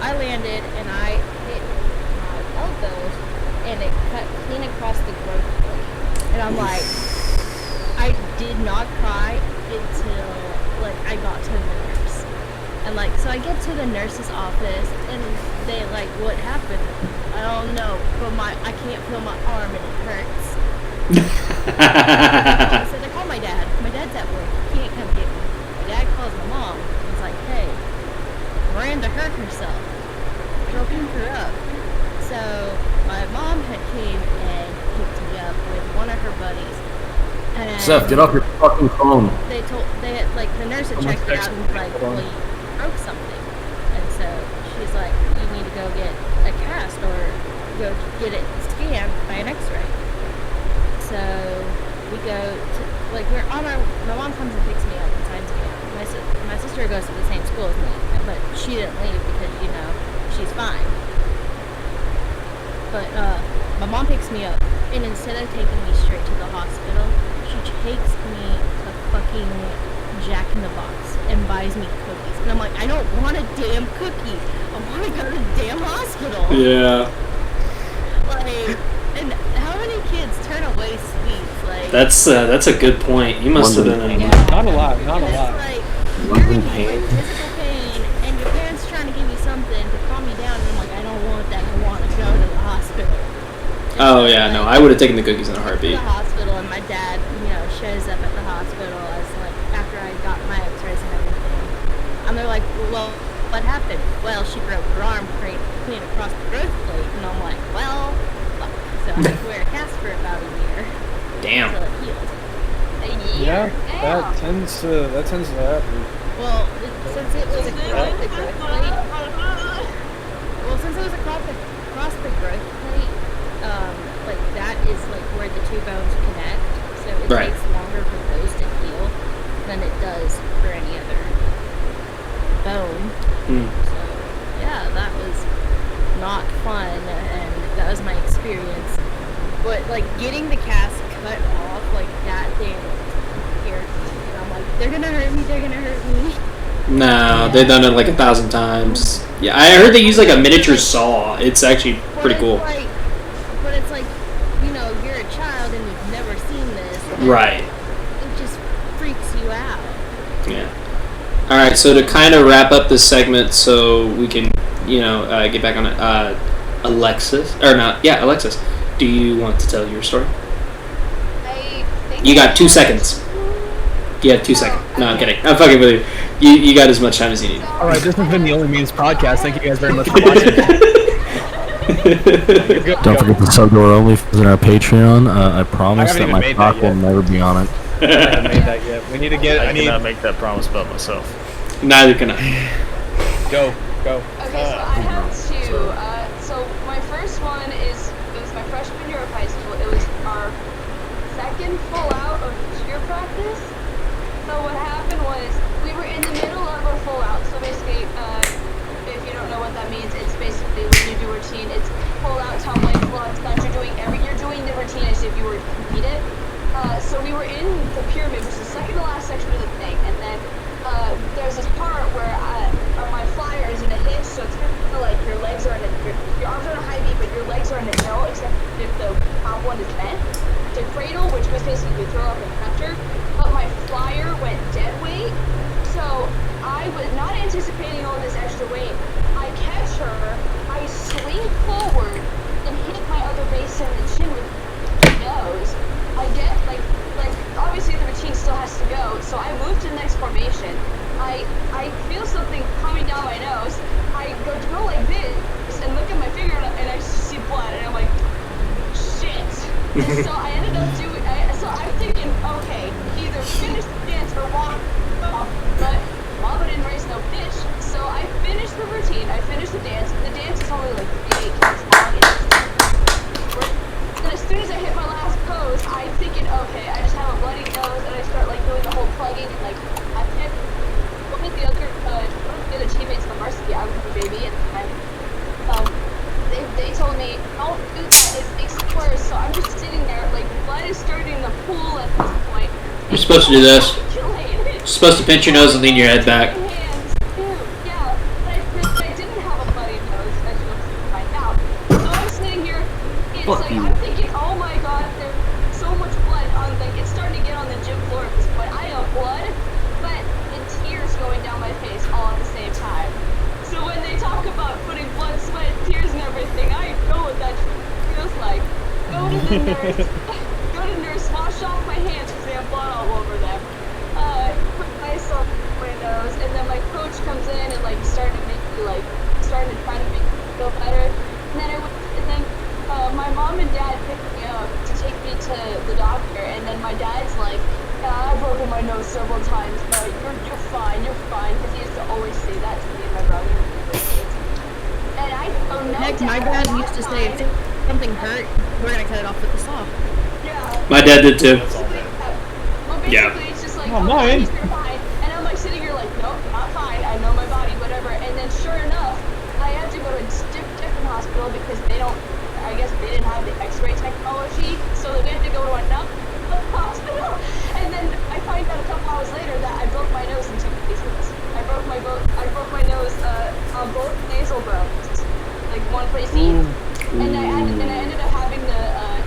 I landed and I hit my elbow, and it cut clean across the growth plate. And I'm like, I did not cry until like I got to the nurse. And like, so I get to the nurse's office, and they like, what happened? I don't know, but I can't feel my arm and it hurts. So they call my dad. My dad's at work. He can't come get me. My dad calls my mom. He's like, hey, Miranda hurt herself. Go pick her up. So my mom had came and picked me up with one of her buddies. And Seth, get off your fucking phone. The nurse had checked it out and was like, well, you broke something. And so she's like, you need to go get a cast or go get it scanned by an x-ray. So we go to, like, my mom comes and picks me up and signs me up. My sister goes to the same school as me, but she didn't leave because, you know, she's fine. But my mom picks me up, and instead of taking me straight to the hospital, she takes me to fucking Jack in the Box and buys me cookies. And I'm like, I don't want a damn cookie. I want to go to the damn hospital. Yeah. Like, and how many kids turn away sweets? Like, That's a good point. You must have been in. Not a lot. Like, you're in physical pain, and your parents trying to give you something to calm you down, and I'm like, I don't want that. I want to go to the hospital. Oh yeah, no, I would have taken the cookies in a heartbeat. To the hospital, and my dad, you know, shows up at the hospital as like after I got my X-rays and everything. And they're like, well, what happened? Well, she broke her arm clean across the growth plate, and I'm like, well, fuck. So I had to wear a cast for about a year. Damn. Until it healed. A year. Yeah, that tends to happen. Well, since it was across the growth plate, like that is like where the two bones connect, so it Right. takes longer for those to heal than it does for any other bone. So yeah, that was not fun, and that was my experience. But like getting the cast cut off, like that thing scared me. And I'm like, they're gonna hurt me. No, they've done it like 1,000 times. Yeah, I heard they use like a miniature saw. It's actually pretty cool. But it's like, you know, you're a child and you've never seen this. Right. It just freaks you out. Yeah. All right. So to kind of wrap up this segment, so we can, you know, get back on it. Alexis, Alexis, do you want to tell your story? You got 2 seconds. You have 2 seconds. No, I'm kidding. I'm fucking with you. You got as much time as you need. All right, this has been the OnlyMemes podcast. Thank you guys very much for watching. Don't forget to sub to our OnlyFans and our Patreon. I promise that my talk will never be on it. I haven't made that yet. We need to get. I cannot make that promise about myself. Neither can I. Go. Okay, so I have two. So my first one it was my freshman year of high school. It was our second full out of cheer practice. So what happened was we were in the middle of our full out. So basically, if you don't know what that means, it's basically when you do routine, it's full out, tumbling, floods, that you're doing the routine as if you were to compete it. So we were in the pyramid, which is the second to last section of the thing, and then there's this part where my flyer is in a hitch, so it's kind of like your legs are in your arms are on a high V, but your legs are in a hill, except if the top one is bent. It's a cradle, which was basically throw up and capture, but my flyer went dead weight, so I was not anticipating all this extra weight. I catch her, I swing forward, and hit my other base in the chin with my nose. I get, like, obviously the routine still has to go, so I move to the next formation. I feel something coming down my nose. I go like this, and look at my finger, and I just see blood, and I'm like, shit. And so I ended up so I'm thinking, okay, either finish the dance or walk off, but Mama didn't raise no bitch, so I finished the routine, I finished the dance. The dance is only like 8 counts long, and as soon as I hit my last pose, I'm thinking, okay, I just have a bloody nose, and I start like doing the whole plugging, and like, I hit one of the other teammates on the varsity, I was the baby, and they told me, don't do that, it makes it worse, so I'm just sitting there, like, blood is starting to pool at this point. You're supposed to do this. You're supposed to pinch your nose and lean your head back. Yeah, but I didn't have a bloody nose, as you'll find out. So I'm sitting here, it's like, I'm thinking, oh my god, there's so much blood on, like, it's starting to get on the gym floor at this point. I have blood, but and tears going down my face all at the same time. So when they talk about putting blood, sweat, tears, and everything, I know what that feels like. Go to the nurse, wash off my hands because they have blood all over them. Put myself in my nose, and then my coach comes in and like starting to try to make me feel better. And then my mom and dad picked me up to take me to the doctor, and then my dad's like, yeah, I've broken my nose several times, but you're fine, because he used to always say that to me and my brother. And I don't know. Heck, my dad used to say, if something hurt, we're gonna cut it off with the saw. Yeah. My dad did too. Well, basically, it's just like, oh, you're fine. And I'm like sitting here like, nope, not fine. I know my body, whatever. And then sure enough, I had to go to a different hospital because I guess they didn't have the x-ray technology. So we had to go to another hospital. And then I find out a couple hours later that I broke my nose in 2 places. I broke my nose on both nasal bones, like one place each. And I ended up having to,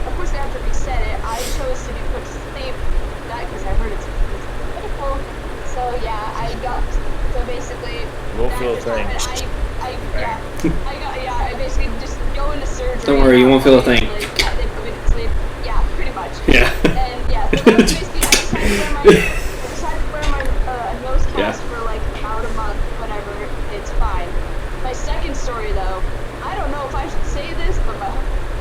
of course they have to reset it. I chose to be put to sleep that because I heard it's painful. So yeah, so basically. We'll feel a thing. I basically just go into surgery. Don't worry, you won't feel a thing. They put me to sleep. Yeah, pretty much. Yeah. And yeah, so that was basically, I decided to wear my nose cast for like about a month, whenever, it's fine. My second story though, I don't know if I should say this, but my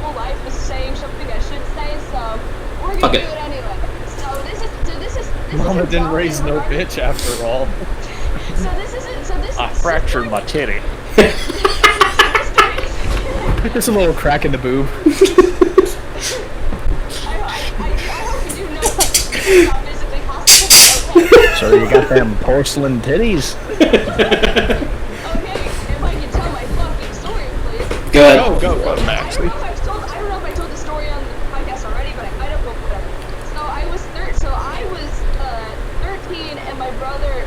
whole life is saying something I should say, so we're gonna do it anyway. So this is Mama didn't raise no bitch after all. I fractured my titty. There's a little crack in the boob. I hope you do know it's not physically possible, okay? So you got them porcelain titties? Okay, if I can tell my fucking story, please. Go ahead. Go, Max. I don't know if I told the story on the podcast already, but I might have, whatever. So I was 13, and my brother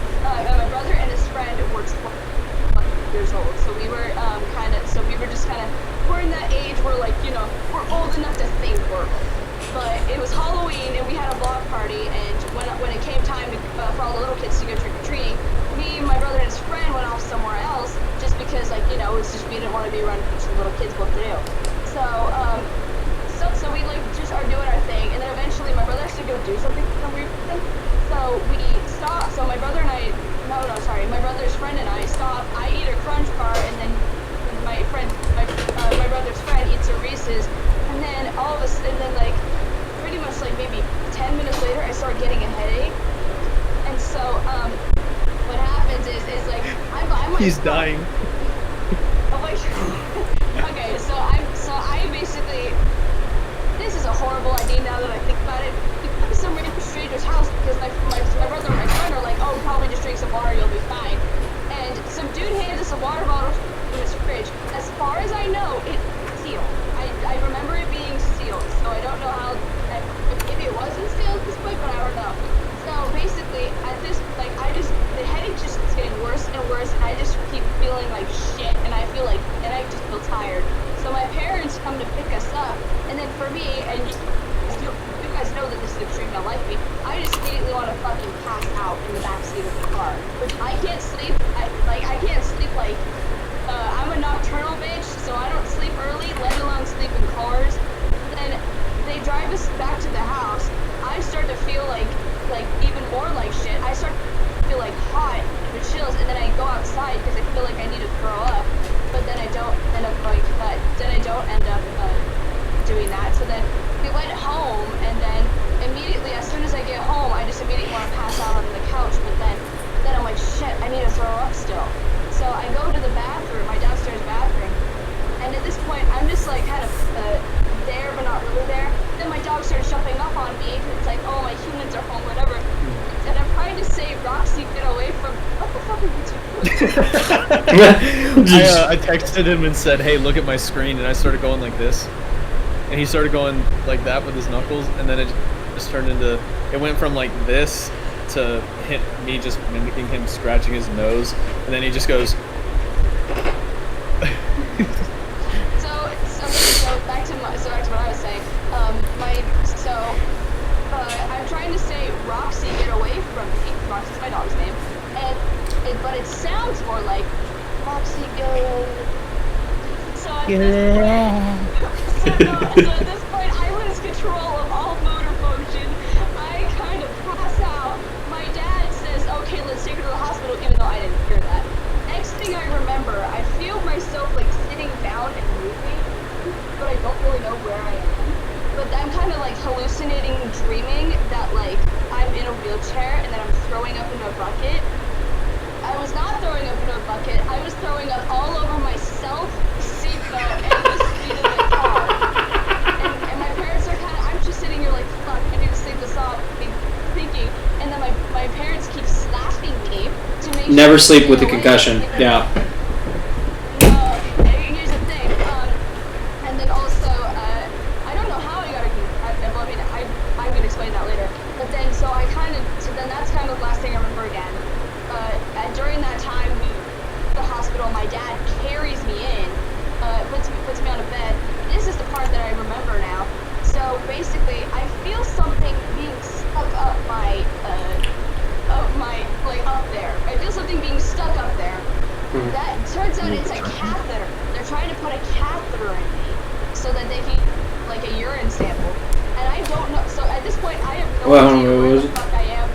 and his friend were 12 years old. So we were we're in that age where, like, you know, we're old enough to think we're old. But it was Halloween, and we had a block party, and when it came time for all the little kids to go trick-or-treating, me, my brother, and his friend went off somewhere else, just because, like, you know, it's just we didn't want to be around some little kids what to do. So we, like, just are doing our thing, and then eventually my brother has to go do something, some weird thing. So we stop, so my brother and I, my brother's friend and I stop, I eat a Crunch bar, and then my brother's friend eats a Reese's, and then like, pretty much like maybe 10 minutes later, I start getting a headache, and so, what happens is like, I'm like, he's dying. I'm like, okay, so I basically, this is a horrible idea now that I think about it. We come to some random stranger's house because my brother and my friend are like, oh, probably just drink some water, you'll be fine. And some dude handed us a water bottle from his fridge. As far as I know, it's sealed. I remember it being sealed, so I don't know how, maybe it wasn't sealed at this point, but I then I go outside because I feel like I need to throw up, but then I don't end up going. Then I don't end up doing that. So then we went home, and then immediately, as soon as I get home, I just immediately want to pass out on the couch. But then I'm like, shit, I need to throw up still. So I go to the bathroom, my downstairs bathroom, and at this point, I'm just like kind of there, but not really there. Then my dog starts jumping up on me. It's like, oh, my humans are home, whatever. And I'm trying to say, Roxy, get away from. What the fuck are you doing? I texted him and said, hey, look at my screen, and I started going like this. And he started going like that with his knuckles, and then it just turned into, it went from like this to me just mimicking him scratching his nose, and then he just goes. So back to what I was saying. I'm trying to say, Roxy, get away from me. Roxy's my dog's name, but it sounds more like Roxy, go. So at this point, I lose control of all motor function. I kind of pass out. My dad says, okay, let's take her to the hospital, even though I didn't hear that. Next thing I remember, I feel myself like sitting down and moving, but I don't really know where I am. But I'm kind of like hallucinating, dreaming that like I'm in a wheelchair and that I'm throwing up into a bucket. I was not throwing up into a bucket. I was throwing up all over myself, seatbelt, and the seat of the car. And my parents are kind of, I'm just sitting here like, fuck, I need to sleep this off, thinking. And then my parents keep slapping me to make Never sure sleep with a concussion. Yeah. Here's the thing. And then also, I don't know how I got a concussion. Well, I mean, I'm gonna explain that later. But then, so then that's kind of the last thing I remember again. During that time, the hospital, my dad carries me in, puts me on a bed. This is the part that I remember now. So basically, I feel something being stuck up up there. I feel something being stuck up there. That turns out it's a catheter. They're trying to put a catheter in me so that they can, like a urine sample. And I don't know. So at this point, I have no idea where the fuck I am.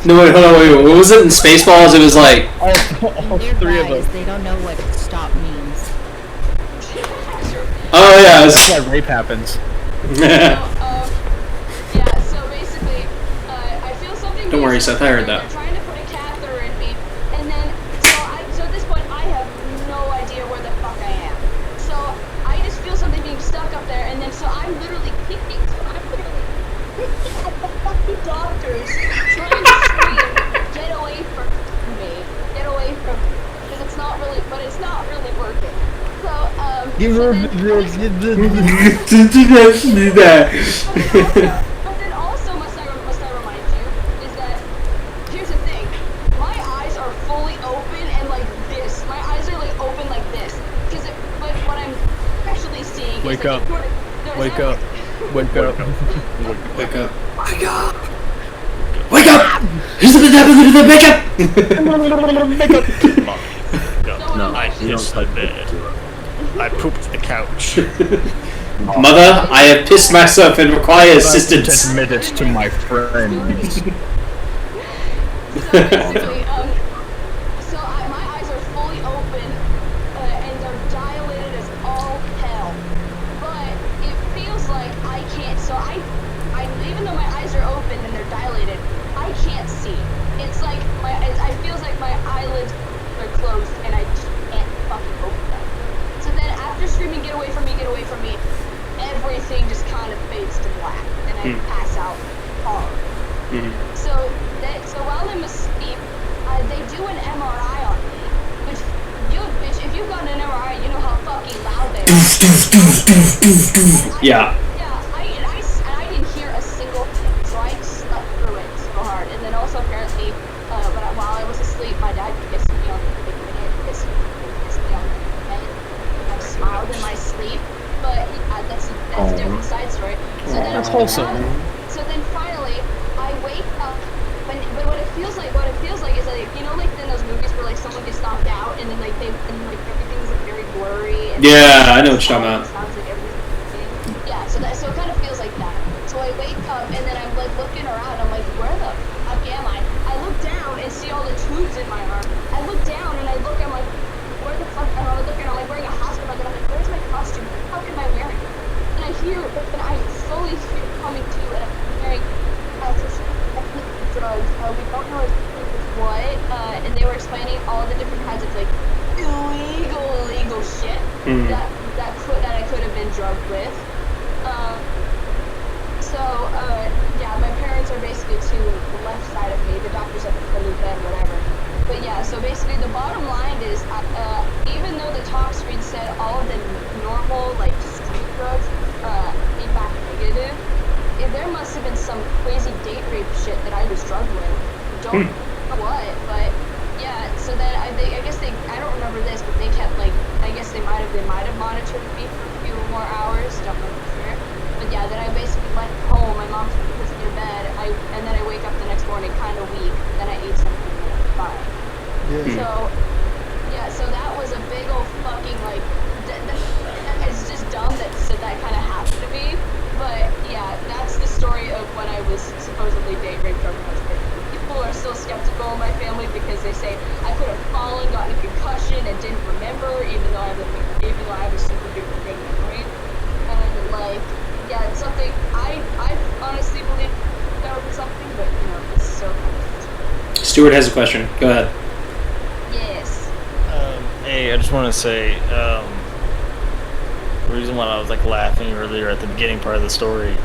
No, wait, hold on, wait. What was it in Spaceballs? It was like... all three of us. They don't know what stop means. Oh, yeah. That's why rape happens. Yeah, so basically, I feel something... Don't worry, Seth, I heard that. They're trying to put a catheter in me, and then, so at this point, I have no idea where the fuck I am. So, I just feel something being stuck up there, and then, so I'm literally kicking at the fucking doctors, trying to scream, get away from me, because it's not really working. So, but then also must I remind you is that here's the thing, my eyes are fully open and like this. My eyes are like open like this. But what I'm actually seeing Wake is up. Wake up. Wake up. Wake up! Here's the wake up! No, I pissed the bed. I pooped the couch. Mother, I have pissed myself and require assistance. Admit it to my friends. So my eyes are fully open and they're dilated as all hell. But it feels like I can't. So I even though my eyes are open and they're dilated, I can't see. It's like it feels like my eyelids are closed and I just can't fucking open them. So then after screaming, get away from me, everything just kind of fades to black and I pass out hard. So while I'm asleep, they do an MRI on me, which if you've gotten an MRI, you know how fucking loud they are. Yeah. I didn't hear a single thing, so I slept through it so hard. And then also apparently, while I was asleep, my dad kissed me on the head, kissed me on the head. I smiled in my sleep, but that's a different side story. So then That's wholesome. So then finally, I wake up, but what it feels like is like, you know, like in those movies where like someone gets knocked out and then like everything's like very blurry. And Yeah, I know what you're talking about. sounds like everything. Yeah, so it kind of feels like that. So I wake up and then I'm like looking around. I'm like, where the fuck am I? I was in my arm. I look down and I look, I'm like, where the fuck? And I look and I'm like wearing a hospital bag and I'm like, where's my costume? How am I wearing it? And I hear, and I slowly hear it coming to, and I'm hearing, this drugs. We don't know what, and they were explaining all the different kinds of like illegal shit that I could have been drugged with. Yeah, my parents are basically to the left side of me. The doctors have the loop and whatever. But yeah, so basically the bottom line is, even though the talk screen said all of the normal like street drugs came back negative, there must have been some crazy date rape shit that I was drugged with. Don't know what, but yeah. So then I guess I don't remember this, but they kept like, I guess they might have monitored me for a few more hours. Don't know for sure. But yeah, then I basically went home. My mom was in bed. And then I wake up the next morning kind of weak. Then I ate something and I'm fine. Yeah. So that was a big old fucking like. It's just dumb that kind of happened to me. But yeah, that's the story of when I was supposedly date raped from my husband. People are still skeptical in my family because they say I could have fallen, gotten a concussion, and didn't remember, even though I have a super duper good memory. And like, yeah, it's something I honestly believe that was something, but you know, it's so kind of. Stuart has a question. Go ahead. Yes. Hey, I just want to say, the reason why I was like laughing earlier at the beginning part of the story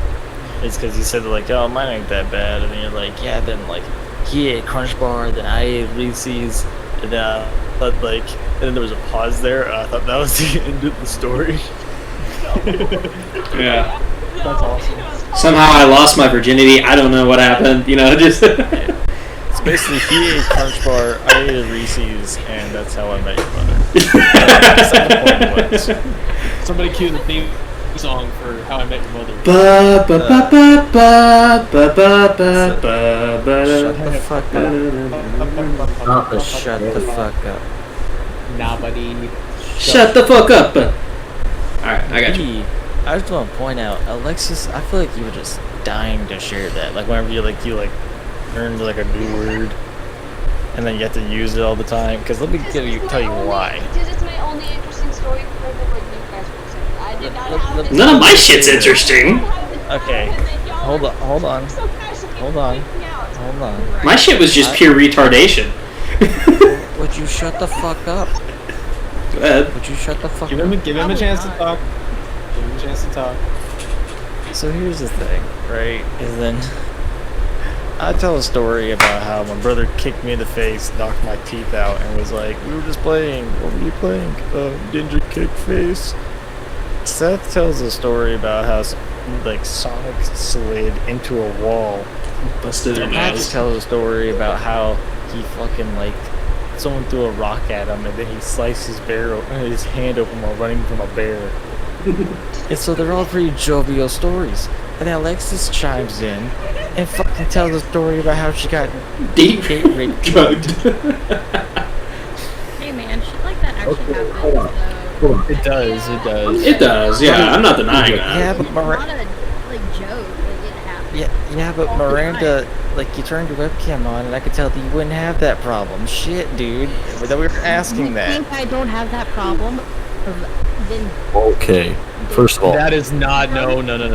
is because you said like, oh, mine ain't that bad, and then you're like, yeah, then like he ate Crunch Bar, then I ate Reese's, and then but like, and then there was a pause there. I thought that was the end of the story. Yeah. That's awesome. Somehow I lost my virginity. I don't know what happened. You know, just. It's basically he ate Crunch Bar, I ate a Reese's, and that's how I met your mother. That's how the point was. Somebody cue the theme song for How I Met Your Mother. Ba ba ba ba ba ba ba ba ba. Shut the fuck up. Shut the fuck up. Nobody. Shut the fuck up. Alright, I got you. I just want to point out, Alexis, I feel like you were just dying to share that. Like whenever you learned like a new word, and then you have to use it all the time. Because let me tell you why. Because it's my only interesting story compared to what you guys were saying. I did not have this. None of my shit's interesting. Okay. Hold on. My shit was just pure retardation. Would you shut the fuck up? Go ahead. Would you shut the fuck up? Give him a chance to talk. Give him a chance to talk. So here's the thing, right? Is then I tell a story about how my brother kicked me in the face, knocked my teeth out, and was like, "We were just playing. What were you playing? Ninja Kick Face." Seth tells a story about how like Sonic slid into a wall. Busted their Pat nose. tells a story about how he fucking like someone threw a rock at him and then he sliced his hand open while running from a bear. And so they're all pretty jovial stories. And then Alexis chimes in and fucking tells a story about how she got deep raped. Hey man, shit like that actually happens. Hold on. It does. It does, yeah, I'm not denying that. Yeah, but It's not a like joke, like it happens. Yeah, but Miranda, like you turned your webcam on and I could tell that you wouldn't have that problem. Shit, dude. That we were asking You that. think I don't have that problem? Then Okay. First of all, That is not no. No. sit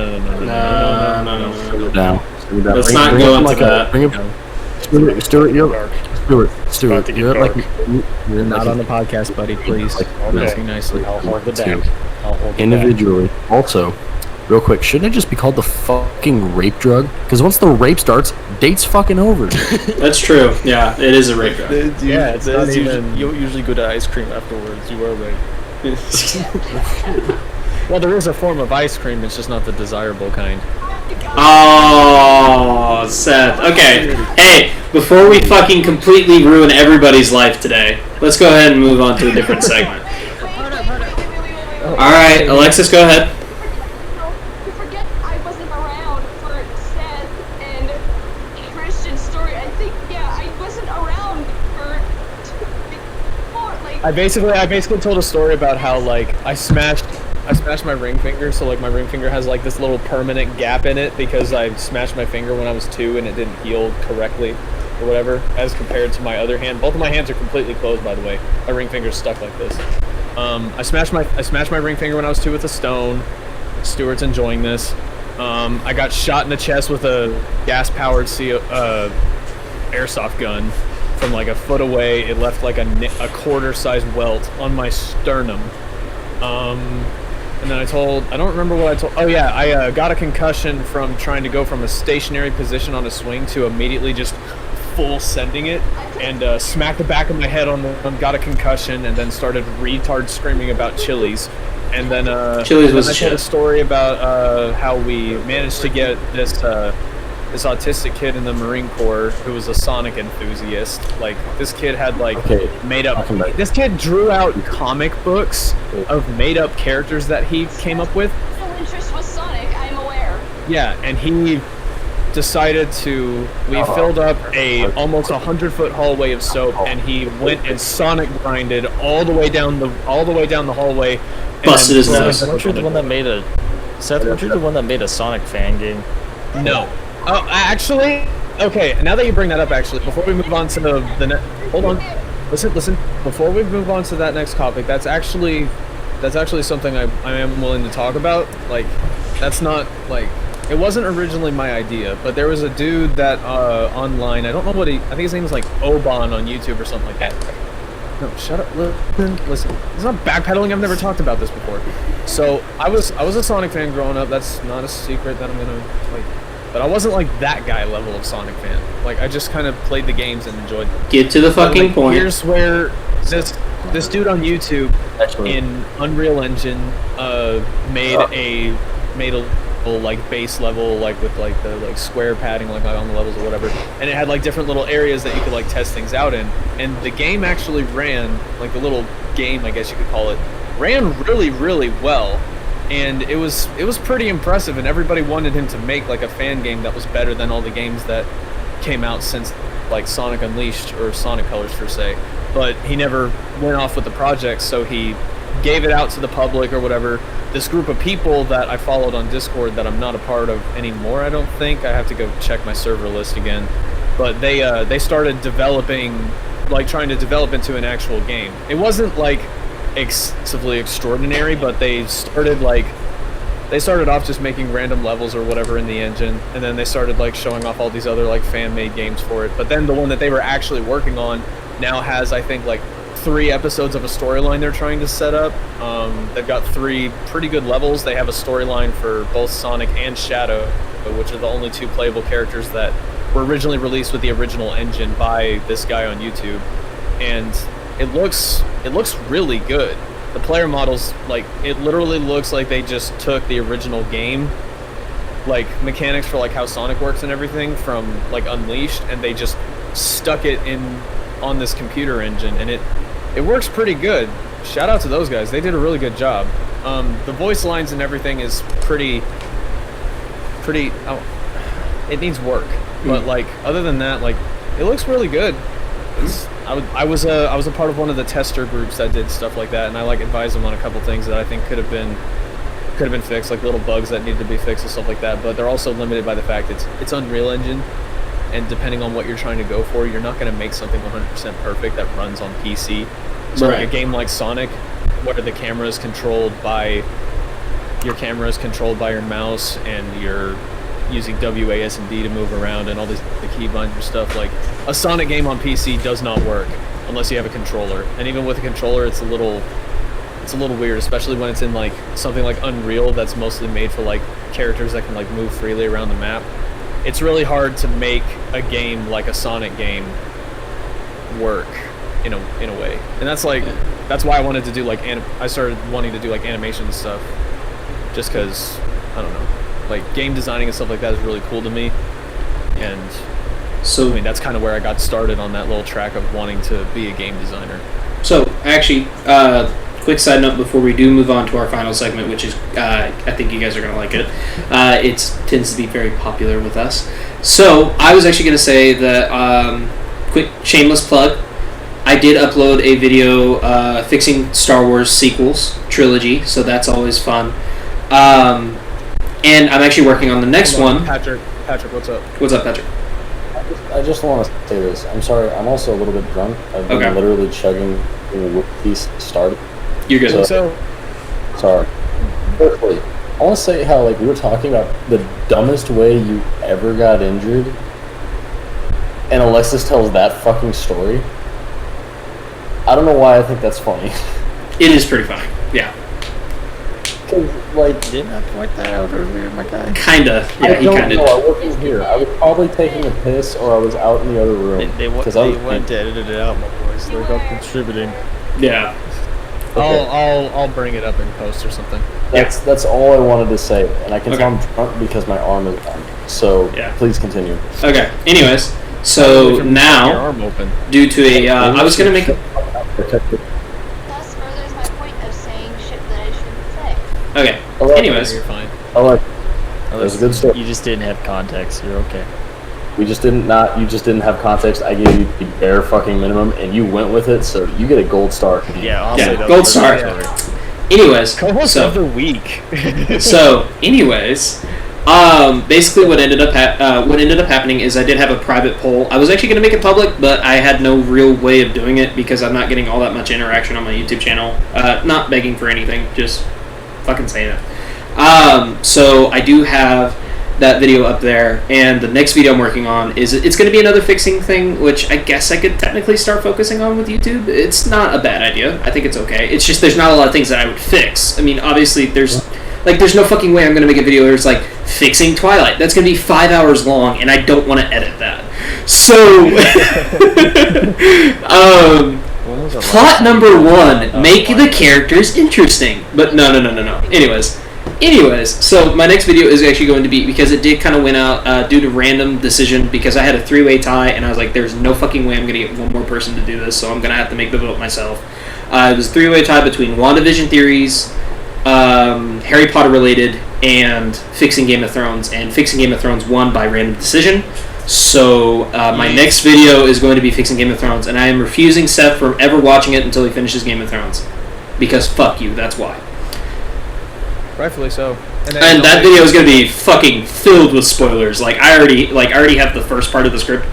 down. Let's not go into that. Stuart, you're Not on the podcast, buddy. Please. I'm asking nicely. I'll hold it down. Individually. Also, real quick, shouldn't it just be called the fucking rape drug? Because once the rape starts, date's fucking over. That's true. Yeah, it is a rape drug. Yeah, it's not even. You usually go to ice cream afterwards. You are right. Well, there is a form of ice cream. It's just not the desirable kind. Oh, Seth. Okay. Hey, before we fucking completely ruin everybody's life today, let's go ahead and move on to a different segment. Alright, Alexis, go ahead. You forget I wasn't around for Seth and Christian's story. I think, I wasn't around for like. I basically told a story about how like I smashed my ring finger, so like my ring finger has like this little permanent gap in it because I smashed my finger when I was 2 and it didn't heal correctly. or whatever, as compared to my other hand. Both of my hands are completely closed, by the way. My ring finger's stuck like this. I smashed my ring finger when I was 2 with a stone. Stuart's enjoying this. I got shot in the chest with a gas-powered airsoft gun from like a foot away. It left like a quarter-sized welt on my sternum. And then I don't remember what I told. Oh yeah, I got a concussion from trying to go from a stationary position on a swing to immediately just full sending it, and smacked the back of my head on got a concussion, and then started retard screaming about Chili's. And then Chili's was I told a story about how we managed to get this autistic kid in the Marine Corps who was a Sonic enthusiast. Like, this kid had like made up. This kid drew out comic books of made up characters that he came up with. No interest with Sonic, I'm aware. Yeah, and he decided to. We filled up a almost 100-foot hallway of soap, and he went and Sonic grinded all the way down the hallway. Busted his nose. Weren't you the one that made a Sonic fan game? No. Oh, actually, okay. Now that you bring that up, actually, before we move on to the hold on, listen. Before we move on to that next topic, that's actually something I am willing to talk about. Like, that's not like it wasn't originally my idea, but there was a dude that online. I don't know what I think his name is like Oban on YouTube or something like that. No, shut up. Listen. It's not backpedaling. I've never talked about this before. So I was a Sonic fan growing up. That's not a secret that I'm gonna like. But I wasn't like that guy level of Sonic fan. Like, I just kind of played the games and enjoyed them. Get to the fucking point. Here's where this dude on YouTube in Unreal Engine made a little like base level, like with like the like square padding like on the levels or whatever, and it had like different little areas that you could like test things out in. And the game actually ran, like the little game, I guess you could call it, ran really, really well. And it was pretty impressive, and everybody wanted him to make like a fan game that was better than all the games that came out since like Sonic Unleashed or Sonic Colors per se. But he never went off with the project, so he gave it out to the public or whatever. This group of people that I followed on Discord that I'm not a part of anymore, I don't think. I have to go check my server list again. But they started developing, like trying to develop into an actual game. It wasn't like excessively extraordinary, but they started off just making random levels or whatever in the engine, and then they started like showing off all these other like fan-made games for it. But then the one that they were actually working on now has, I think, like 3 episodes of a storyline they're trying to set up. They've got 3 pretty good levels. They have a storyline for both Sonic and Shadow, which are the only 2 playable characters that were originally released with the original engine by this guy on YouTube. And it looks really good. The player models, like, it literally looks like they just took the original game, like mechanics for like how Sonic works and everything from like Unleashed, and they just stuck it in on this computer engine, and it works pretty good. Shout out to those guys. They did a really good job. The voice lines and everything is pretty it needs work. But like, other than that, like, it looks really good. I was a part of one of the tester groups that did stuff like that, and I like advised them on a couple things that I think could have been fixed, like little bugs that needed to be fixed and stuff like that. But they're also limited by the fact it's Unreal Engine, and depending on what you're trying to go for, you're not going to make something 100% perfect that runs on PC. So like a game like Sonic, where the camera is controlled by your mouse, and you're using WASD to move around and all these the keybinds and stuff. Like, a Sonic game on PC does not work unless you have a controller, and even with a controller it's a little weird, especially when it's in like something like Unreal that's mostly made for like characters that can like move freely around the map. It's really hard to make a game like a Sonic game work in a way, and that's why I wanted to do like I started wanting to do like animation and stuff, just because I don't know, like game designing and stuff like that is really cool to me. And so I mean, that's kind of where I got started on that little track of wanting to be a game designer. So actually, quick side note before we do move on to our final segment, which is I think you guys are going to like it. It tends to be very popular with us. So I was actually going to say that, quick shameless plug, I did upload a video fixing Star Wars sequels trilogy, so that's always fun. And I'm actually working on the next one. Patrick, what's up? What's up, Patrick? I just want to say this. I'm sorry. I'm also a little bit drunk. I've been literally chugging the piece started. You're good. So, sorry. Firstly, I want to say how like we were talking about the dumbest way you ever got injured, and Alexis tells that fucking story. I don't know why I think that's funny. It is pretty funny. Yeah. Like, didn't I point that out earlier, my guy? Kinda. Yeah, he kinda did. I wasn't here. I was probably taking a piss, or I was out in the other room. They went to edit it out, my boys. They're up contributing. Yeah. Okay. I'll bring it up in post or something. That's all I wanted to say, and I can tell I'm drunk because my arm is down. So please continue. Okay. Anyways, so now your arm open. Due to a, I was gonna make. Thus furthers my point of saying shit that I shouldn't say. Okay. Anyways, you're fine. That was a good story. You just didn't have context. You're okay. You just didn't have context. I gave you the bare fucking minimum, and you went with it, so you get a gold star. Yeah, I'll say that. Gold star. Anyways, co-host of the week. So, anyways, basically what ended up happening is I did have a private poll. I was actually going to make it public, but I had no real way of doing it because I'm not getting all that much interaction on my YouTube channel. Not begging for anything, just fucking saying it. So I do have that video up there, and the next video I'm working on is it's going to be another fixing thing, which I guess I could technically start focusing on with YouTube. It's not a bad idea. I think it's okay. It's just there's not a lot of things that I would fix. I mean, obviously there's no fucking way I'm going to make a video where it's like fixing Twilight. That's going to be 5 hours long, and I don't want to edit that. So plot number 1, make the characters interesting. But no. Anyways, so my next video is actually going to be, because it did kind of win out due to random decision, because I had a 3-way tie, and I was like, there's no fucking way I'm going to get one more person to do this, so I'm going to have to make the vote myself. It was a 3-way tie between WandaVision theories, Harry Potter related, and fixing Game of Thrones, and fixing Game of Thrones won by random decision. So my next video is going to be fixing Game of Thrones, and I am refusing Seth from ever watching it until he finishes Game of Thrones, because fuck you, that's why. Rightfully so. And that video is going to be fucking filled with spoilers. I already have the first part of the script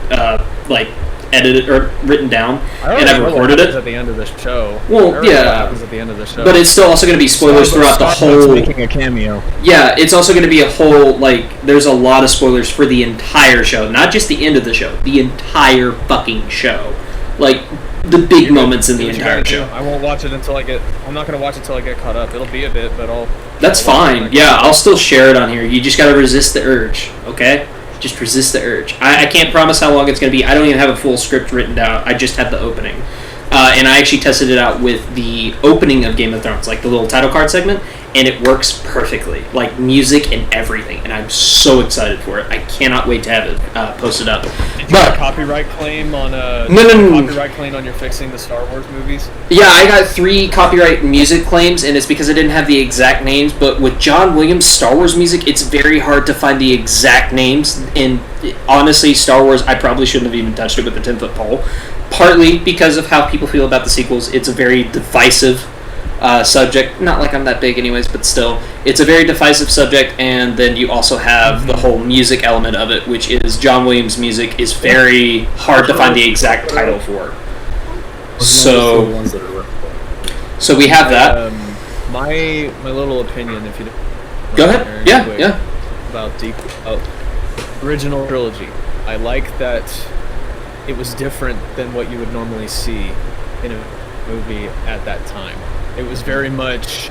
edited or written down, and I've recorded it at the end of the show. Well, yeah, at the end of the show. But it's still also going to be spoilers throughout the whole. Making a cameo. Yeah, it's also going to be a whole there's a lot of spoilers for the entire show, not just the end of the show, the entire fucking show, the big moments in the entire show. I won't watch it until I'm not going to watch it until I get caught up. It'll be a bit, but That's fine. Yeah, I'll still share it on here. You just got to resist the urge, okay? Just resist the urge. I can't promise how long it's going to be. I don't even have a full script written down. I just have the opening. And I actually tested it out with the opening of Game of Thrones, the little title card segment, and it works perfectly. Music and everything. And I'm so excited for it. I cannot wait to have it posted up. Did you get a copyright claim on copyright claim on your fixing the Star Wars movies? Yeah, I got 3 copyright music claims, and it's because I didn't have the exact names. But with John Williams' Star Wars music, it's very hard to find the exact names. And honestly, Star Wars, I probably shouldn't have even touched it with a 10-foot pole. Partly because of how people feel about the sequels. It's a very divisive subject. Not like I'm that big anyways, but still. It's a very divisive subject, and then you also have the whole music element of it, which is John Williams' music is very hard to find the exact title for. So we have that. My little opinion, if you go ahead. Yeah. About original trilogy. I like that it was different than what you would normally see in a movie at that time. It was very much...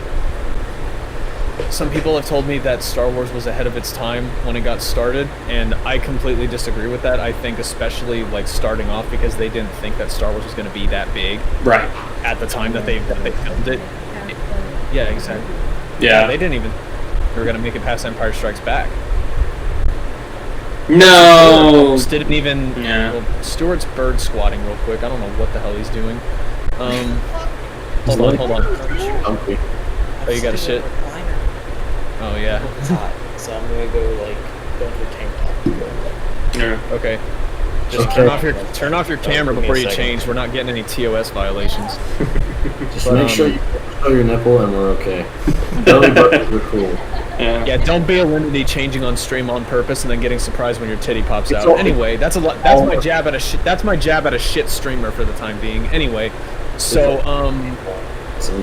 Some people have told me that Star Wars was ahead of its time when it got started, and I completely disagree with that. I think especially starting off, because they didn't think that Star Wars was going to be that big. Right. At the time that they filmed it. Yeah, exactly. Yeah. They didn't even... They were going to make it past Empire Strikes Back. No. Didn't even. Yeah. Well, Stuart's bird squatting real quick. I don't know what the hell he's doing. Hold on. Oh, you got a shit. Oh yeah. It's hot, so I'm gonna go go for tank top. Yeah. Okay. Just turn off your camera before you change. We're not getting any TOS violations. Just make sure you show your nipple and we're okay. Belly buttons are cool. Yeah, don't be a Lindy changing on stream on purpose and then getting surprised when your titty pops out. Anyway, that's my jab at a shit. That's my jab at a shit streamer for the time being. Anyway, so I'm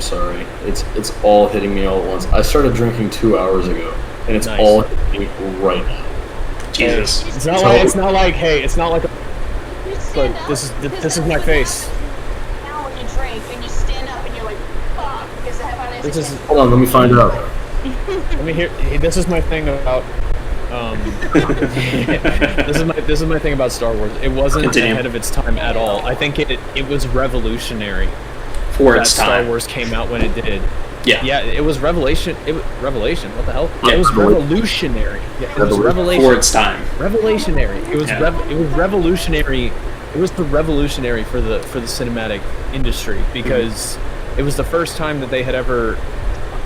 sorry. It's all hitting me all at once. I started drinking 2 hours ago, and it's all hitting me right now. Jesus. It's not like. But this is my face. Now when you drink and you stand up and you're like, fuck, because the headphone Hold on, let me find out. Let me hear. This is my thing about. This is my thing about Star Wars. It wasn't ahead of its time at all. I think it was revolutionary for its time. Star Wars came out when it did. Yeah, it was revelation. Revelation. What the hell? Yeah, it was revolutionary. Yeah, it was revelation for its time. Revolutionary. It was it was revolutionary. It was the revolutionary for the cinematic industry because it was the first time that they had ever,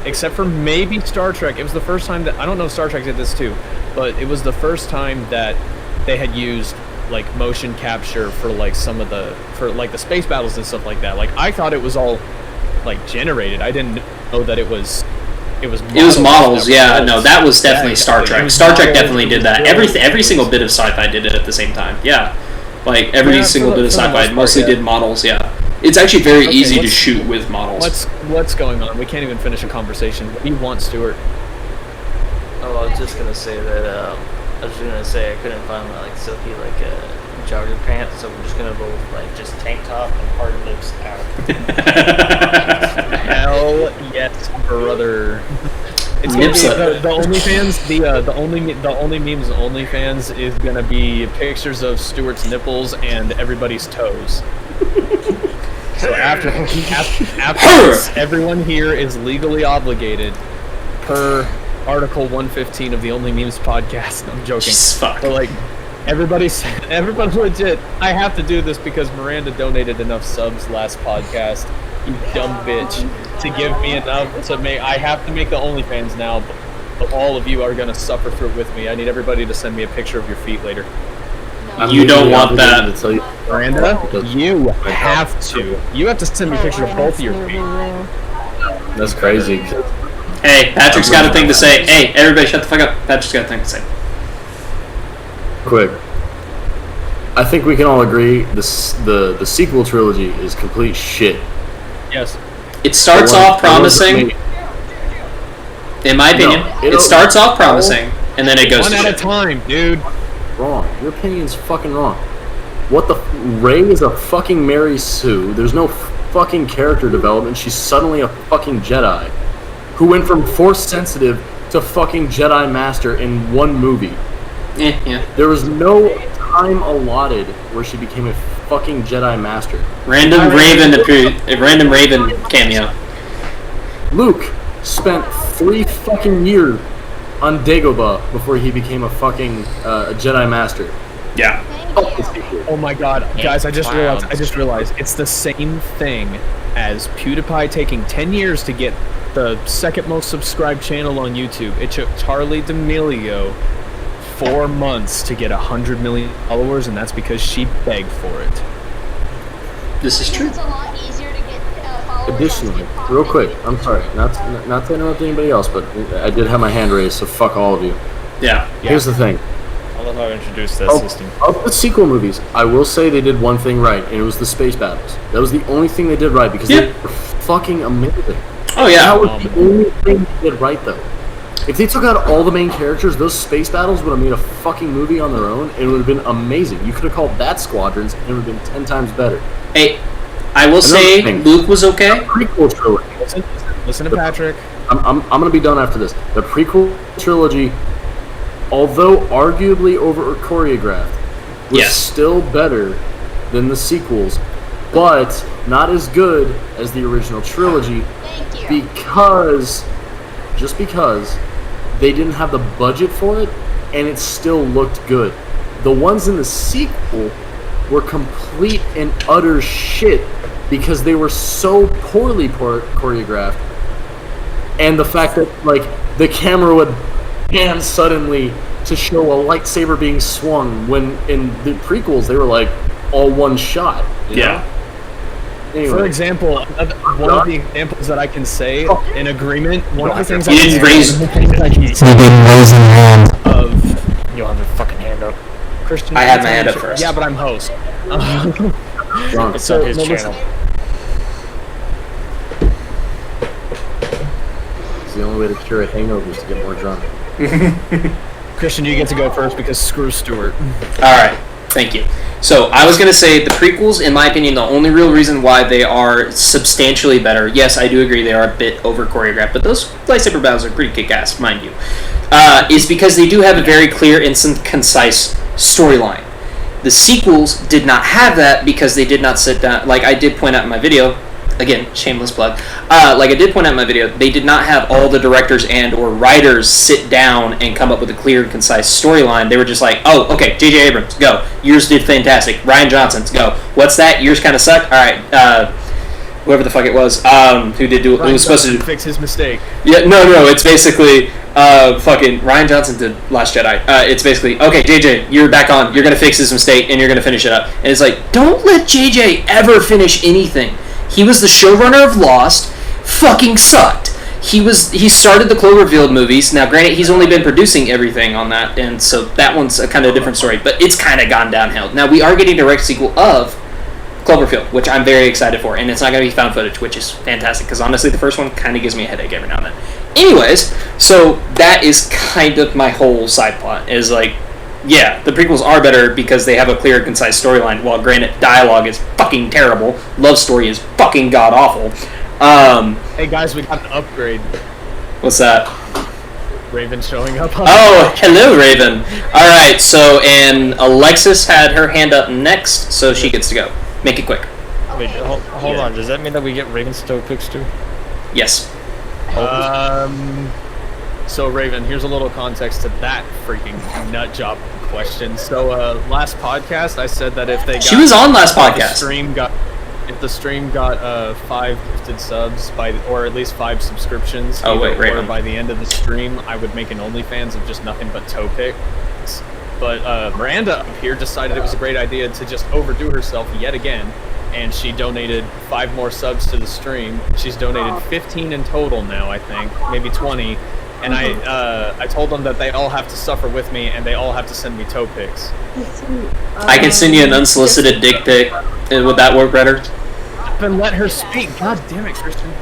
except for maybe Star Trek, it was the first time that, I don't know if Star Trek did this too, but it was the first time that they had used like motion capture for like the space battles and stuff like that. Like I thought it was all like generated. I didn't know that it was models. Yeah, no, that was definitely Star Trek. Star Trek definitely did that. Every single bit of sci-fi did it at the same time. Yeah. Like every single bit of sci-fi mostly did models, yeah. It's actually very easy to shoot with models. What's going on? We can't even finish a conversation. What do you want, Stuart? Oh, I was just gonna say that. I couldn't find my silky jogger pants, so we're just gonna go with just tank top and hard lips out. Hell yes, brother. It's gonna be the OnlyFans. The OnlyMemes OnlyFans is gonna be pictures of Stuart's nipples and everybody's toes. So after this, everyone here is legally obligated per Article 115 of the OnlyMemes podcast. I'm joking. But everybody's legit. I have to do this because Miranda donated enough subs last podcast. You dumb bitch. To give me enough to make. I have to make the OnlyFans now, but all of you are gonna suffer through it with me. I need everybody to send me a picture of your feet later. You don't want that. Miranda, you have to. You have to send me a picture of both of your feet. That's crazy. Hey, Patrick's got a thing to say. Hey, everybody shut the fuck up. Patrick's got a thing to say. Quick. I think we can all agree the sequel trilogy is complete shit. Yes. It starts off promising. In my opinion, it starts off promising, and then it goes one at a time, dude. Wrong. Your opinion's fucking wrong. What the? Rey is a fucking Mary Sue. There's no fucking character development. She's suddenly a fucking Jedi who went from Force sensitive to fucking Jedi Master in one movie. Yeah. There was no time allotted where she became a fucking Jedi Master. Random Raven cameo. Luke spent 3 fucking years on Dagobah before he became a fucking Jedi Master. Yeah. Oh my god, guys! I just realized it's the same thing as PewDiePie taking 10 years to get the second most subscribed channel on YouTube. It took Charlie D'Amelio 4 months to get 100 million followers, and that's because she begged for it. This is true. It's a lot easier to get followers. Additionally, real quick, I'm sorry, not to interrupt anybody else, but I did have my hand raised, so fuck all of you. Yeah. Here's the thing. I love how I introduced that system. Of the sequel movies, I will say they did one thing right, and it was the space battles. That was the only thing they did right, because they were fucking amazing. Oh yeah. That was the only thing they did right, though. If they took out all the main characters, those space battles would have made a fucking movie on their own, and it would have been amazing. You could have called that Squadrons, and it would have been 10 times better. Hey, I will say Luke was okay. The prequel trilogy. Listen to Patrick. I'm gonna be done after this. The prequel trilogy, although arguably over choreographed, was still better than the sequels, but not as good as the original trilogy because they didn't have the budget for it, and it still looked good. The ones in the sequel were complete and utter shit because they were so poorly choreographed, and the fact that the camera would pan suddenly to show a lightsaber being swung when in the prequels they were like all one shot. Yeah. Anyway. For example, one of the examples that I can say in agreement, one of the things you didn't raise of You'll have your fucking hand up. Christian, I had my hand up first. Yeah, but I'm host. It's on his channel. It's the only way to cure a hangover is to get more drunk. Christian, you get to go first because screw Stuart. Alright, thank you. So, I was going to say the prequels, in my opinion, the only real reason why they are substantially better, yes, I do agree they are a bit over-choreographed, but those lightsaber battles are pretty kick-ass, mind you, is because they do have a very clear and concise storyline. The sequels did not have that because they did not sit down, like I did point out in my video, again, shameless plug, like I did point out in my video, they did not have all the directors and or writers sit down and come up with a clear and concise storyline. They were just like, oh, okay, J.J. Abrams, go. Yours did fantastic. Ryan Johnson's, go. What's that? Yours kind of sucked? All right, whoever the fuck it was, who was supposed to fix his mistake. Yeah, no, it's basically, fucking Ryan Johnson did Last Jedi. It's basically, okay, JJ, you're back on. You're gonna fix his mistake and you're gonna finish it up. And it's like, don't let JJ ever finish anything. He was the showrunner of Lost. Fucking sucked. He started the Cloverfield movies. Now, granted, he's only been producing everything on that, and so that one's a kind of different story. But it's kind of gone downhill. Now we are getting a direct sequel of Cloverfield, which I'm very excited for, and it's not going to be found footage, which is fantastic, because honestly, the first one kind of gives me a headache every now and then. Anyways, so that is kind of my whole side plot, is like, yeah, the prequels are better because they have a clear, concise storyline, while granted, dialogue is fucking terrible, love story is fucking god-awful. Hey guys, we got an upgrade. What's that? Raven showing up. Oh, hello, Raven. Alright, so, and Alexis had her hand up next, so she gets to go. Make it quick. Wait, hold on. Does that mean that we get Raven's toe picks too? Yes. So Raven, here's a little context to that freaking nut job question. So last podcast, I said that if they got, she was on last podcast. If the stream got 5 gifted subs or at least 5 subscriptions, or by the end of the stream, I would make an OnlyFans of just nothing but toe pics. But Miranda up here decided it was a great idea to just overdo herself yet again, and she donated 5 more subs to the stream. She's donated 15 in total now, I think, maybe 20. And I told them that they all have to suffer with me, and they all have to send me toe pics. I can send you an unsolicited dick pic. Would that work better? Then let her speak. God damn it, Christian.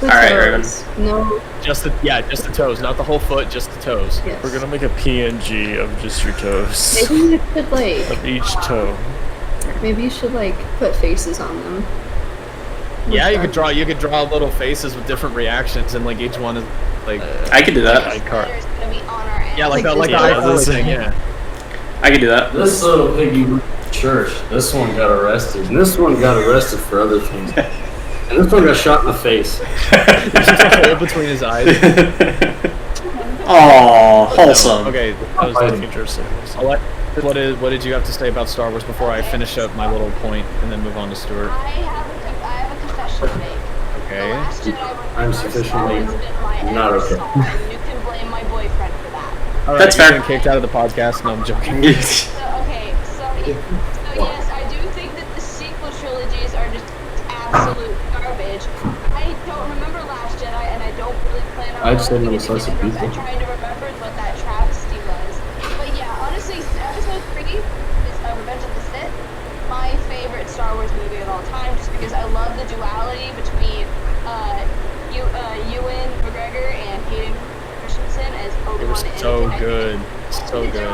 Alright, Raven. No. Just the toes, not the whole foot, just the toes. Yes. We're gonna make a PNG of just your toes. Maybe you should of each toe. Maybe you should put faces on them. Yeah, you could draw little faces with different reactions, and each one is I could do that. Yeah, like the iPhone thing. Yeah. I could do that. This little piggy went to church. This one got arrested, and this one got arrested for other things. And this one got shot in the face. There's just a hole between his eyes. Aww, wholesome. Okay, that was interesting. What did you have to say about Star Wars before I finish up my little point and then move on to Stuart? I have a confession to make. Okay. I'm sufficiently not okay. You can blame my boyfriend for that. Alright, That's fair. You're getting kicked out of the podcast. No, I'm joking. So yes, I do think that the sequel trilogies are just absolute garbage. I don't remember Last Jedi, and I don't really plan on I'd say no slice of pizza. I'm trying to remember what that travesty was. But yeah, honestly, episode 3 is Revenge of the Sith. My favorite Star Wars movie of all time, just because I love the duality between Ewan McGregor and Hayden Christensen as Obi-Wan. It was so good. So good.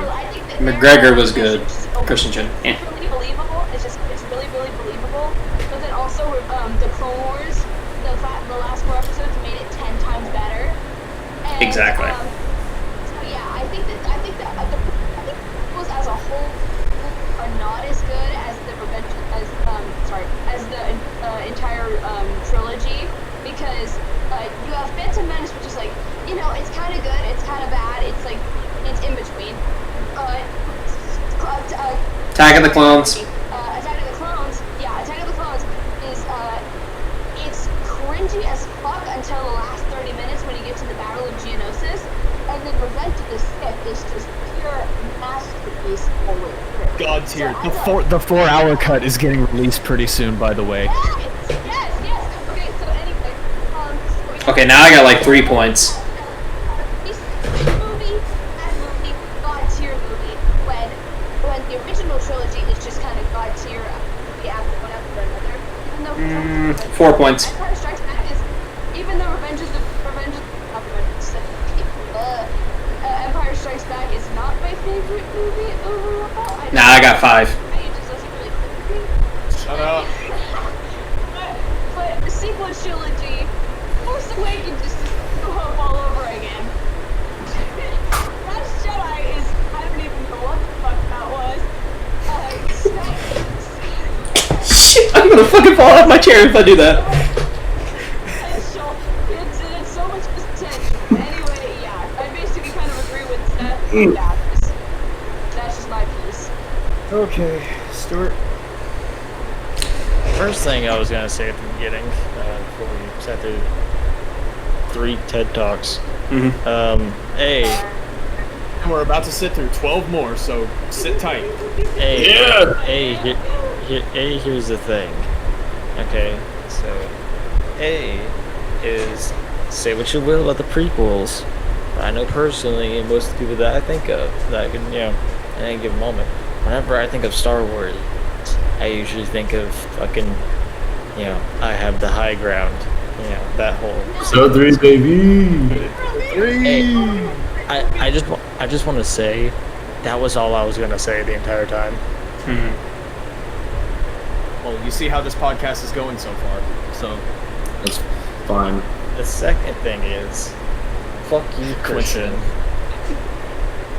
McGregor was good. Christensen. Yeah. It's really believable. It's really, really believable. But then also, the Clone Wars, the last 4 episodes made it 10 times better. And, Exactly. So yeah, I think the prequels as a whole are not as good as the entire trilogy, because you have Phantom Menace, which is it's kind of good, it's kind of bad, it's in between. Attack of the Clones. Attack of the Clones is it's cringy as fuck until the last 30 minutes when you get to the Battle of Geonosis, and then Revenge of the Sith is God tier. The 4-hour cut is getting released pretty soon, by the way. Yes. Okay, so anyway, Okay, now I got like 3 points. God tier movie. When the original trilogy is just kind of God tier, after one after another. Even though 4 points. Empire Strikes Back is, even though Empire Strikes Back is not my favorite movie overall. Nah, I got 5. It just doesn't really click with me. Shut up. But the sequel trilogy, Force Awakens just go up all over again. Last Jedi is, I don't even know what the fuck that was. Shit, I'm gonna fucking fall off my chair if I do that. It's so much potential. Anyway, yeah, I basically kind of agree with Seth. Yeah, that's just my piece. Okay, Stuart. First thing I was gonna say at the beginning, before we sat through 3 TED Talks. Hey. And we're about to sit through 12 more, so sit tight. Hey, Yeah. Here's the thing. Okay, so A is, say what you will about the prequels. I know personally, and most of the people that I think of, that I can, in any given moment, whenever I think of Star Wars, I usually think of fucking, I have the high ground. That whole. Episode 3, baby. Hey, I just want to say, that was all I was gonna say the entire time. Well, you see how this podcast is going so far, so that's fine. The second thing is, fuck you, Christian.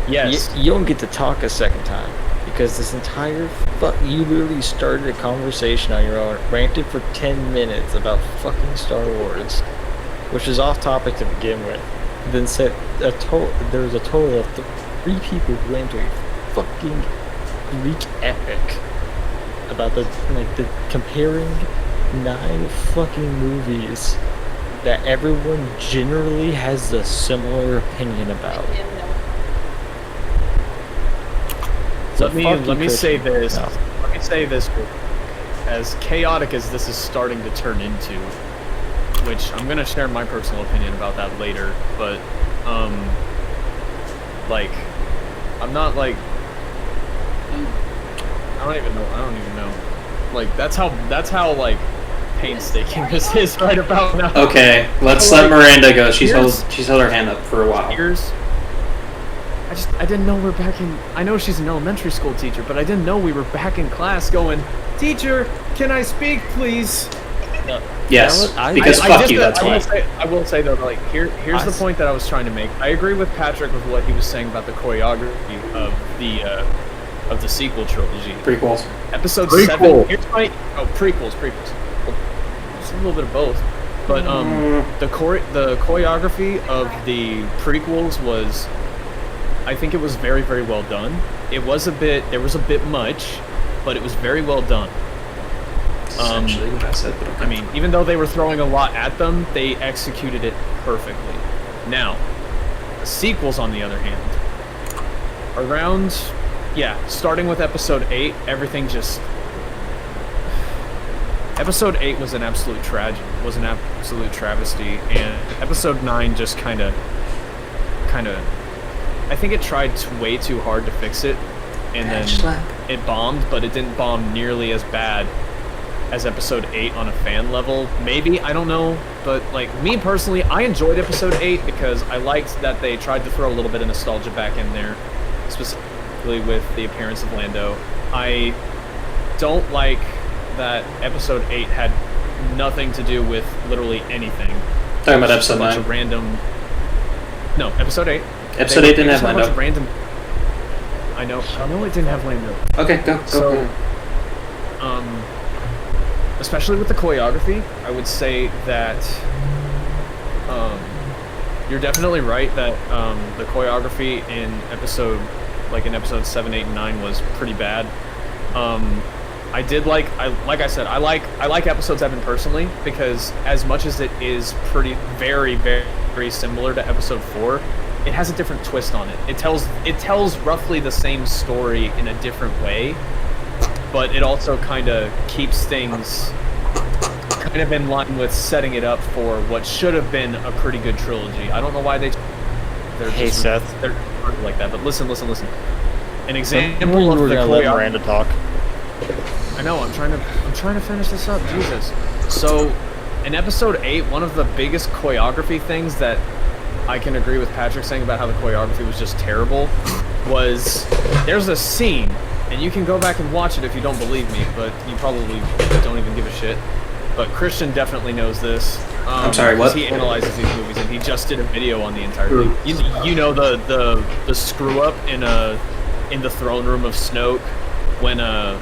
Yes. You don't get to talk a second time, because this entire you literally started a conversation on your own, ranted for 10 minutes about fucking Star Wars, which is off topic to begin with. Then said there was a total of 3 people who went to a fucking Greek epic about the comparing 9 fucking movies that everyone generally has a similar opinion about. So let me say this. No. Let me say this. As chaotic as this is starting to turn into, which I'm gonna share my personal opinion about that later, but I'm not like, I don't even know. Like that's how like painstaking this is right about now. Okay, let's let Miranda go. She's held her hand up for a while. I didn't know we're back in. I know she's an elementary school teacher, but I didn't know we were back in class going, "Teacher, can I speak, please?" Yes, because fuck you. That's why. I will say though, like here's the point that I was trying to make. I agree with Patrick with what he was saying about the choreography of the sequel trilogy. Prequels. Episode 7. Here's my prequels. Well, it's a little bit of both, but the choreography of the prequels was, I think it was very, very well done. There was a bit much, but it was very well done. Essentially what I said, but okay. I mean, even though they were throwing a lot at them, they executed it perfectly. Now, the sequels, on the other hand, starting with episode 8, everything just... Episode 8 was an absolute tragedy, was an absolute travesty, and episode 9 just kind of... I think it tried way too hard to fix it, and then it bombed, but it didn't bomb nearly as bad as episode 8 on a fan level. Maybe, I don't know, but like me personally, I enjoyed episode 8 because I liked that they tried to throw a little bit of nostalgia back in there, specifically with the appearance of Lando. I don't like that episode 8 had nothing to do with literally anything. Talking about episode 9. No, episode 8. Episode 8 didn't have Lando. I know it didn't have Lando. Okay, go. So, especially with the choreography, I would say that you're definitely right that the choreography in episode 7, 8, and 9 was pretty bad. I like episode 7 personally because as much as it is very, very, very similar to episode 4, it has a different twist on it. It tells roughly the same story in a different way, but it also kind of keeps things kind of in line with setting it up for what should have been a pretty good trilogy. I don't know why they're Seth. They're like that, but listen. An example of the let Miranda talk. I know. I'm trying to finish this up. Jesus. So, in episode 8, one of the biggest choreography things that I can agree with Patrick saying about how the choreography was just terrible was there's a scene, and you can go back and watch it if you don't believe me, but you probably don't even give a shit. But Christian definitely knows this. I'm sorry, what? He analyzes these movies, and he just did a video on the entire thing. You know the screw up in the throne room of Snoke when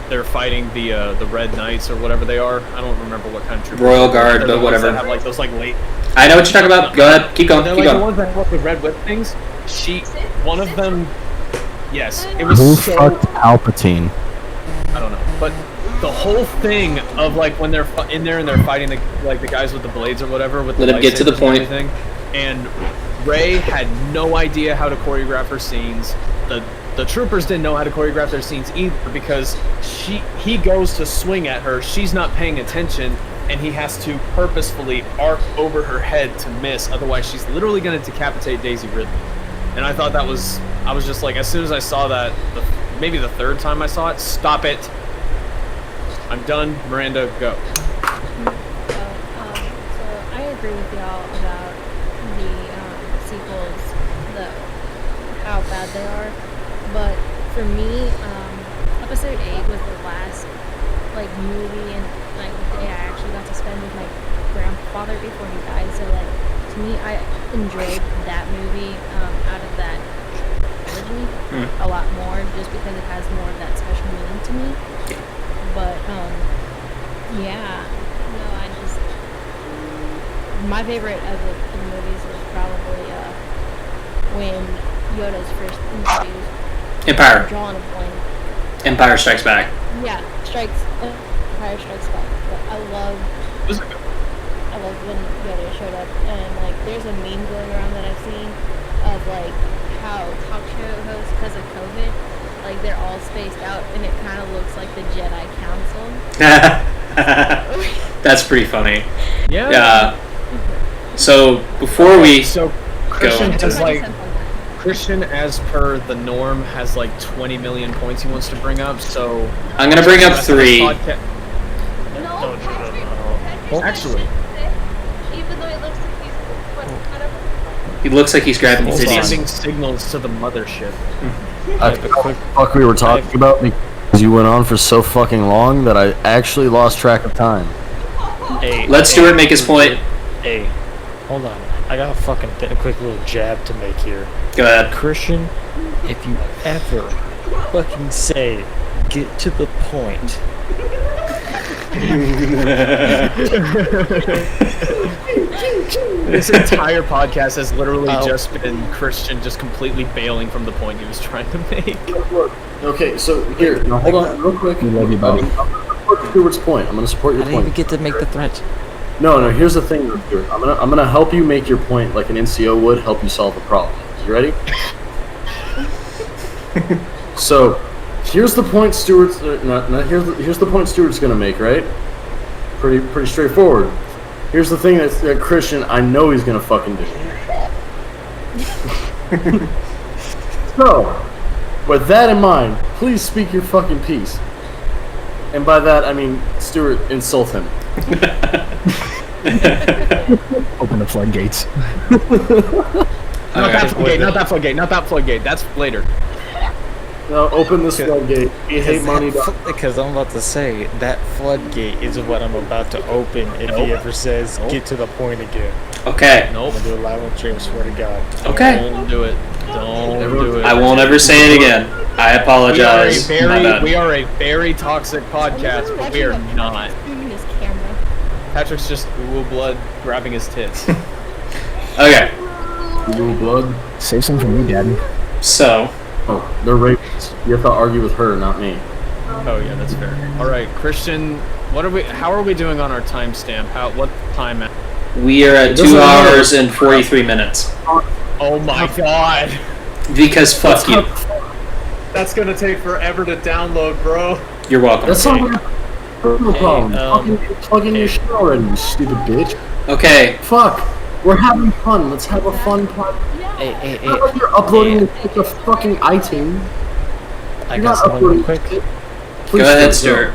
they're fighting the Red Knights or whatever they are. I don't remember what kind of troop. Royal Guard, but whatever. That have like those like late. I know what you're talking about. Go ahead, keep going. They're Keep like going. the ones that have the red whip things. One of them. Yes, it was Who so. fucked Palpatine? I don't know, but the whole thing of like when they're in there and they're fighting the guys with the blades or whatever with Let the him get to the lightsabers point. and everything, and Rey had no idea how to choreograph her scenes. The troopers didn't know how to choreograph their scenes either because he goes to swing at her, she's not paying attention, and he has to purposefully arc over her head to miss, otherwise she's literally going to decapitate Daisy Ridley. And I thought I was just like, as soon as I saw that, maybe the third time I saw it, stop it. I'm done. Miranda, go. So I agree with y'all about the sequels, how bad they are. But for me, episode 8 was the last like movie and like day I actually got to spend with my grandfather before he died. So like to me, I enjoyed that movie out of that trilogy a lot more, just because it has more of that special meaning to me. But yeah, no, my favorite of the movies was probably when Yoda's first introduced. Empire. Drawing a blank. Empire Strikes Back. Yeah, Empire Strikes Back. But I love when Yoda showed up, and like there's a meme going around that I've seen of like how talk show hosts, because of COVID, like they're all spaced out, and it kind of looks like the Jedi Council. That's pretty funny. Yeah. So before we Christian go, has Christian, as per the norm, has like 20 million points he wants to bring up. So I'm gonna bring up 3. No, Patrick. Actually, even though it looks like he's whatever. He looks like he's grabbing his sending titties. signals to the mothership. I forgot what the fuck we were talking about because you went on for so fucking long that I actually lost track of time. Hey, Let Stuart make his point. Hey, hold on. I got a fucking quick little jab to make here. Go ahead. Christian, if you ever fucking say, get to the point. This entire podcast has literally just been Christian just completely bailing from the point he was trying to make. Okay, so here, now hold on real quick. We love you, buddy. I'm going to support Stuart's point. I'm going to support your point. I didn't even get to make the threat. No, here's the thing, Stuart. I'm gonna help you make your point like an NCO would help you solve a problem. You ready? So, here's the point Stuart's here's the point Stuart's gonna make, right? Pretty straightforward. Here's the thing that Christian, I know he's gonna fucking do. So, with that in mind, please speak your fucking piece. And by that, I mean, Stuart, insult him. Open the floodgates. Not that floodgate. That's later. No, open this floodgate. You hate money. Because I'm about to say, that floodgate is what I'm about to open if he ever says, get to the point again. Okay. Nope. I'm going to do a live on stream, swear to God. Okay. Don't do it. Don't do it. I won't ever say it again. I apologize. We are a very toxic podcast, but we are not. His camera. Patrick's just ooh blood grabbing his tits. Okay. Blue blood. Save some for me, Daddy. So. Oh, they're rapists. You have to argue with her, not me. Oh yeah, that's fair. All right, Christian, how are we doing on our timestamp? What time? We are at 2 hours and 43 minutes. Oh my god. Because fuck you. That's gonna take forever to download, bro. You're welcome. That's not no problem. Plug in your shit already, you stupid bitch. Okay. Fuck. We're having fun. Let's have a fun podcast. Hey. Not like you're uploading it to fucking iTunes. I got something real quick. Go ahead, Stuart.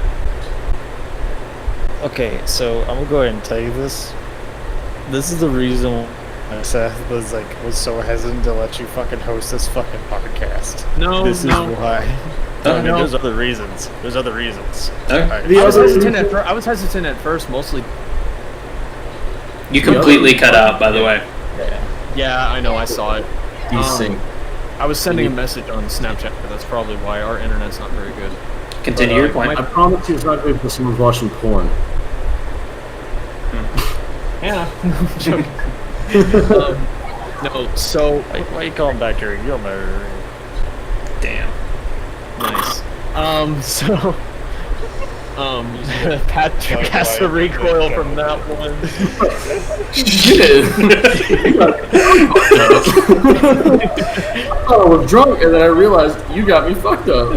Okay, so I'm gonna go ahead and tell you this. This is the reason why Seth was so hesitant to let you fucking host this fucking podcast. This is why. There's other reasons. There's other reasons. I was hesitant at first, mostly. You completely cut out, by the way. Yeah, I know. I saw it. Desync. I was sending a message on Snapchat. That's probably why our internet's not very good. Continue your point. I promise you it's not good because someone's watching porn. Yeah. No, so... Why you calling back here? You'll murder. Damn. Nice. Patrick has to recoil from that one. Shit! I was drunk and then I realized you got me fucked up.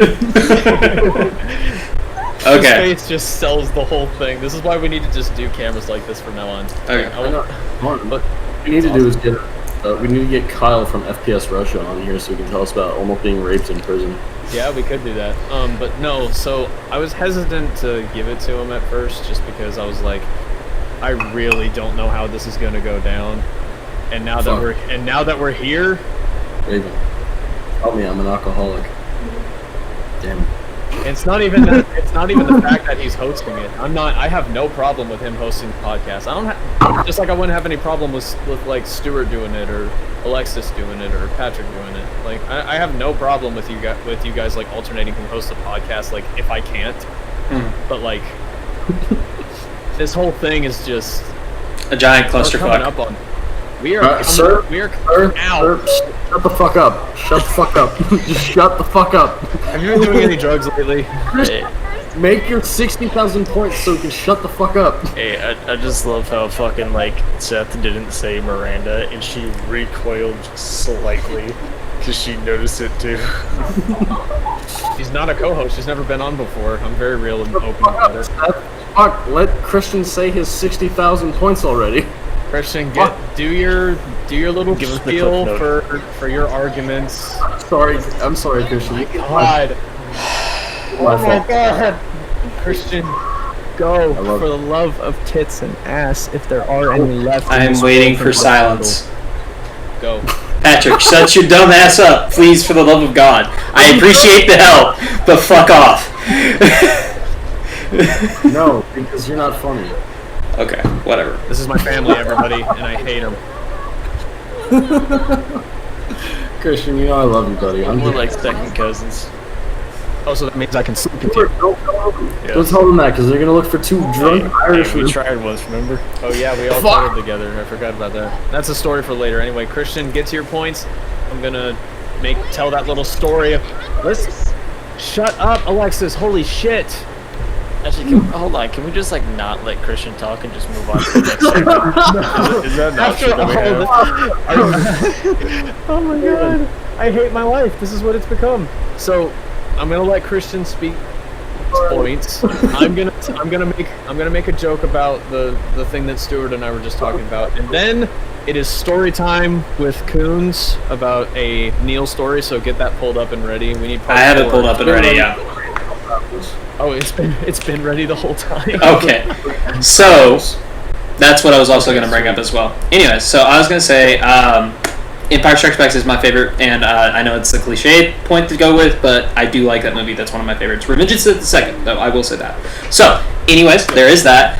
His face just sells the whole thing. This is why we need to just do cameras like this from now on. Okay. But what we need to do is we need to get Kyle from FPS Russia on here so he can tell us about almost being raped in prison. Yeah, we could do that. But no, so I was hesitant to give it to him at first just because I was like, I really don't know how this is gonna go down. And now that we're here, Raven, help me, I'm an alcoholic. Damn. it's not even that, it's not even the fact that he's hosting it. I have no problem with him hosting the podcast. Just like I wouldn't have any problem with like Stuart doing it or Alexis doing it or Patrick doing it. Like I have no problem with you guys like alternating who hosts the podcast, like if I can't. But like this whole thing is just a giant clusterfuck. Sir, shut the fuck up. Shut the fuck up. Just shut the fuck up. Have you been doing any drugs lately? Make your 60,000 points so you can shut the fuck up. Hey, I just love how fucking like Seth didn't say Miranda and she recoiled just slightly because she noticed it too. She's not a co-host. She's never been on before. I'm very real and open about it. Fuck, let Christian say his 60,000 points already. Christian, do your little spiel for your arguments. I'm sorry, Christian. God. Oh my God. Christian, go for the love of tits and ass if there are any left. I am waiting for silence. Go. Patrick, shut your dumb ass up, please, for the love of God. I appreciate the help, but fuck off. No, because you're not funny. Okay, whatever. This is my family, everybody, and I hate them. Christian, you know I love you, buddy. We're like second cousins. Oh, so that means I can sleep with you. Don't tell them that, because they're gonna look for two drunk Irish. We tried once, remember? Oh yeah, we all started together. I forgot about that. That's a story for later. Anyway, Christian, get to your points. I'm gonna tell that little story. Let's shut up, Alexis. Holy shit. Actually, hold on. Can we just like not let Christian talk and just move on to the next segment? Is that an option that we have? Oh my God. I hate my life. This is what it's become. So, I'm gonna let Christian speak points. I'm gonna make a joke about the thing that Stuart and I were just talking about, and then it is story time with Coons about a Neil story. So get that pulled up and ready. We need. I have it pulled up and ready. Yeah. Oh, it's been ready the whole time. Okay, so that's what I was also going to bring up as well. Anyway, so I was going to say Empire Strikes Back is my favorite, and I know it's a cliche point to go with, but I do like that movie. That's one of my favorites. Revenge is the second, though, I will say that. So, anyways, there is that.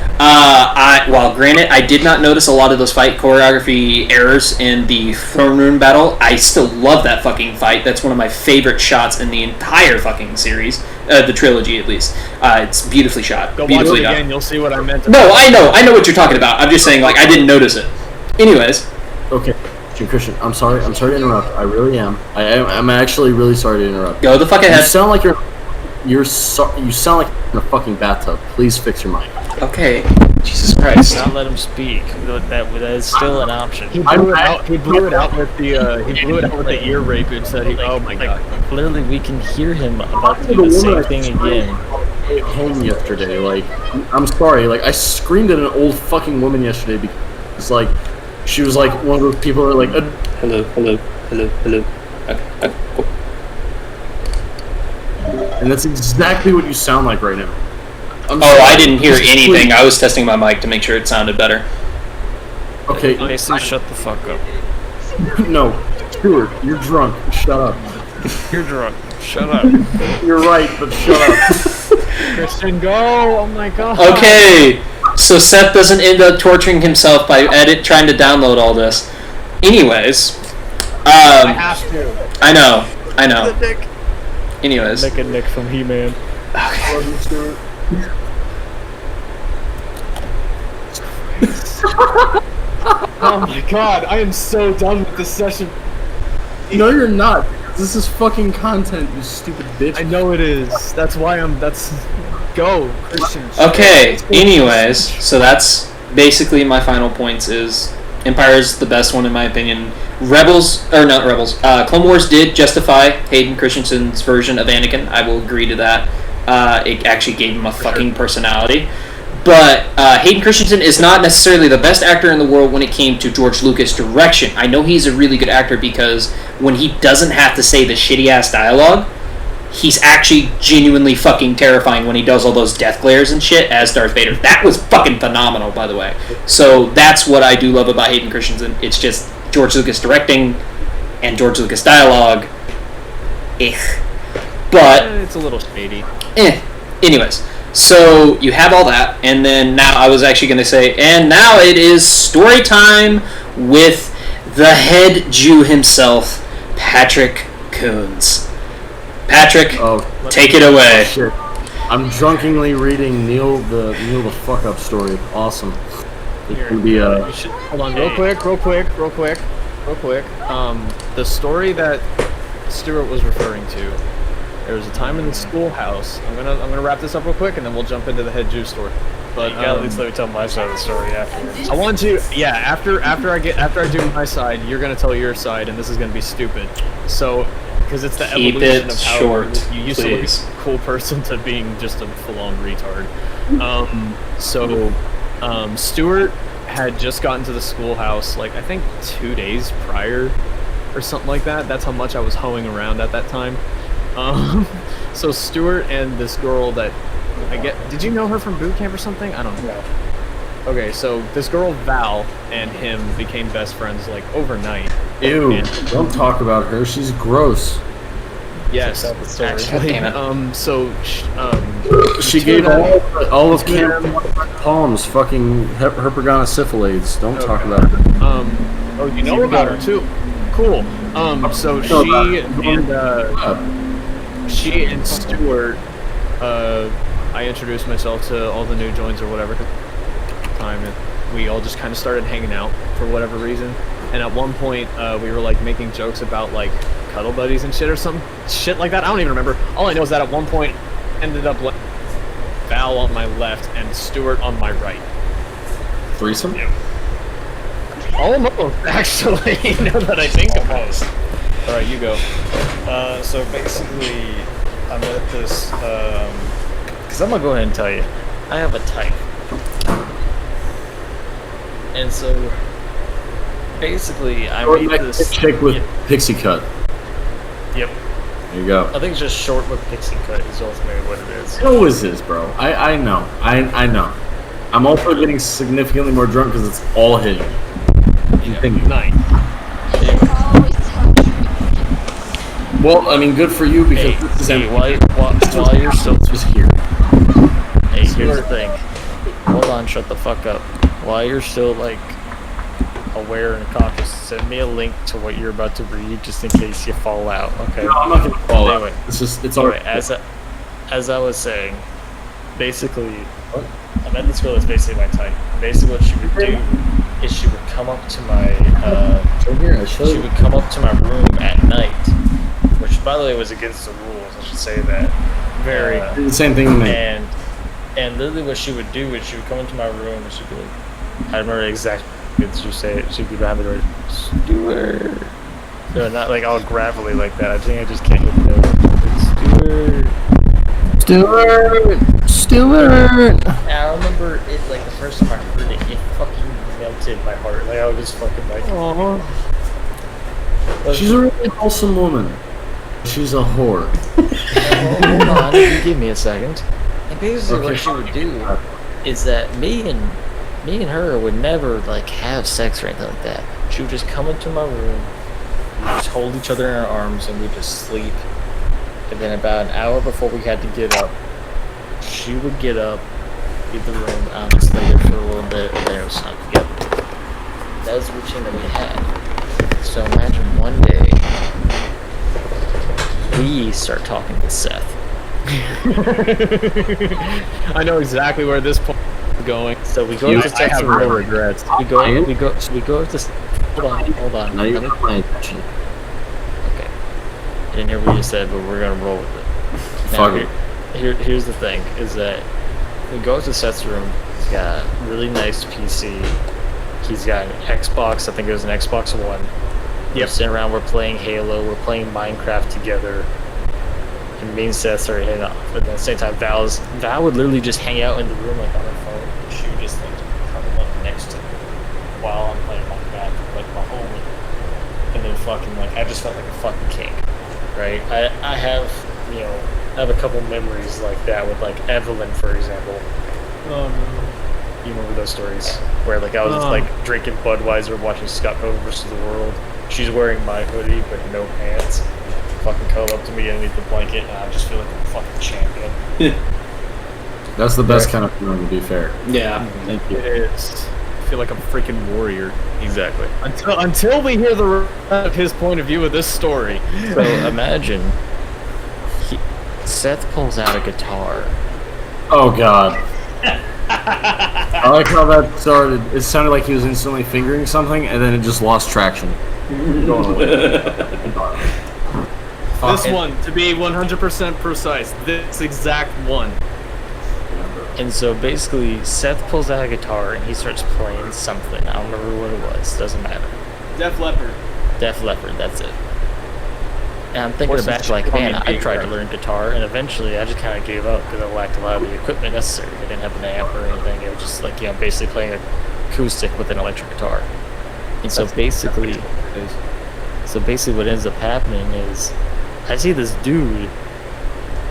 While granted, I did not notice a lot of those fight choreography errors in the throne room battle, I still love that fucking fight. That's one of my favorite shots in the entire fucking series, the trilogy at least. It's beautifully shot. Go beautifully watch it again, done. You'll see what I meant. No, I know what you're talking about. I'm just saying, like, I didn't notice it. Anyways. Okay. Christian, I'm sorry to interrupt. I really am. I'm actually really sorry to interrupt. Go the fuck ahead. You sound like you sound like you're in a fucking bathtub. Please fix your mic. Okay, Jesus Christ. Not let him speak. That is still an option. He blew it out with the ear rape and said, "Oh my god!" Clearly, we can hear him about to do the same thing again. At home yesterday, like, I'm sorry, like, I screamed at an old fucking woman yesterday because, like, she was like one of those people that are like, hello. And that's exactly what you sound like right now. I didn't hear anything. I was testing my mic to make sure it sounded better. Okay. Mason, shut the fuck up. No, Stuart, you're drunk. Shut up. You're drunk. Shut up. You're right, but shut up. Christian, go! Oh my god. Okay, so Seth doesn't end up torturing himself by trying to download all this. Anyways, I have to. I know. Anyways. Nick and Nick from He-Man. Okay. Oh my god, I am so done with this session. No, you're not. This is fucking content, you stupid bitch. I know it is. That's why go, Christian. Okay, anyways, so that's basically my final points is Empire's the best one in my opinion. Clone Wars did justify Hayden Christensen's version of Anakin. I will agree to that. It actually gave him a fucking personality. But Hayden Christensen is not necessarily the best actor in the world when it came to George Lucas' direction. I know he's a really good actor because when he doesn't have to say the shitty-ass dialogue, he's actually genuinely fucking terrifying when he does all those death glares and shit as Darth Vader. That was fucking phenomenal, by the way. So that's what I do love about Hayden Christensen. It's just George Lucas directing and George Lucas dialogue. But it's a little shady. Anyways. So you have all that, and then now I was actually going to say, and now it is story time with the head Jew himself, Patrick Coons. Patrick, take it away. Shit. I'm drunkenly reading Neil the fuck up story. Awesome. It can be hold on, real quick. The story that Stuart was referring to. There was a time in the schoolhouse. I'm gonna wrap this up real quick, and then we'll jump into the head Jew story. But you gotta at least let me tell my side of the story afterwards. I want to, yeah. After I do my side, you're gonna tell your side, and this is gonna be stupid. So, because it's the Keep evolution it of how short, you used to look like a cool person to being just a full-on retard. Stuart had just gotten to the schoolhouse, like I think 2 days prior, or something like that. That's how much I was hoeing around at that time. So Stuart and this girl that did you know her from boot camp or something? I don't know. Okay, so this girl Val and him became best friends like overnight. Ew! Don't talk about her. She's gross. Yes, actually. She gave all of Camp Palms fucking herpagonisyphilades. Don't talk about her. You know about her too. Cool. So she and Stuart, I introduced myself to all the new joins or whatever time, and we all just kind of started hanging out for whatever reason. And at one point, we were like making jokes about like cuddle buddies and shit or some shit like that. I don't even remember. All I know is that at one point, ended up like Val on my left and Stuart on my right. Threesome? Yeah. Almost, actually. Now that I think about it. All right, you go. So basically, I'm at this, because I'm going to go ahead and tell you, I have a type. And so, basically, I made this... chick with pixie cut. Yep. There you go. I think it's just short with pixie cut is ultimately what it is. It always is, bro. I know. I know. I'm also getting significantly more drunk because it's all hitting. Nice. Well, I mean, good for you because this is while you're still just here. Hey, here's the thing. Hold on, shut the fuck up. While you're still like aware and conscious, send me a link to what you're about to read, just in case you fall out. Okay. No, I'm not gonna fall out. It's all right. As I was saying, basically, I met this girl that's basically my type. Basically, what she would do is she would come up to my room at night, which by the way was against the rules. I should say that. Did the same thing to me. And literally what she would do is she would come into my room and she'd be like, I remember exactly what she say it. She'd be behind the door, Stuart. No, not like all gravelly like that. I think I just can't get the Stuart. And I remember it like the first time I heard it, it fucking melted my heart. Like I was just fucking like, oh. She's a really wholesome woman. She's a whore. Hold on, if you give me a second. And basically what she would do is that me and her would never like have sex or anything like that. She would just come into my room, we'd just hold each other in our arms and we'd just sleep. And then about an hour before we had to get up, she would get up, leave the room, and just lay there for a little bit, and then it was time to get up. That was the routine that we had. So imagine one day we start talking to Seth. I know exactly where this point is going. So we go to Seth's room. No regrets. We go to. Hold on. Now you're not paying attention. Okay. I didn't hear what you said, but we're gonna roll with it. Fuck it. Here's the thing: is that we go to Seth's room. He's got a really nice PC. He's got an Xbox. I think it was an Xbox One. We're sitting around. We're playing Halo. We're playing Minecraft together. And me and Seth started hitting off. But at the same time, Val would literally just hang out in the room like on her phone. And she would just like cuddle up next to me while I'm playing Minecraft, like my homie. And then fucking like I just felt like a fucking king, right? I have a couple memories like that with like Evelyn, for example. You remember those stories where like I was like drinking Budweiser, watching Scott Pilgrim vs. the World. She's wearing my hoodie but no pants. Fucking cuddle up to me underneath the blanket, and I just feel like I'm a fucking champion. That's the best kind of feeling, to be fair. Yeah, thank you. It is. I feel like I'm a freaking warrior. Exactly. Until we hear the rest of his point of view of this story. So imagine Seth pulls out a guitar. Oh god. I like how that started. It sounded like he was instantly fingering something, and then it just lost traction. Going away. This one, to be 100% precise, this exact one. And so basically, Seth pulls out a guitar and he starts playing something. I don't remember what it was. Doesn't matter. Def Leppard. Def Leppard, that's it. And I'm thinking back like, man, I tried to learn guitar, and eventually I just kind of gave up because I lacked a lot of the equipment necessary. I didn't have an amp or anything. It was just like, basically playing acoustic with an electric guitar. And so basically what ends up happening is I see this dude,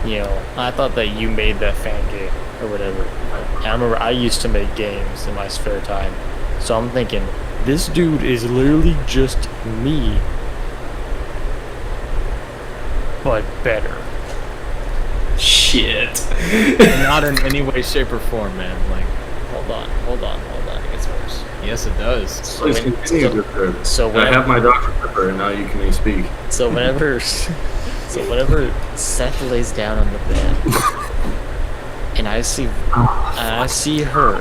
I thought that you made that fan game or whatever. And I remember I used to make games in my spare time. So I'm thinking, this dude is literally just me, but better. Shit. Not in any way, shape, or form, man. Like, hold on. It gets worse. Yes, it does. Please continue, so I have my Dr. Pepper, and now you can speak. So whenever Seth lays down on the bed, and I see her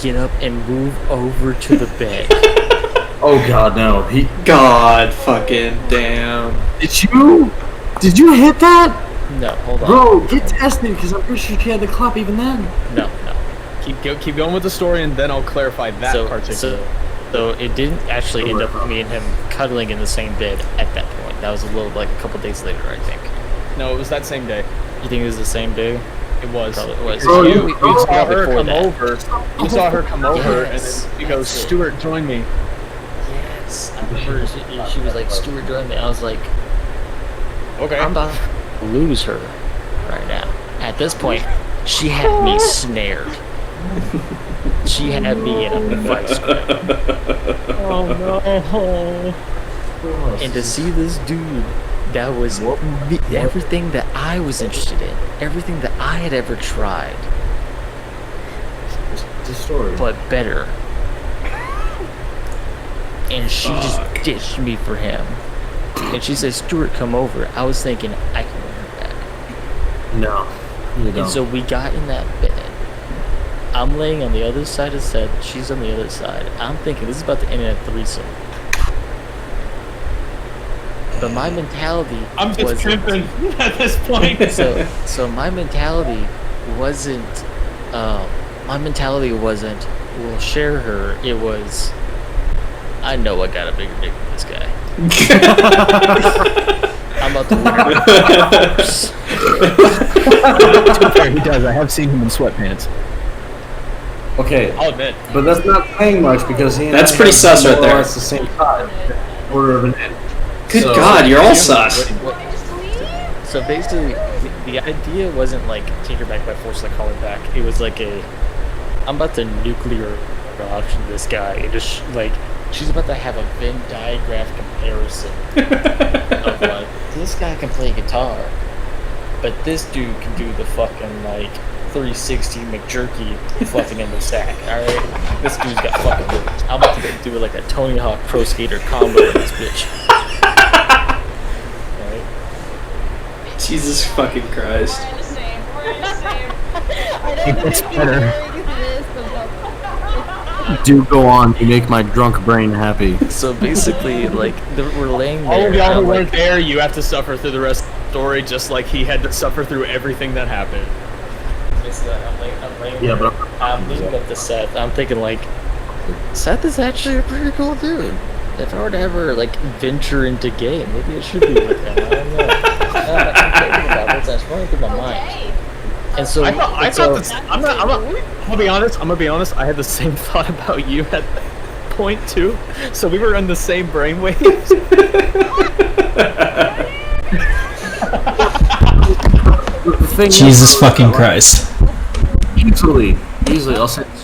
get up and move over to the bed. Oh god, no. God fucking damn. Did you hit that? No, hold on. Bro, get tested, because I'm pretty sure she had the clap even then. No. Keep going with the story, and then I'll clarify that particular. So it didn't actually end up with me and him cuddling in the same bed at that point. That was a couple days later, I think. No, it was that same day. You think it was the same day? It was. Probably was. Oh, you saw her come over. You saw her come over, and then she goes, "Stuart, join me." Yes, I remember she was like, "Stuart, join me." I was like, "Okay." I'm about to lose her right now. At this point, she had me snared. She had me in a vice grip. Oh no! And to see this dude that was everything that I was interested in, everything that I had ever tried, it's a story, but better. And she just ditched me for him. And she said, "Stuart, come over." I was thinking, I can win her back. No, you don't. And so we got in that bed. I'm laying on the other side of Seth. She's on the other side. I'm thinking this is about to end in a threesome. But my mentality I'm just tripping at this point. So my mentality wasn't my mentality wasn't, we'll share her. It was, I know I got a bigger dick than this guy. I'm about to To be fair, he does. I have seen him in sweatpants. Okay, I'll admit. but that's not saying much because he and That's I pretty have sus right more or there. less the same time. Order of an end. Good So- God, you're all sus. So basically, the idea wasn't like take her back by force, like call her back. It was like I'm about to nuclear option this guy. It just like she's about to have a Venn diagram comparison of like this guy can play guitar, but this dude can do the fucking like 360 McJerky fluffing in the sack. All right, this dude's got fucking moves. I'm about to do like a Tony Hawk Pro Skater combo in this bitch. Jesus fucking Christ. We're in the same. We're in the same. It's better. Do go on. You make my drunk brain happy. So basically, like we're laying there. All of y'all and who I'm like, weren't there, you have to suffer through the rest of the story, just like he had to suffer through everything that happened. basically, I'm laying Yeah, there. but I'm leaving up to Seth. I'm thinking like, Seth is actually a pretty cool dude. If I were to ever like venture into gay, maybe it should be with him. I don't know. I'm thinking about this. That's running through my mind. And so I'm gonna be honest. I had the same thought about you at that point too. So we were on the same brainwaves. Jesus fucking Christ. Easily, I'll say this.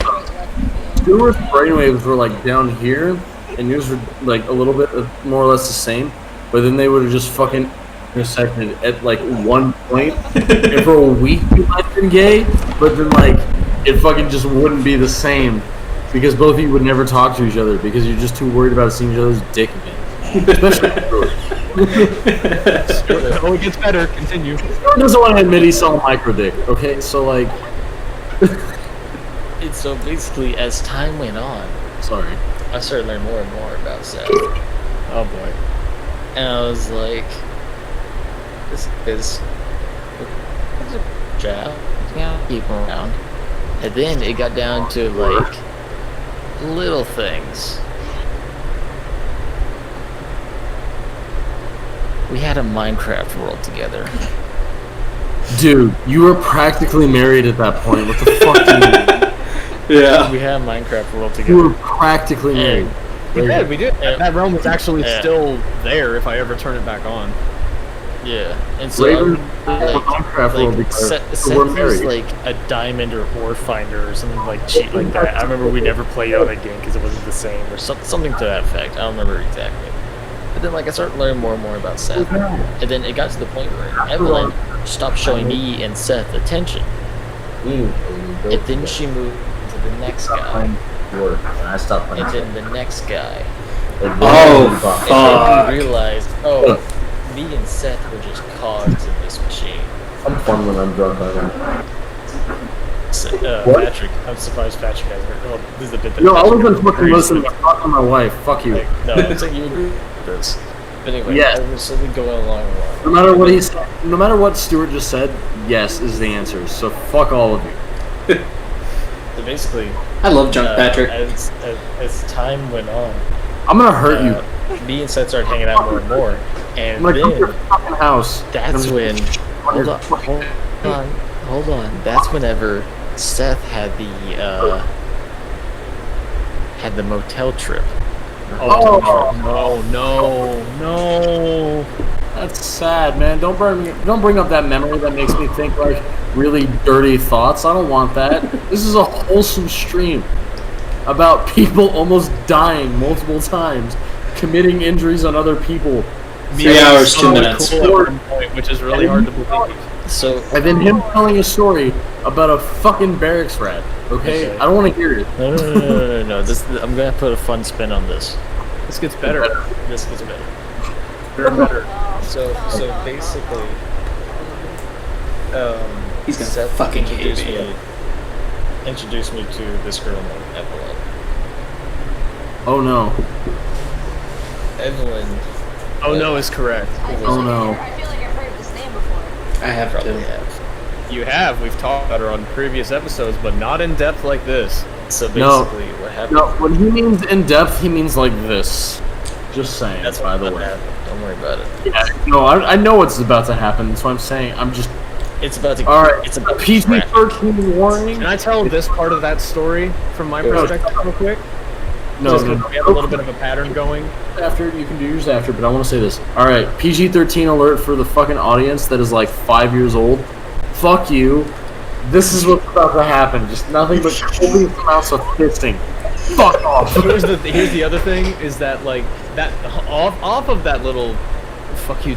Stuart's brainwaves were like down here, and yours were like a little bit more or less the same, but then they would have just fucking intersected at like one point, and for a week you might have been gay, but then like it fucking just wouldn't be the same because both of you would never talk to each other because you're just too worried about seeing each other's dick again. Especially Stuart. Oh, it gets better. Continue. Stuart doesn't want to admit he saw a micro dick. Okay, so like. And so basically, as time went on, I started learning more and more about Seth. Oh boy. And I was like, this is a job. Yeah, keep him around. And then it got down to like little things. We had a Minecraft world together. Dude, you were practically married at that point. What the fuck do you mean? Yeah. We had a Minecraft world together. You were practically married. We did. That realm was actually still there if I ever turn it back on. Yeah, and so Seth was like a diamond or ore finder or something like cheat like that. I remember we never played on that game because it wasn't the same or something to that effect. I don't remember exactly. But then like I started learning more and more about Seth, and then it got to the point where Evelyn stopped showing me and Seth attention, and then she moved to the next guy. I stopped playing. And then the next guy. Oh, fuck. And then we realized, me and Seth were just cogs in this machine. I'm fun when I'm drunk. Patrick, I'm surprised Patrick hasn't heard. Oh, this is a bit that No, I Patrick wasn't fucking listening. I'm talking to my wife. Fuck you. No, I'm saying you agree with this. But anyway, Yes. I was slowly going along. No matter what he said, no matter what Stuart just said, yes is the answer. So fuck all of you. So basically, I love Junk Patrick. As time went on, I'm gonna hurt you. Me and Seth started hanging out more and more, and I'm gonna come to your then fucking house. that's when. Hold on. That's whenever Seth had the motel trip. No. That's sad, man. Don't bring up that memory that makes me think like really dirty thoughts. I don't want that. This is a wholesome stream about people almost dying multiple times, committing injuries on other people. 3 hours, 2 minutes. Which is really hard to believe. So and then him telling a story about a fucking barracks rat. Okay? I don't want to hear it. No. I'm gonna put a fun spin on this. This gets better. This gets better. Better. So basically, he's gonna Seth fucking hate introduced me to this girl named Evelyn. Oh no. Evelyn. Oh no is correct. Oh no. I feel like I've heard this name before. I have Probably to. have. You have. We've talked about her on previous episodes, but not in depth like this. So basically, what happened? No, when he means in depth, he means like this. Just saying. That's by the way. Don't worry about it. Yeah, no, I know what's about to happen. That's what I'm saying. I'm just. It's about to. All right. It's about PG-13 warning. Can I tell this part of that story from my perspective real quick? No, we have a little bit of a pattern going. After you can do yours after, but I want to say this. All right, PG-13 alert for the fucking audience that is like 5 years old. Fuck you. This is what's about to happen. Just nothing but copious amounts of fisting. Fuck off. Here's the other thing is that like that off of that little fuck you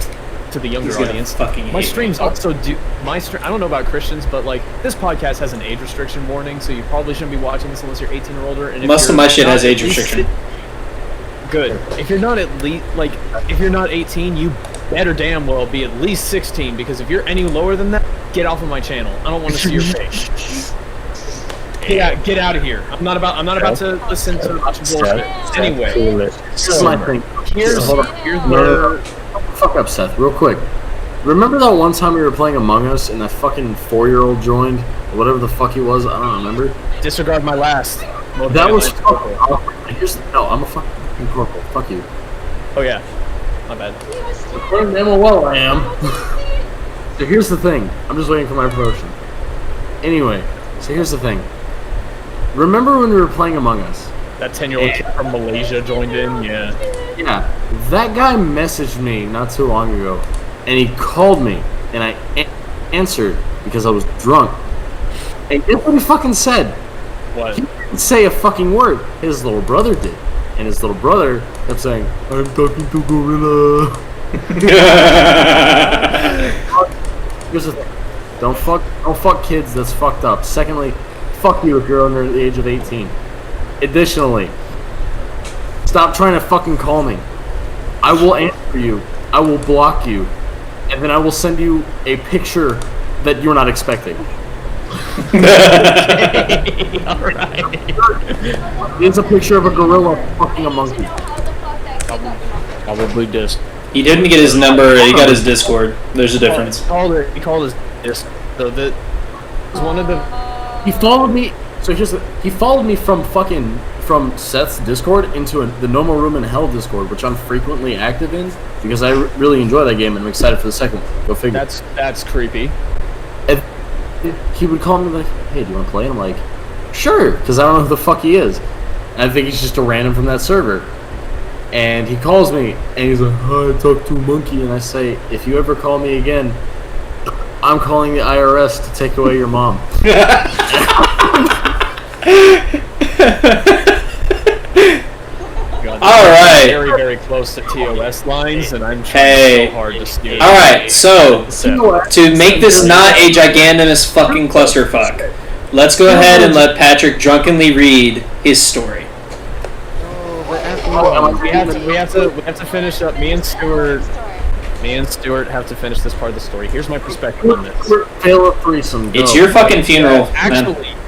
to the younger audience. My streams also do I don't know about Christians, but like this podcast has an age restriction warning, so you probably shouldn't be watching this unless you're 18 or older. And most of my shit has age restriction. Good. If you're not at least if you're not 18, you better damn well be at least 16, because if you're any lower than that, get off of my channel. I don't want to see your face. Yeah, get out of here. I'm not about to listen to bullshit. Anyway, this is my thing. Here's where. Fuck up, Seth, real quick. Remember that one time we were playing Among Us and that fucking 4-year-old joined? Or whatever the fuck he was, I don't remember. Disregard my last. That was fucking awkward. No, I'm a fucking corporal. Fuck you. Oh yeah. My bad. Playing damn well I am. So here's the thing. I'm just waiting for my promotion. Anyway, so here's the thing. Remember when we were playing Among Us? That 10-year-old kid from Malaysia joined in, yeah. Yeah, that guy messaged me not too long ago, and he called me, and I answered because I was drunk. And guess what he fucking said? What? He didn't say a fucking word. His little brother did. And his little brother kept saying, I'm talking to Gorilla. Here's the thing. Don't fuck kids, that's fucked up. Secondly, fuck you if you're under the age of 18. Additionally, stop trying to fucking call me. I will answer you. I will block you. And then I will send you a picture that you're not expecting. Okay, alright. It's a picture of a gorilla fucking a monkey. Probably just. He didn't get his number, he got his Discord. There's a difference. He called his Discord. So that was one of the... He followed me... So he followed me from Seth's Discord into the Normal Room in Hell Discord, which I'm frequently active in because I really enjoy that game and I'm excited for the second one. Go figure. That's creepy. And he would call me like, "Hey, do you want to play?" And I'm like, "Sure," because I don't know who the fuck he is. And I think he's just a random from that server. And he calls me and he's like, "Hi, I talked to a monkey," and I say, "If you ever call me again, I'm calling the IRS to take away your mom." Alright. Very, very close to TOS lines, and I'm trying so hard to steer. Alright, so, to make this not a gigantomous fucking clusterfuck, let's go ahead and let Patrick drunkenly read his story. We have to finish up. Me and Stuart have to finish this part of the story. Here's my perspective on this. It's your fucking funeral.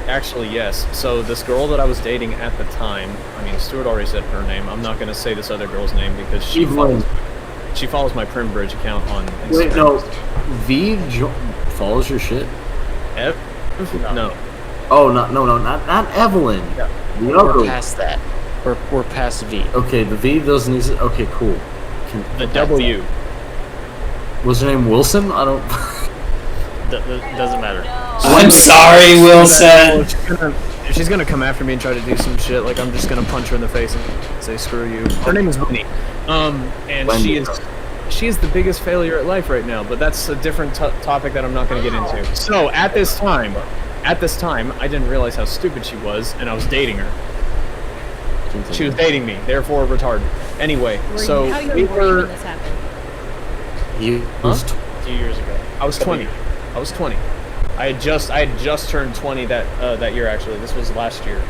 Actually, yes. So this girl that I was dating at the time, I mean, Stuart already said her name. I'm not going to say this other girl's name because she follows my Primbridge account on Instagram. Wait, no. V follows your shit? No. Oh, not Evelyn. Yeah. We're past that. We're past V. Okay, the V doesn't exist. Okay, cool. The W. Was her name Wilson? I don't... Doesn't matter. I'm sorry, Wilson. If she's gonna come after me and try to do some shit, like I'm just gonna punch her in the face and say screw you. Her name is Winnie. And Wendy. she is the biggest failure at life right now, but that's a different topic that I'm not gonna get into. So at this time, I didn't realize how stupid she was, and I was dating her. She was dating me, therefore retarded. Anyway, so we were. This happened? You 2 years ago. I was 20. I had just turned 20 that year. Actually, this was last year.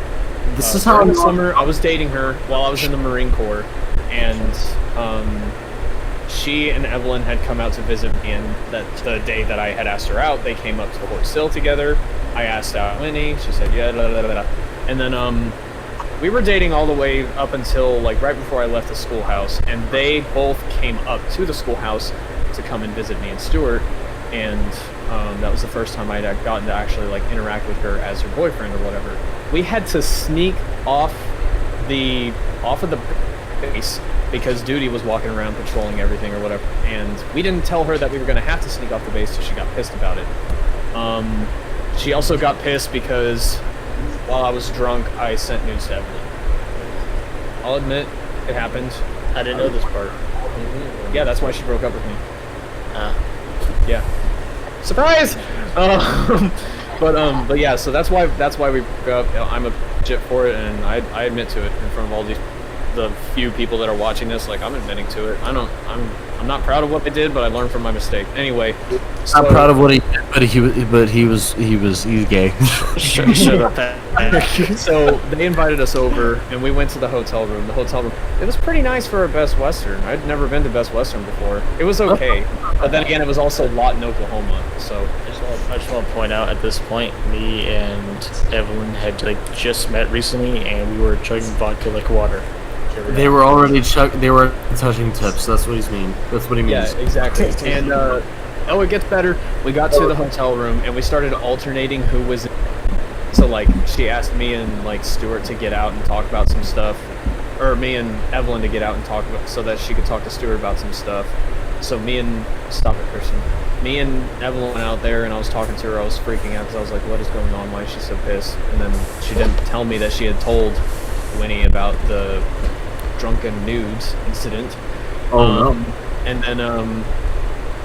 This is how in the summer I was dating her while I was in the Marine Corps, and she and Evelyn had come out to visit me. And the day that I had asked her out, they came up to the Fort Sill together. I asked out Winnie. She said yeah. And then we were dating all the way up until like right before I left the schoolhouse, and they both came up to the schoolhouse to come and visit me and Stuart. And That was the first time I'd gotten to actually like interact with her as her boyfriend or whatever. We had to sneak off of the base because Duty was walking around patrolling everything or whatever, and we didn't tell her that we were going to have to sneak off the base, so she got pissed about it. She also got pissed because while I was drunk, I sent nudes to Evelyn. I'll admit, it happened. I didn't know this part. Yeah, that's why she broke up with me. Yeah. Surprise! But yeah, so that's why we broke up. I'm a shit for it, and I admit to it in front of all the few people that are watching this. Like, I'm admitting to it. I'm not proud of what I did, but I learned from my mistake. Anyway, I'm proud of what he did, but he's gay. Shut up. So they invited us over, and we went to the hotel room. It was pretty nice for a Best Western. I'd never been to Best Western before. It was okay, but then again, it was also Lawton, Oklahoma. So I just want to point out, at this point, me and Evelyn had like just met recently, and we were chugging vodka like water. They were already they were touching tips. That's what he means. Yeah, exactly. And it gets better. We got to the hotel room and we started alternating who was in. So like she asked me and like Stuart to get out and talk about some stuff, or me and Evelyn to get out and talk about, so that she could talk to Stuart about some stuff. So me and Evelyn went out there and I was talking to her. I was freaking out because I was like, what is going on? Why is she so pissed? And then she didn't tell me that she had told Winnie about the drunken nudes incident. No. And then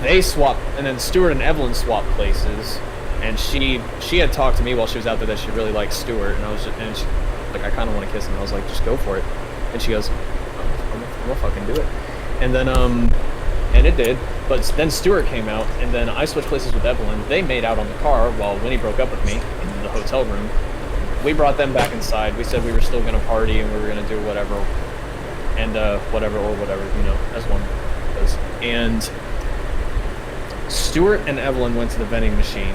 they swapped, and then Stuart and Evelyn swapped places, and she had talked to me while she was out there that she really liked Stuart, and she, like, I kind of want to kiss him. I was like, just go for it. And she goes, I'm gonna fucking do it. And then and it did. But then Stuart came out, and then I switched places with Evelyn. They made out on the car while Winnie broke up with me in the hotel room. We brought them back inside. We said we were still gonna party and we were gonna do whatever, and whatever, as one does. And Stuart and Evelyn went to the vending machine,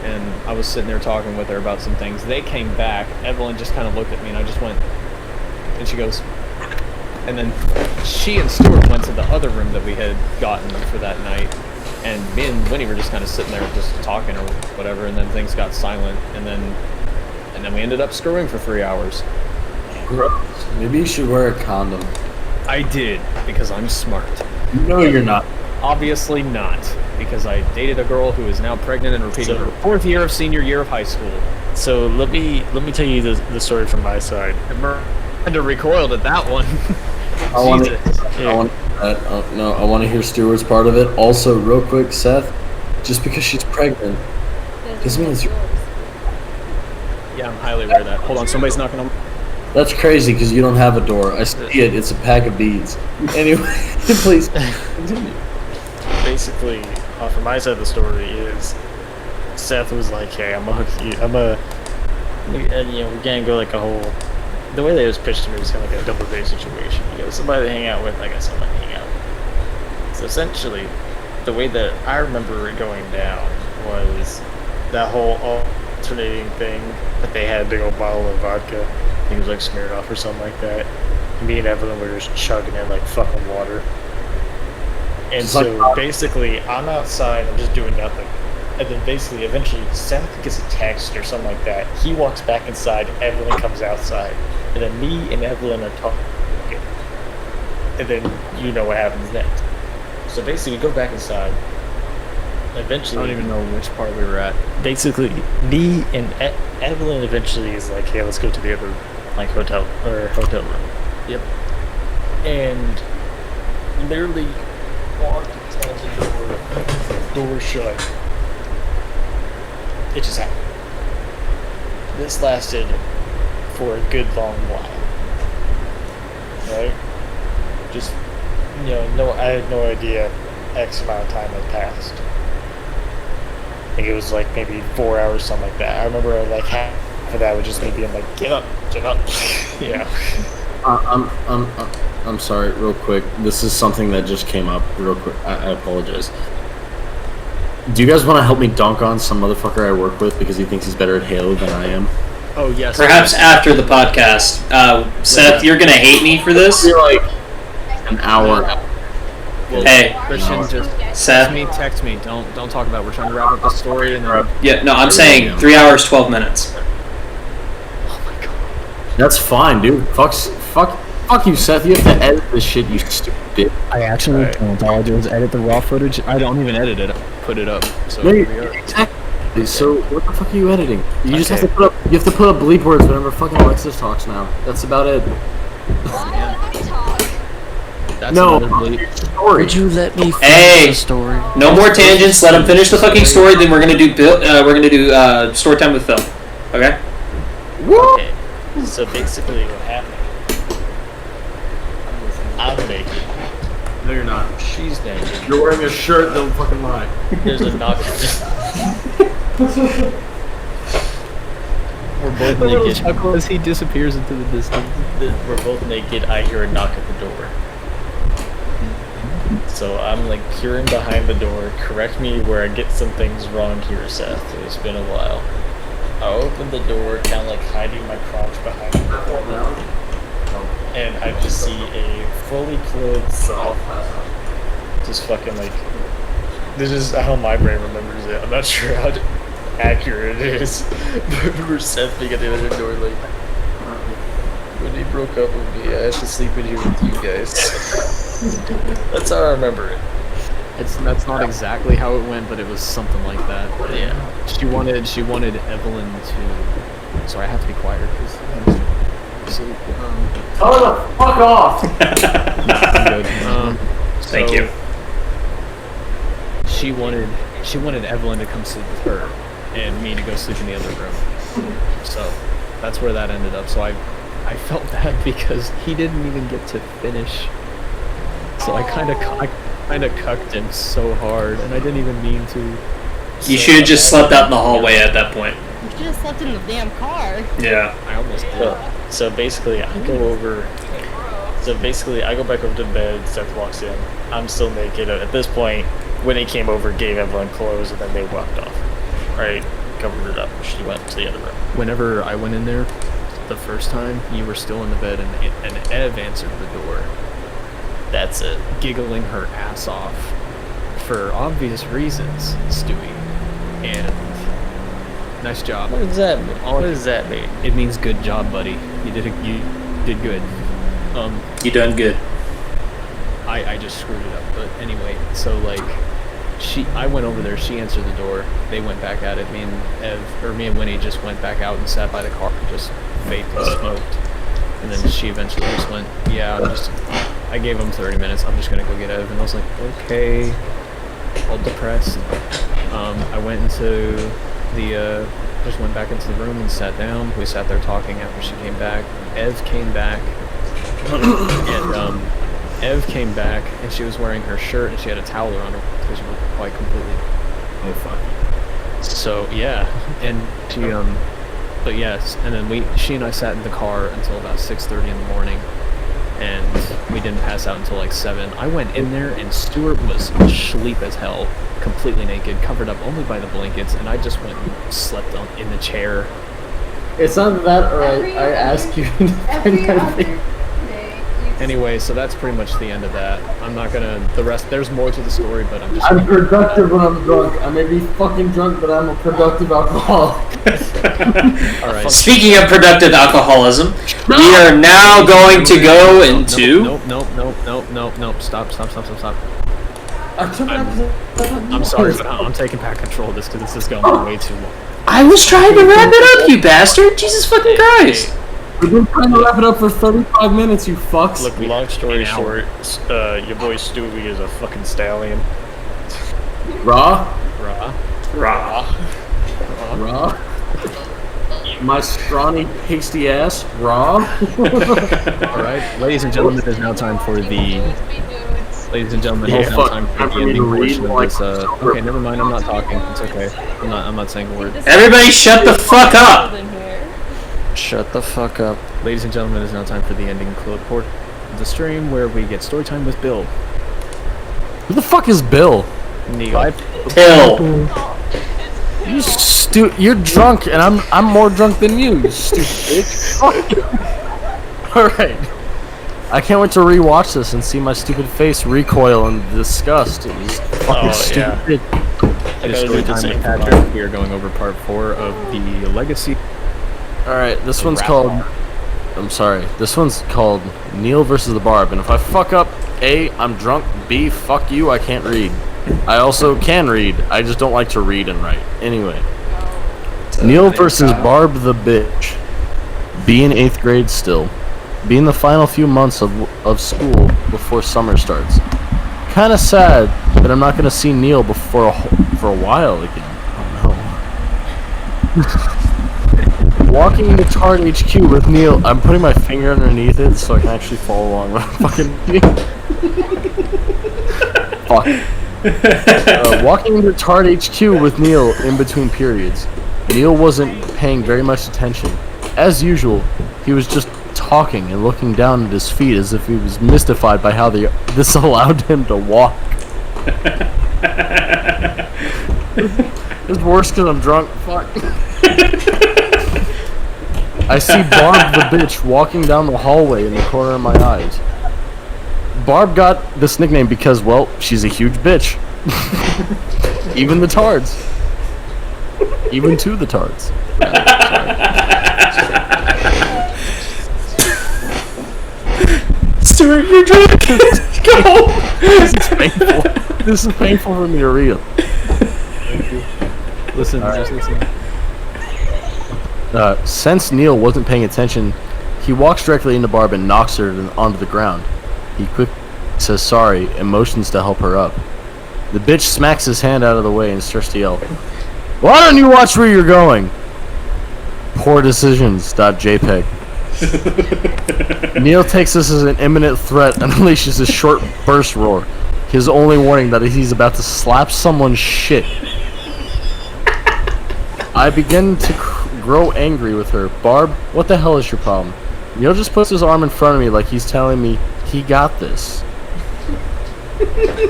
and I was sitting there talking with her about some things. They came back. Evelyn just kind of looked at me, and I just went, and she goes, and then she and Stuart went to the other room that we had gotten for that night, and me and Winnie were just kind of sitting there just talking or whatever, and then things got silent, and then we ended up screwing for 3 hours. Gross. Maybe you should wear a condom. I did, because I'm smart. No, you're not. Obviously not, because I dated a girl who is now pregnant and repeating her 4th year of senior year of high school. So let me tell you the story from my side. Miranda recoiled at that one. I want to hear Stuart's part of it. Also, real quick, Seth, just because she's pregnant doesn't mean it's yours. Yeah, I'm highly aware of that. Hold on, somebody's knocking on. That's crazy because you don't have a door. I see it. It's a pack of beads. Anyway, please continue. Basically, from my side of the story is Seth was like, "Hey, we're gonna go like a whole." The way that it was pitched to me was kind of like a double date situation. You got somebody to hang out with, I got somebody to hang out with. So essentially, the way that I remember it going down was that whole alternating thing that they had a big old bottle of vodka. He was like smeared off or something like that. Me and Evelyn were just chugging it like fucking water. And so basically, I'm outside, I'm just doing nothing. And then basically, eventually, Seth gets a text or something like that. He walks back inside, Evelyn comes outside. And then me and Evelyn are talking. And then you know what happens next. So basically, we go back inside. Eventually, I don't even know which part we were at. Basically, me and Evelyn eventually is like, "Hey, let's go to the other hotel room." Yep. And literally walked inside the door shut. It just happened. This lasted for a good long while. Right? Just I had no idea X amount of time had passed. I think it was like maybe 4 hours, something like that. I remember like half of that was just me being like, get up. Yeah. I'm sorry, real quick. This is something that just came up real quick. I apologize. Do you guys want to help me dunk on some motherfucker I work with because he thinks he's better at Halo than I am? Oh, yes. Perhaps after the podcast. Seth, you're going to hate me for this? Like an hour. Hey, Christian just Seth? Text me. Don't talk about it. We're trying to wrap up the story and then... Yeah, no, I'm saying 3 hours, 12 minutes. That's fine, dude. Fuck you, Seth. You have to edit this shit, you stupid bitch. I actually don't. All I do is edit the raw footage. I don't even edit it. I put it up. So No, here we are. exactly. So what the fuck are you editing? You just have to put up. You have to put up bleep words whenever fucking Alexis talks now. That's about it. That's No. another bleep. Would you let me finish Hey, the story? no more tangents. Let him finish the fucking story. Then we're gonna do story time with Phil. Okay? Okay. So basically, what happened? I'm naked. No, you're not. She's naked. You're wearing a shirt. Don't fucking lie. There's a knock. We're both The little naked. chuckle as he disappears into the distance. We're both naked. I hear a knock at the door. So I'm like peering behind the door. Correct me where I get some things wrong here, Seth. It's been a while. I open the door, kind of like hiding my crotch behind the door. And I just see a fully clothed Seth. Just fucking like. This is how my brain remembers it. I'm not sure how accurate it is. But I remember Seth being at the other door like. When he broke up with me, I had to sleep in here with you guys. That's how I remember it. That's not exactly how it went, but it was something like that. Yeah. She wanted Evelyn to. Sorry, I have to be quieter because I'm asleep. Tell her to fuck off. Good. Thank you. She wanted Evelyn to come sleep with her, and me to go sleep in the other room. So that's where that ended up. So I felt bad because he didn't even get to finish. So I kind of cucked him so hard, and I didn't even mean to. You should have just slept out in the hallway at that point. You should have slept in the damn car. Yeah. I almost did. So basically, I go over. So basically, I go back over to bed. Seth walks in. I'm still naked. At this point, when he came over, gave everyone clothes, and then they walked off. Right, covered it up. She went to the other room. Whenever I went in there the first time, you were still in the bed, and Ev answered the door. That's it. Giggling her ass off for obvious reasons, Stewie. And nice job. What does that mean? What does that mean? It means good job, buddy. You did good. You done good. I just screwed it up. But anyway, so like I went over there, she answered the door, they went back at it, me and Winnie just went back out and sat by the car and just vaped and smoked. And then she eventually just went, I gave him 30 minutes, I'm just gonna go get Ev. And I was like, okay, all depressed. I went into just went back into the room and sat down. We sat there talking after she came back. Ev came back, and Ev came back, and she was wearing her shirt, and she had a towel around her because she was quite completely. Oh fuck. So yeah, and she but yes, and then she and I sat in the car until about 6:30 in the morning, and we didn't pass out until like 7. I went in there, and Stuart was asleep as hell, completely naked, covered up only by the blankets, and I just went and slept in the chair. It's either that or I ask you to Anyway, so that's pretty much the end of that. I'm not gonna, the rest, there's more to the story, but I'm just... I'm productive when I'm drunk. I may be fucking drunk, but I'm a productive alcoholic. Alright. Speaking of productive alcoholism, we are now going to go into... Nope, stop. I'm sorry, but I'm taking back control of this because this is going way too long. I was trying to wrap it up, you bastard! Jesus fucking Christ! We've been trying to wrap it up for 35 minutes, you fucks. Look, long story short, your boy Stewie is a fucking stallion. Raw? My scrawny, pasty ass, raw. Alright, ladies and gentlemen, it is now time for the... Ladies and gentlemen, it's now time for the ending portion of this, okay, never mind, I'm not talking, it's okay. I'm not saying a word. Everybody shut the fuck up! Shut the fuck up. Ladies and gentlemen, it is now time for the ending port of the stream where we get story time with Bill. Who the fuck is Bill? Neil. Bill. You're drunk, and I'm more drunk than you stupid bitch. Alright. I can't wait to rewatch this and see my stupid face recoil in disgust. It was fucking stupid. It is story time with Patrick. We are going over part 4 of the Legacy. Alright, this one's called... I'm sorry. This one's called Neil versus the Barb. And if I fuck up, A, I'm drunk. B, fuck you, I can't read. I also can read. I just don't like to read and write. Anyway. Neil versus Barb the bitch. Be in 8th grade still. Be in the final few months of school before summer starts. Kinda sad that I'm not gonna see Neil for a while again. Oh no. Walking to Tard HQ with Neil. I'm putting my finger underneath it so I can actually follow along with fucking fuck. Walking to Tard HQ with Neil in between periods. Neil wasn't paying very much attention. As usual, he was just talking and looking down at his feet as if he was mystified by how this allowed him to walk. It's worse because I'm drunk. Fuck. I see Barb the bitch walking down the hallway in the corner of my eyes. Barb got this nickname because, well, she's a huge bitch. Even the tards. Even to the tards. Stuart, you're drunk. Go. This is painful. This is painful for me to read. Listen, just listen. Since Neil wasn't paying attention, he walks directly into Barb and knocks her onto the ground. He quickly says sorry and motions to help her up. The bitch smacks his hand out of the way and starts to yell, "Why don't you watch where you're going?" Poor decisions.jpg. Neil takes this as an imminent threat and unleashes a short burst roar. His only warning that he's about to slap someone's shit. I begin to grow angry with her. Barb, what the hell is your problem? Neil just puts his arm in front of me like he's telling me he got this.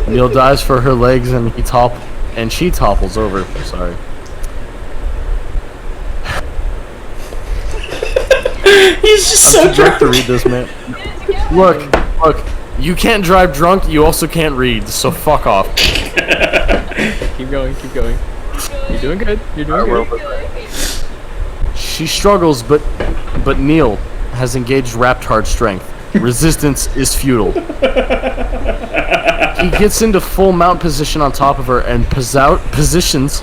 Neil dives for her legs and she topples over. Sorry. He's just so drunk to read this, man. Look. You can't drive drunk. You also can't read. So fuck off. Keep going. You're doing good. Good. She struggles, but Neil has engaged wrapped hard strength. Resistance is futile. He gets into full mount position on top of her and positions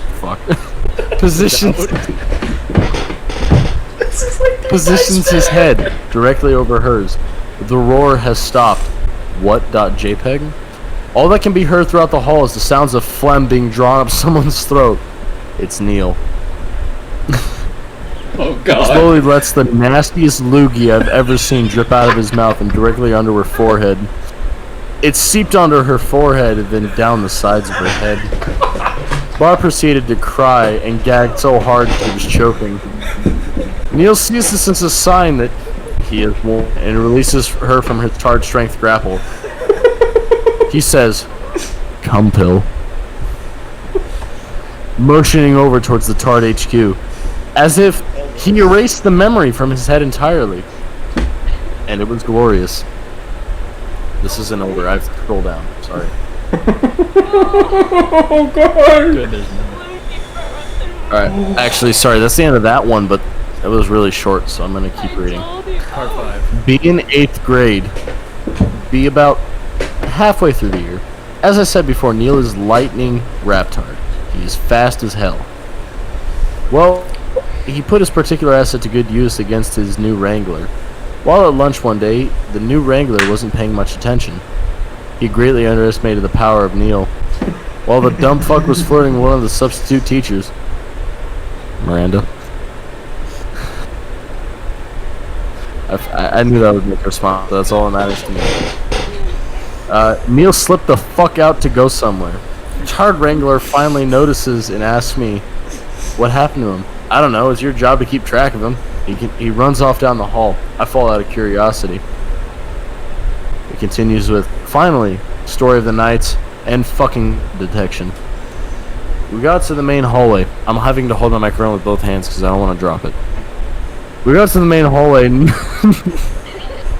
his head directly over hers. The roar has stopped. What.jpg? All that can be heard throughout the hall is the sounds of phlegm being drawn up someone's throat. It's Neil. Oh god. Slowly lets the nastiest loogie I've ever seen drip out of his mouth and directly onto her forehead. It seeped onto her forehead and then down the sides of her head. Barb proceeded to cry and gagged so hard she was choking. Neil sees this as a sign that he is won and releases her from his charged strength grapple. He says, "Come, Pill," motioning over towards the Tard HQ, as if he erased the memory from his head entirely. And it was glorious. This isn't over. I have to scroll down. Sorry. Oh god. Goodness. Alright. Actually, sorry. That's the end of that one, but it was really short, so I'm going to keep reading. Part 5. Be in 8th grade. Be about halfway through the year. As I said before, Neil is lightning raptard. He is fast as hell. Well, he put his particular asset to good use against his new Wrangler. While at lunch one day, the new Wrangler wasn't paying much attention. He greatly underestimated the power of Neil. While the dumb fuck was flirting with one of the substitute teachers, Miranda. I knew that would make her smile. That's all that matters to me. Neil slipped the fuck out to go somewhere. Tard Wrangler finally notices and asks me what happened to him. I don't know. It's your job to keep track of him. He runs off down the hall. I fall out of curiosity. It continues with, finally, story of the night and fucking detection. We got to the main hallway. I'm having to hold my microphone with both hands because I don't want to drop it. We got to the main hallway.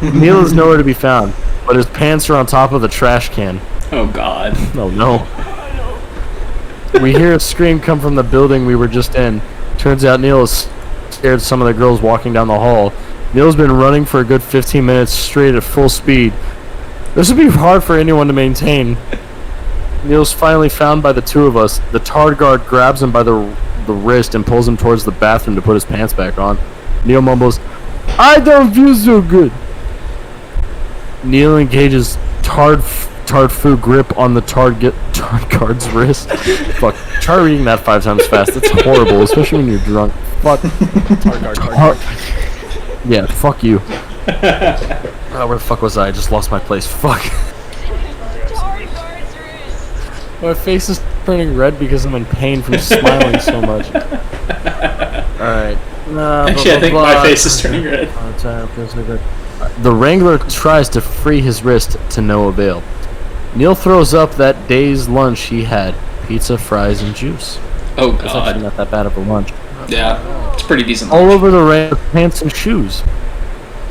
Neil is nowhere to be found, but his pants are on top of the trash can. Oh God. Oh no. We hear a scream come from the building we were just in. Turns out Neil has scared some of the girls walking down the hall. Neil's been running for a good 15 minutes straight at full speed. This would be hard for anyone to maintain. Neil's finally found by the two of us. The tard guard grabs him by the wrist and pulls him towards the bathroom to put his pants back on. Neil mumbles, "I don't feel so good." Neil engages tard food grip on the tard guard's wrist. Fuck. Try reading that 5 times fast. It's horrible, especially when you're drunk. Fuck. Yeah, fuck you. Where the fuck was I? I just lost my place. Fuck. My face is turning red because I'm in pain from smiling so much. Alright. Actually, I think my face is turning red. The Wrangler tries to free his wrist to no avail. Neil throws up that day's lunch he had. Pizza, fries, and juice. Oh God. It's actually not that bad of a lunch. Yeah, it's pretty decent. All over the Wrangler's pants and shoes.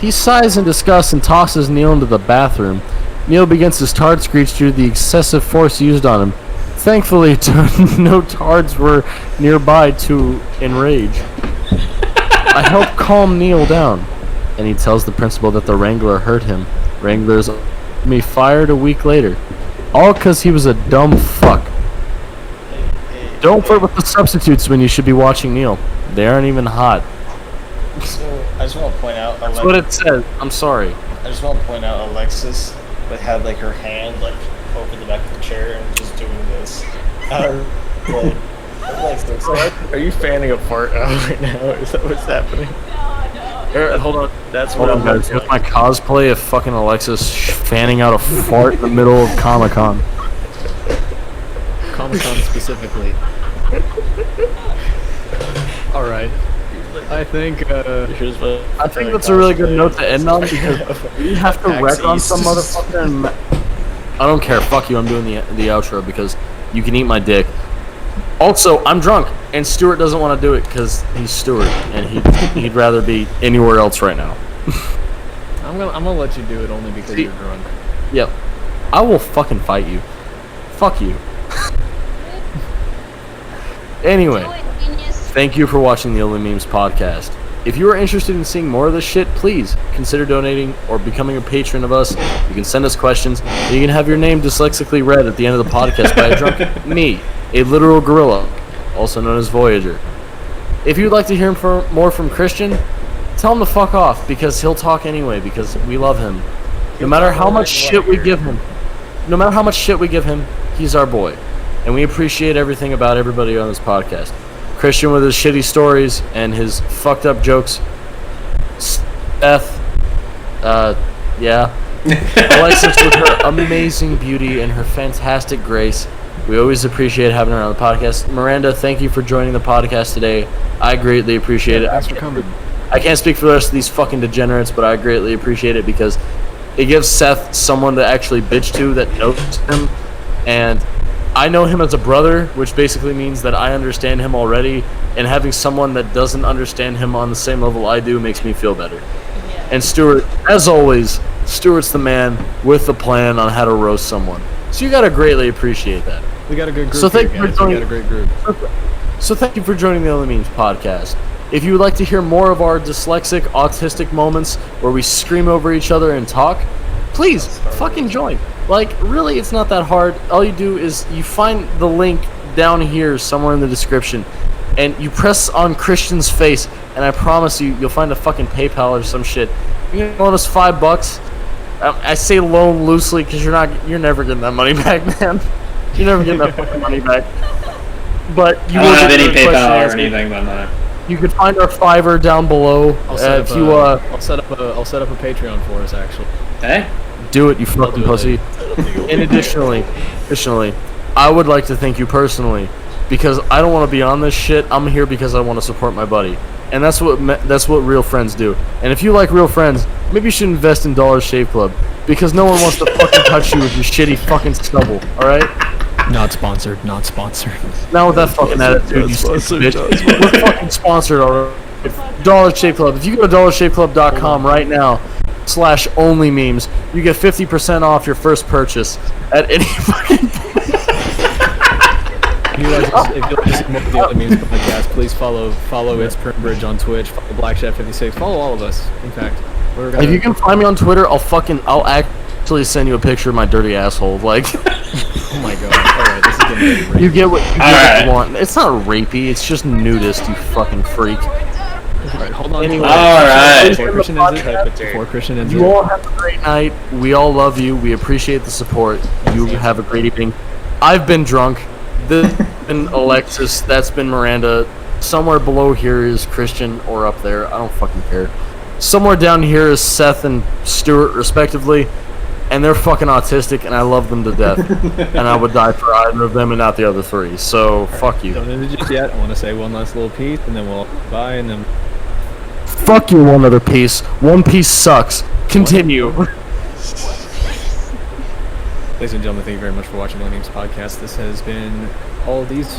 He sighs in disgust and tosses Neil into the bathroom. Neil begins to tard screech due to the excessive force used on him. Thankfully, no tards were nearby to enrage. I help calm Neil down, and he tells the principal that the Wrangler hurt him. Wrangler's me fired a week later. All because he was a dumb fuck. Don't flirt with the substitutes when you should be watching Neil. They aren't even hot. So, I just want to point out... That's what it says. I'm sorry. I just want to point out Alexis had like her hand like over the back of the chair and just doing this. Alexis, Are you fanning a fart out right now? Is that what's happening? No. Hold on. That's Hold what on, guys. Here's my cosplay of fucking Alexis fanning out a fart in the middle of Comic-Con. Comic-Con specifically. Alright. I think that's a really good note to end on because we have to wreck on some motherfucker and I don't care, fuck you, I'm doing the outro because you can eat my dick. Also, I'm drunk and Stuart doesn't want to do it because he's Stuart and he'd rather be anywhere else right now. I'm gonna let you do it only because you're drunk. Yep. I will fucking fight you. Fuck you. Anyway, thank you for watching the OnlyMemes podcast. If you are interested in seeing more of this shit, please consider donating or becoming a patron of us. You can send us questions, and you can have your name dyslexically read at the end of the podcast by a drunk me, a literal gorilla, also known as Voyager. If you'd like to hear more from Christian, tell him to fuck off, because he'll talk anyway, because we love him. No matter how much shit we give him, he's our boy. And we appreciate everything about everybody on this podcast. Christian with his shitty stories and his fucked up jokes. Seth, yeah. Alexis with her amazing beauty and her fantastic grace. We always appreciate having her on the podcast. Miranda, thank you for joining the podcast today. I greatly appreciate it. Thanks for coming. I can't speak for the rest of these fucking degenerates, but I greatly appreciate it because it gives Seth someone to actually bitch to that knows him. And I know him as a brother, which basically means that I understand him already, and having someone that doesn't understand him on the same level I do makes me feel better. Yeah. And Stuart, as always, Stuart's the man with the plan on how to roast someone. So you gotta greatly appreciate that. We got a good group. So thank you for joining. We got a great group. So thank you for joining the OnlyMemes podcast. If you would like to hear more of our dyslexic, autistic moments where we scream over each other and talk, please fucking join. Like, really, it's not that hard. All you do is you find the link down here somewhere in the description, and you press on Christian's face, and I promise you'll find a fucking PayPal or some shit. You can loan us $5. I say loan loosely because you're never getting that money back, man. You're never getting that fucking money back. But you I don't have any PayPal or anything but that. You can find our Fiverr down below. I'll set up a Patreon for us actually. Hey. Do it, you fucking pussy. And additionally, I would like to thank you personally because I don't want to be on this shit. I'm here because I want to support my buddy, and that's what real friends do. And if you like real friends, maybe you should invest in Dollar Shave Club because no one wants to fucking touch you with your shitty fucking stubble. All right? Not sponsored. Not sponsored. Not with that fucking attitude, you stupid bitch. We're fucking sponsored already. Dollar Shave Club. If you go to dollarshaveclub.com right now, OnlyMemes. You get 50% off your first purchase at any fucking... If you like to see more of the OnlyMemes podcast, please follow It's Primbridge on Twitch, follow BlackShat56, follow all of us, in fact. If you can find me on Twitter, I'll actually send you a picture of my dirty asshole. Like, oh my god! All right, this is getting rapey. You get what you want. It's not rapey. It's just nudist. You fucking freak. All right, hold on. Anyway, all right. Before Christian ends it. You all have a great night. We all love you. We appreciate the support. You have a great evening. I've been drunk. This has been Alexis. That's been Miranda. Somewhere below here is Christian, or up there. I don't fucking care. Somewhere down here is Seth and Stuart, respectively, and they're fucking autistic, and I love them to death. And I would die for either of them and not the other three. So fuck you. Don't end it just yet. I want to say one last little piece, and then we'll bye, and then. Fuck you, One Other Piece. One Piece sucks. Continue. Ladies and gentlemen, thank you very much for watching OnlyMemes podcast. This has been all this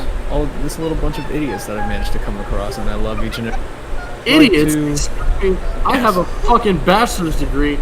little bunch of idiots that I've managed to come across, and I love each and every Idiots? I have a fucking bachelor's degree.